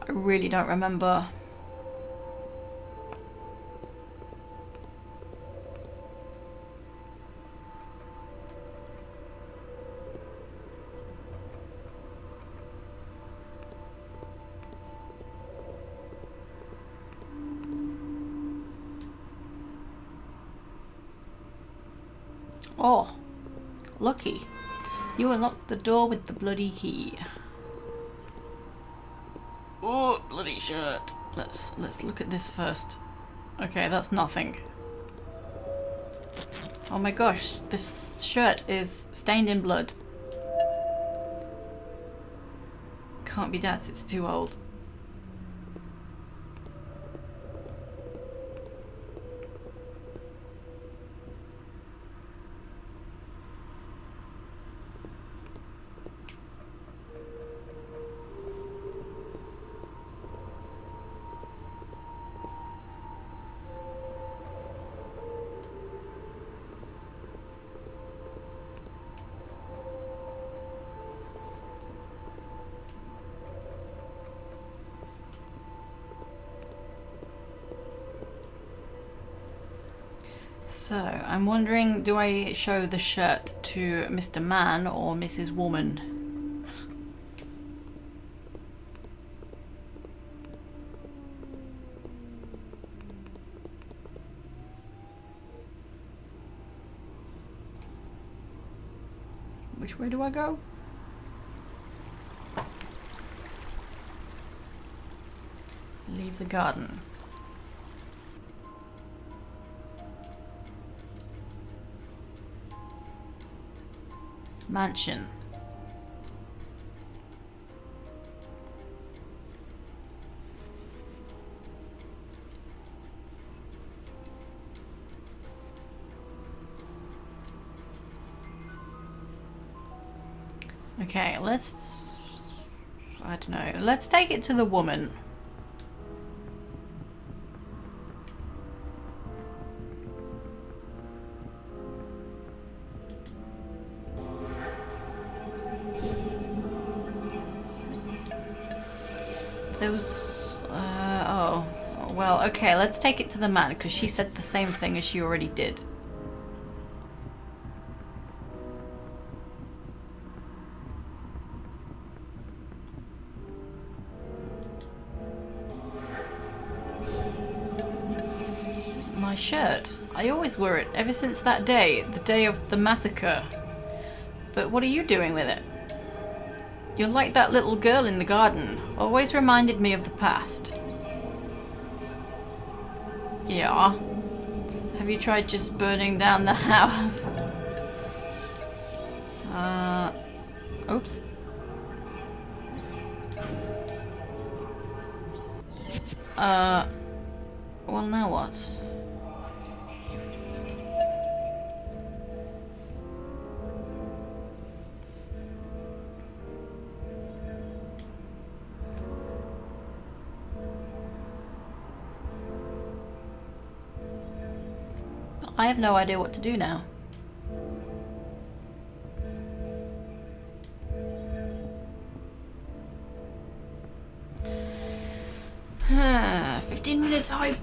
I really don't remember. Oh, lucky. You unlocked the door with the bloody key. Oh, bloody shirt. Let's look at this first. Okay, that's nothing. Oh my gosh, this shirt is stained in blood. Can't be Dad's, it's too old. So, I'm wondering, do I show the shirt to Mr. Man or Mrs. Woman? Which way do I go? Leave the garden. Mansion. Okay, I don't know. Let's take it to the woman. There was... oh. Well, okay, let's take it to the man, because she said the same thing as she already did. My shirt. I always wore it, ever since that day, the day of the massacre. But what are you doing with it? You're like that little girl in the garden. Always reminded me of the past. Yeah. Have you tried just burning down the house? Oops. Well, now what? I have no idea what to do now. Ah, 15 minutes hype.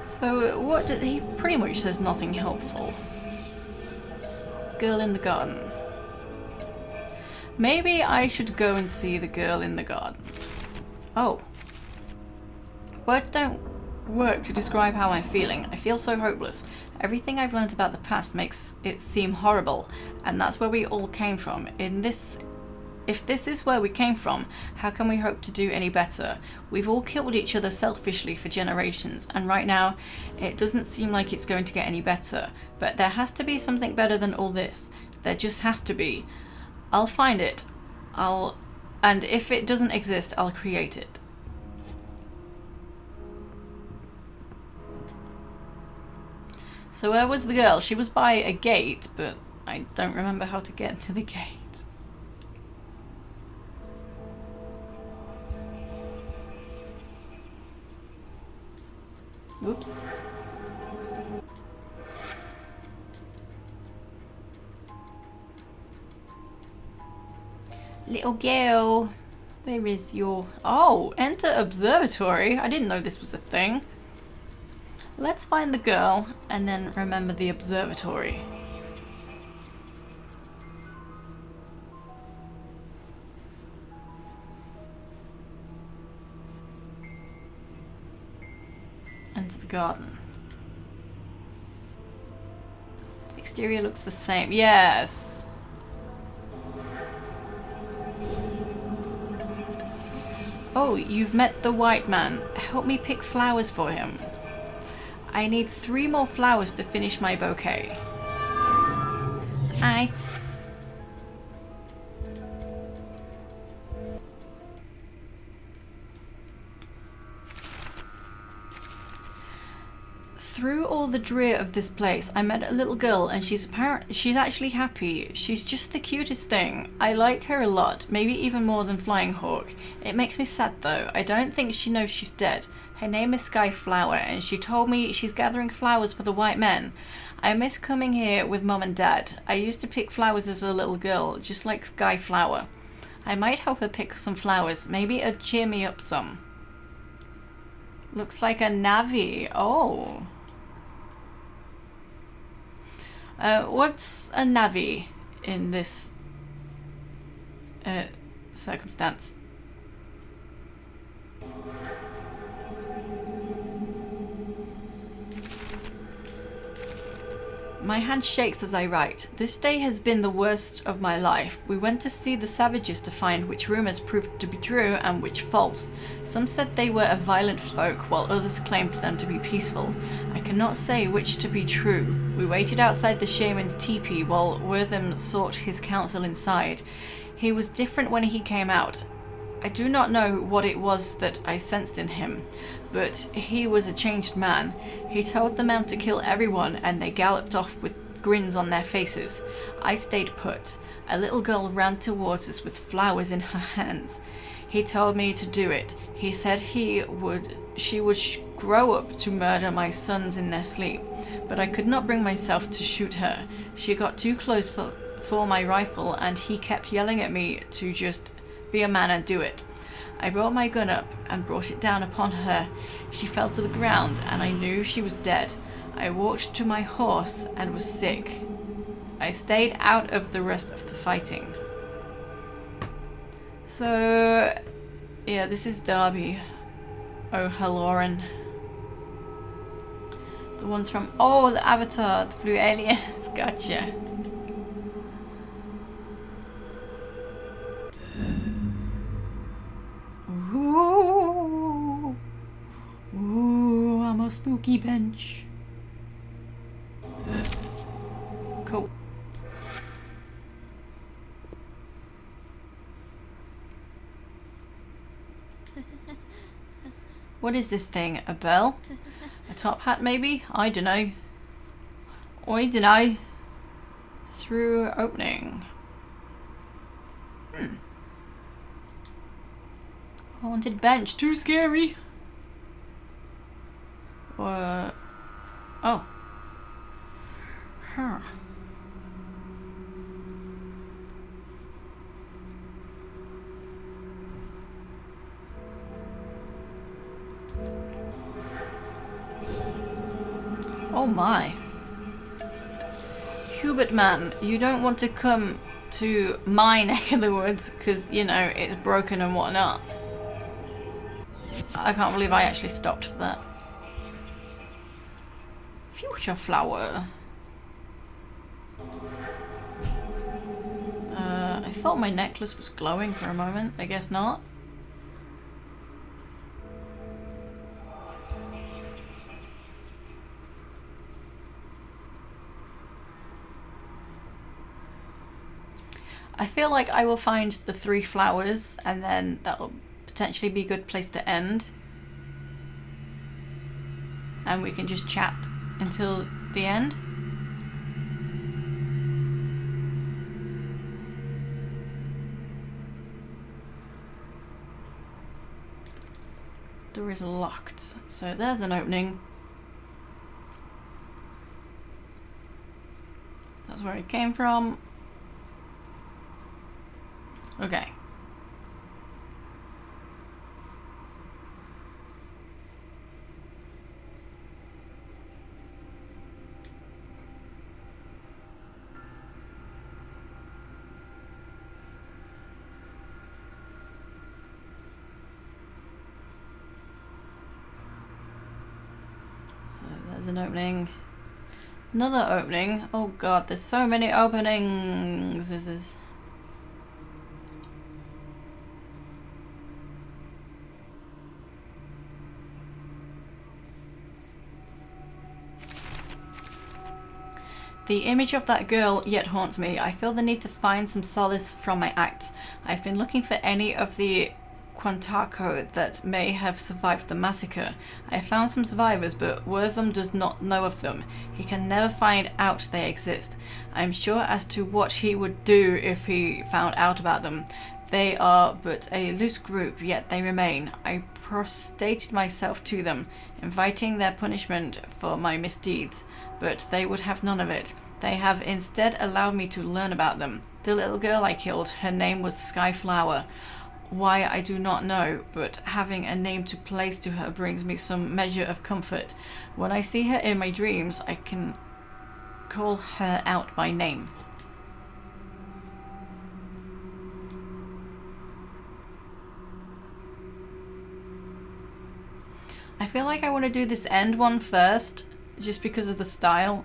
So what did he pretty much says nothing helpful. Girl in the garden. Maybe I should go and see the girl in the garden. Oh. Words don't work to describe how I'm feeling. I feel so hopeless. Everything I've learned about the past makes it seem horrible, and that's where we all came from. If this is where we came from, how can we hope to do any better? We've all killed each other selfishly for generations, and right now it doesn't seem like it's going to get any better. But there has to be something better than all this. There just has to be. I'll find it. And if it doesn't exist, I'll create it. So where was the girl? She was by a gate, but I don't remember how to get to the gate. Oops. Little girl, where is your... Oh, enter observatory. I didn't know this was a thing. Let's find the girl and then remember the observatory. Enter the garden. Exterior looks the same. Yes. Oh, you've met the white man. Help me pick flowers for him. I need 3 more flowers to finish my bouquet. Right. Through all the drear of this place, I met a little girl and she's actually happy. She's just the cutest thing. I like her a lot, maybe even more than Flying Hawk. It makes me sad though. I don't think she knows she's dead. Her name is Skyflower and she told me she's gathering flowers for the white men. I miss coming here with Mum and Dad. I used to pick flowers as a little girl, just like Skyflower. I might help her pick some flowers. Maybe it'd cheer me up some. Looks like a Navi. Oh. What's a Navi in this circumstance? My hand shakes as I write. This day has been the worst of my life. We went to see the savages to find which rumours proved to be true and which false. Some said they were a violent folk, while others claimed them to be peaceful. I cannot say which to be true. We waited outside the shaman's teepee while Wortham sought his counsel inside. He was different when he came out. I do not know what it was that I sensed in him, but he was a changed man. He told the men to kill everyone and they galloped off with grins on their faces. I stayed put. A little girl ran towards us with flowers in her hands. He told me to do it. He said she would grow up to murder my sons in their sleep, but I could not bring myself to shoot her. She got too close for my rifle and he kept yelling at me to just be a man and do it. I brought my gun up and brought it down upon her. She fell to the ground and I knew she was dead. I walked to my horse and was sick. I stayed out of the rest of the fighting. So, yeah, this is Darby O'Halloran. The ones from, oh, the Avatar, the Blue Aliens, gotcha. Ooh, ooh, I'm a spooky bench. Cool. What is this thing? A bell? A top hat maybe? I dunno. I dunno. Through opening. Haunted bench. Too scary. Oh. Huh. Oh my. Hubert man, you don't want to come to my neck of the woods because, you know, it's broken and whatnot. I can't believe I actually stopped for that. Fuchsia flower. I thought my necklace was glowing for a moment. I guess not. I feel like I will find the 3 flowers and then that will potentially be a good place to end. And we can just chat until the end. Door is locked, so there's an opening. That's where it came from. Okay. So there's an opening. Another opening. Oh god, there's so many openings. This is... The image of that girl yet haunts me. I feel the need to find some solace from my acts. I've been looking for any of the Quantaco that may have survived the massacre. I found some survivors, but Wortham does not know of them. He can never find out they exist. I'm sure as to what he would do if he found out about them. They are but a loose group, yet they remain. I prostrated myself to them, inviting their punishment for my misdeeds, but they would have none of it. They have instead allowed me to learn about them. The little girl I killed, her name was Skyflower. Why, I do not know, but having a name to place to her brings me some measure of comfort. When I see her in my dreams, I can call her out by name. I feel like I want to do this end one first, just because of the style.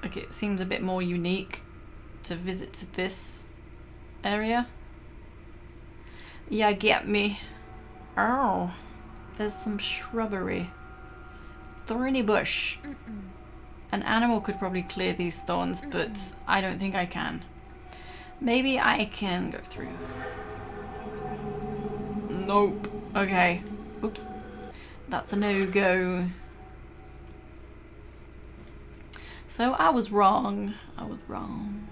Like, it seems a bit more unique to visit to this area. Yeah, get me. Oh, there's some shrubbery. Thorny bush. An animal could probably clear these thorns, but I don't think I can. Maybe I can go through. Nope. Okay. Oops. That's a no-go. So I was wrong. I was wrong.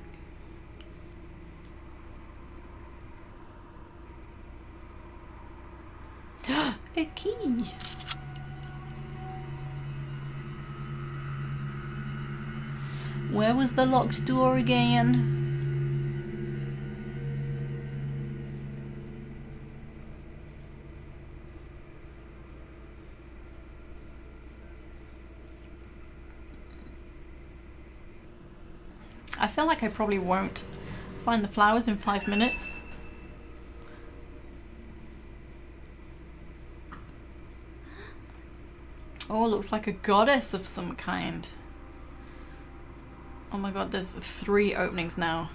A key. Where was the locked door again? I feel like I probably won't find the flowers in 5 minutes. Oh, looks like a goddess of some kind. Oh my god, there's 3 openings now.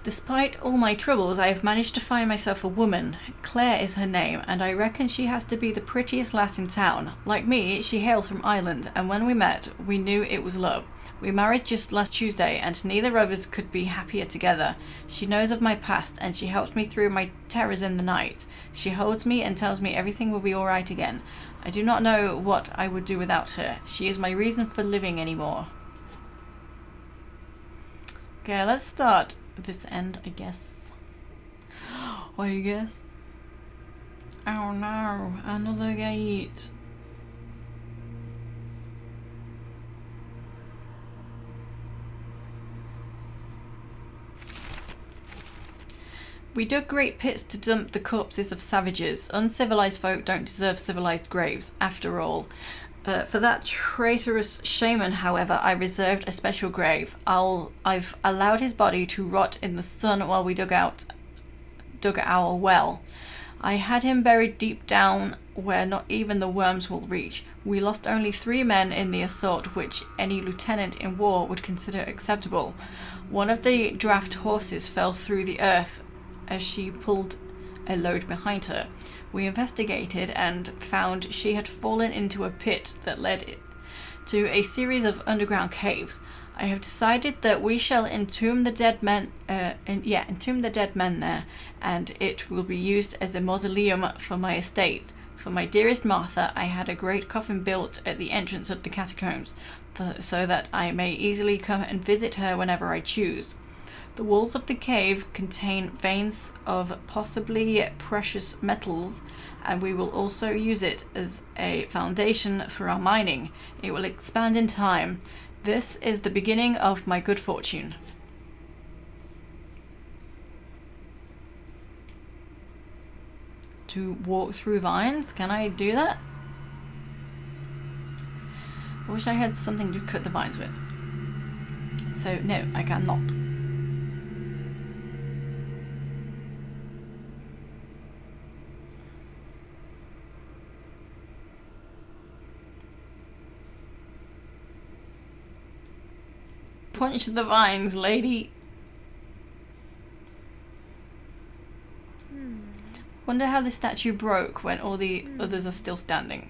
Despite all my troubles, I have managed to find myself a woman. Claire is her name, and I reckon she has to be the prettiest lass in town. Like me, she hails from Ireland, and when we met, we knew it was love. We married just last Tuesday, and neither of us could be happier together. She knows of my past, and she helped me through my terrors in the night. She holds me and tells me everything will be alright again. I do not know what I would do without her. She is my reason for living anymore. Okay, let's start this end, I guess. I guess. Oh no, another gate. We dug great pits to dump the corpses of savages. Uncivilized folk don't deserve civilized graves, after all. For that traitorous shaman, however, I reserved a special grave. I've allowed his body to rot in the sun while we dug our well. I had him buried deep down where not even the worms will reach. We lost only 3 men in the assault, which any lieutenant in war would consider acceptable. One of the draft horses fell through the earth as she pulled a load behind her. We investigated and found she had fallen into a pit that led to a series of underground caves. I have decided that we shall entomb the dead men. Entomb the dead men there, and it will be used as a mausoleum for my estate. For my dearest Martha, I had a great coffin built at the entrance of the catacombs, so that I may easily come and visit her whenever I choose. The walls of the cave contain veins of possibly precious metals, and we will also use it as a foundation for our mining. It will expand in time. This is the beginning of my good fortune. To walk through vines? Can I do that? I wish I had something to cut the vines with. So no, I cannot. punch the vines, lady. Wonder how the statue broke when all the others are still standing.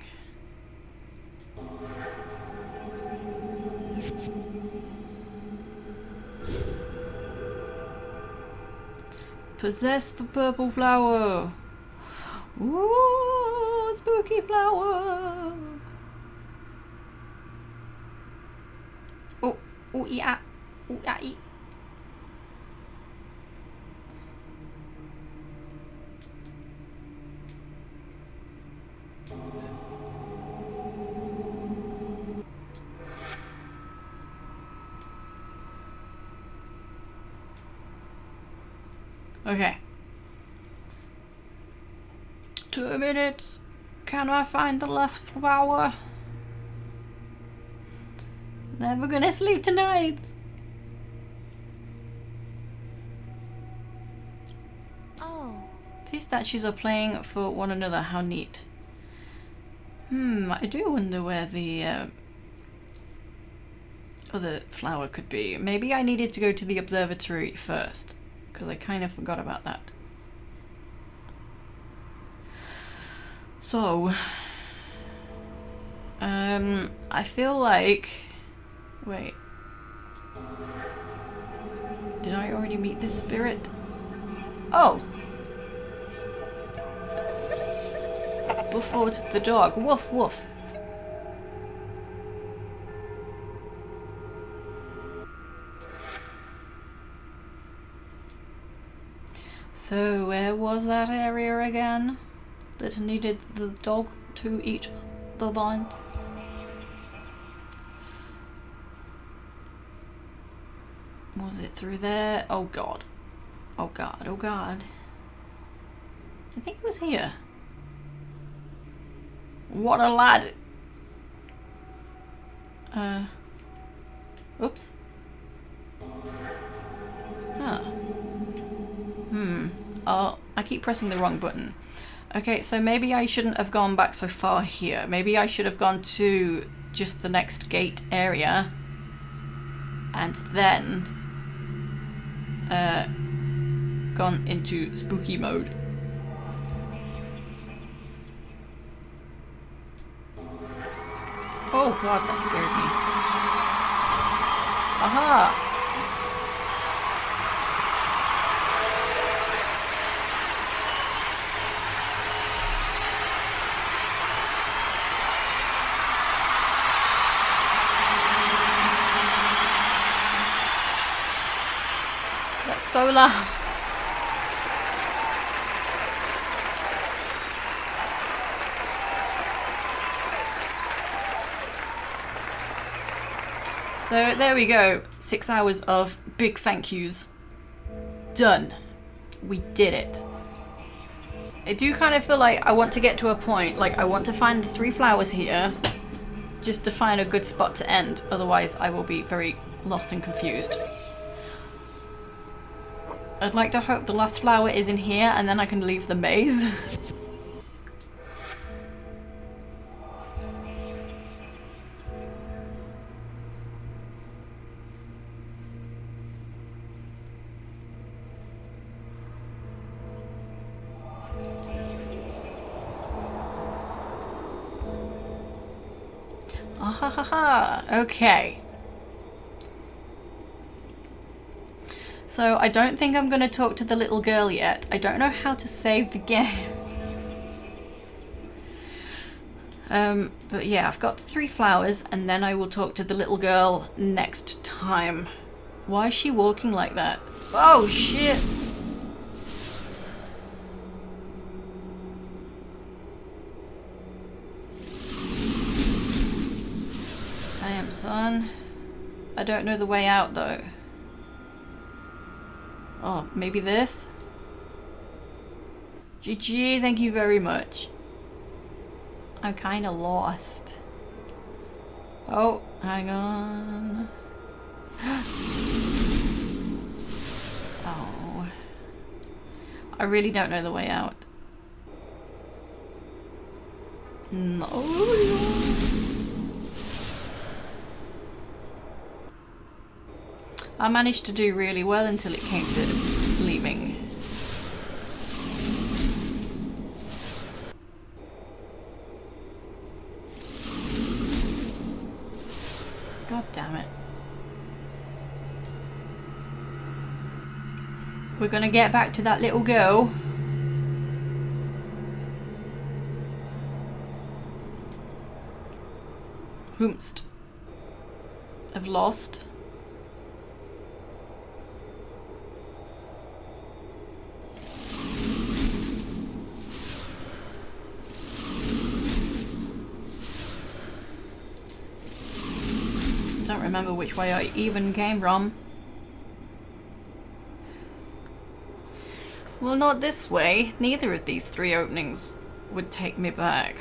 Possess the purple flower. Ooh, spooky flower. Oh, oh, yeah. Oh, yeah. Okay. 2 minutes. Can I find the last flower? Never gonna sleep tonight. Oh. These statues are playing for one another. How neat. I do wonder where the other flower could be. Maybe I needed to go to the observatory first, because I kind of forgot about that. So, I feel like... Wait. Did I already meet this spirit? Oh! Before it's the dog. Woof, woof. So, where was that area again? That needed the dog to eat the vine? Was it through there? Oh god. Oh god, oh god. I think it was here. What a lad! Oops. Huh. Oh, I keep pressing the wrong button. Okay, so maybe I shouldn't have gone back so far here. Maybe I should have gone to just the next gate area and then gone into spooky mode. Oh god, that scared me. Aha! That's so loud. So there we go. 6 hours of big thank yous. Done. We did it. I do kind of feel like I want to get to a point, like I want to find the 3 flowers here, just to find a good spot to end. Otherwise I will be very lost and confused. I'd like to hope the last flower is in here and then I can leave the maze. Okay. So I don't think I'm going to talk to the little girl yet. I don't know how to save the game. But yeah, I've got 3 flowers and then I will talk to the little girl next time. Why is she walking like that? Oh shit! Damn, son. I don't know the way out though. Oh, maybe this? GG, thank you very much. I'm kinda lost. Oh, hang on. Oh. I really don't know the way out. No. I managed to do really well until it came to leaving. God damn it. We're gonna get back to that little girl. Whomst I've lost. I don't remember which way I even came from. Well, not this way. Neither of these three openings would take me back.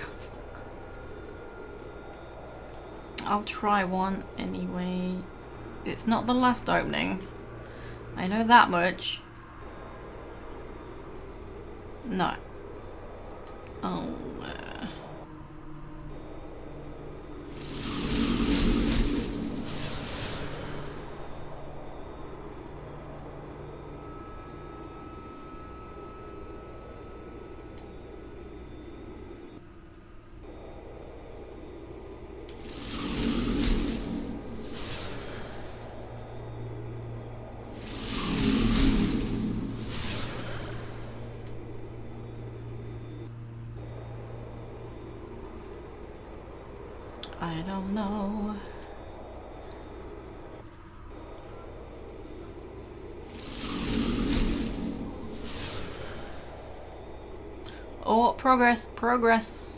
I'll try one anyway. It's not the last opening. I know that much. No. Oh. I don't know. Oh, progress, progress.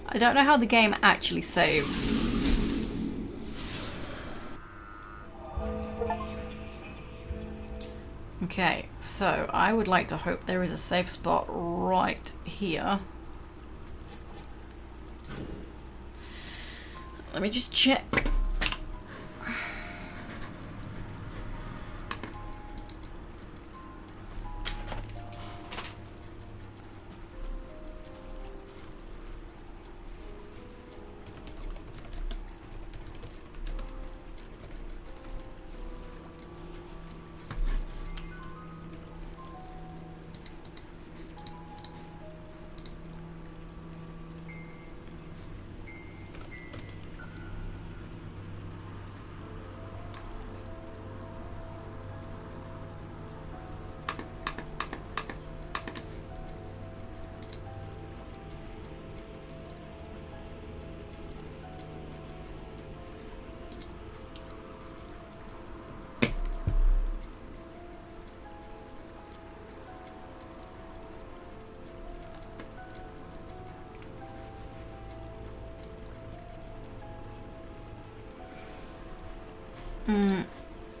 I don't know how the game actually saves. Okay, so I would like to hope there is a safe spot right here. Let me just check.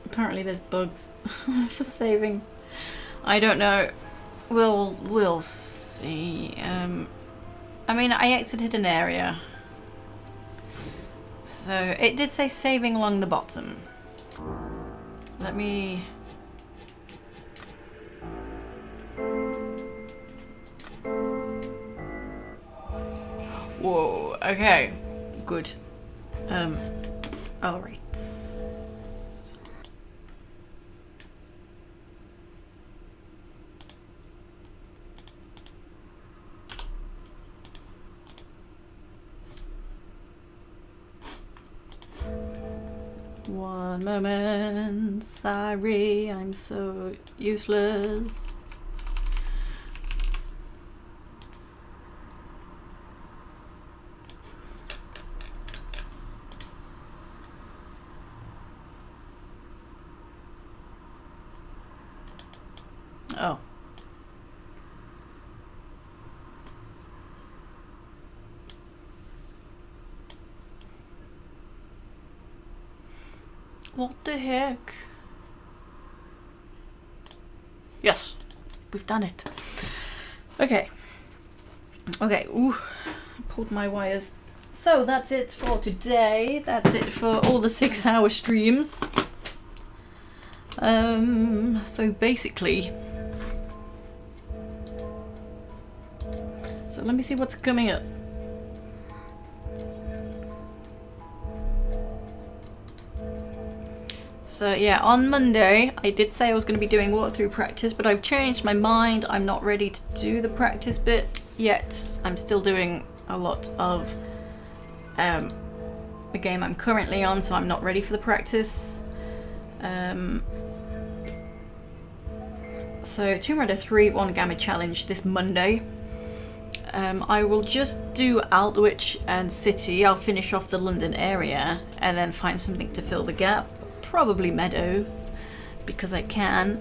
Apparently there's bugs for saving. I don't know. We'll see. I mean, I exited an area. So it did say saving along the bottom. Let me... Whoa, okay. Good. Alright. One moment, sorry, I'm so useless. Oh. What the heck? Yes, we've done it. Okay. Okay, ooh, pulled my wires. So that's it for today. That's it for all the 6-hour streams. So basically... So let me see what's coming up. So yeah, on Monday I did say I was going to be doing walkthrough practice, but I've changed my mind. I'm not ready to do the practice bit yet. I'm still doing a lot of the game I'm currently on, so I'm not ready for the practice. So Tomb Raider 3 1 Gamma Challenge this Monday. I will just do Aldwych and City. I'll finish off the London area and then find something to fill the gap. Probably Meadow, because I can.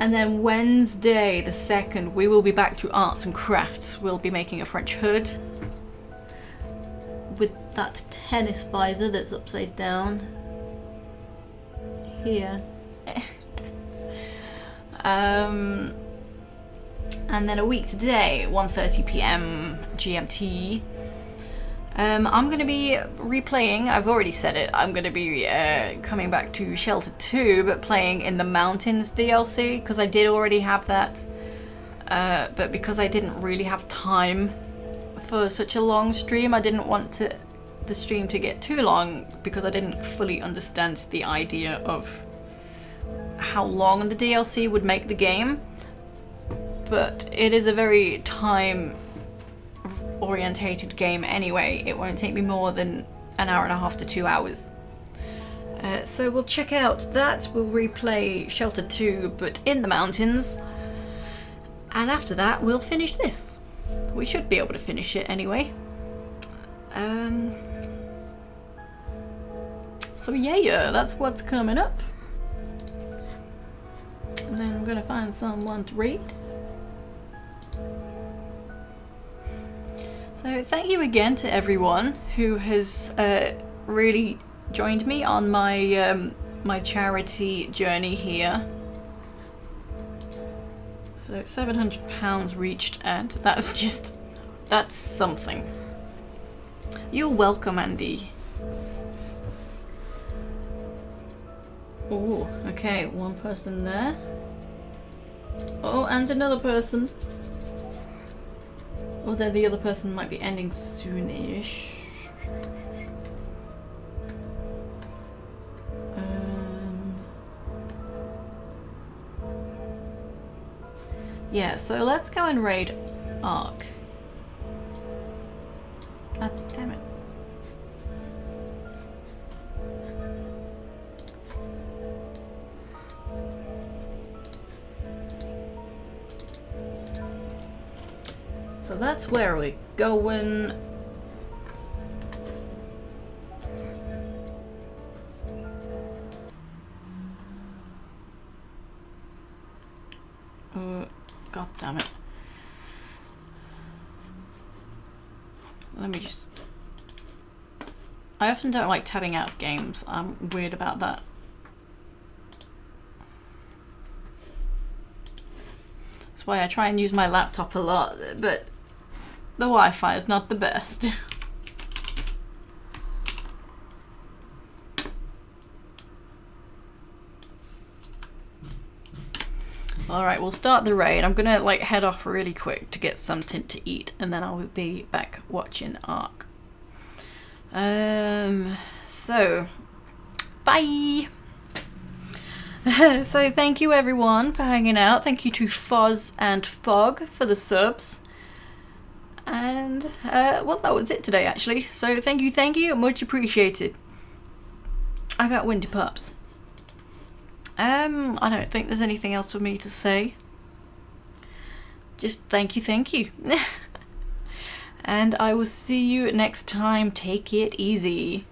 And then Wednesday the 2nd, we will be back to arts and crafts. We'll be making a French hood with that tennis visor that's upside down here. And then a week today, 1:30 p.m. GMT, I'm going to be replaying, I've already said it, I'm going to be coming back to Shelter 2, but playing in the Mountains DLC, because I did already have that, but because I didn't really have time for such a long stream, I didn't want the stream to get too long, because I didn't fully understand the idea of how long the DLC would make the game. But it is a very time-orientated game anyway. It won't take me more than an hour and a half to 2 hours. So we'll check out that. We'll replay Shelter 2, but in the mountains. And after that, we'll finish this. We should be able to finish it anyway. So yeah, that's what's coming up. And then I'm gonna find someone to read. So thank you again to everyone who has really joined me on my my charity journey here. So £700 reached, and that's something. You're welcome, Andy. Oh, okay, one person there. Oh, and another person. Although the other person might be ending soonish. Yeah, so let's go and raid Ark. God damn it. So that's where we're going. God damn it. Let me just... I often don't like tabbing out of games. I'm weird about that. That's why I try and use my laptop a lot, but the Wi-Fi is not the best. Alright, we'll start the raid. I'm gonna like head off really quick to get something to eat, and then I'll be back watching Ark. So bye. So thank you everyone for hanging out. Thank you to Foz and Fog for the subs. And well, that was it today actually. So thank you, much appreciated. I got windy pups. I don't think there's anything else for me to say. Just thank you. And I will see you next time. Take it easy.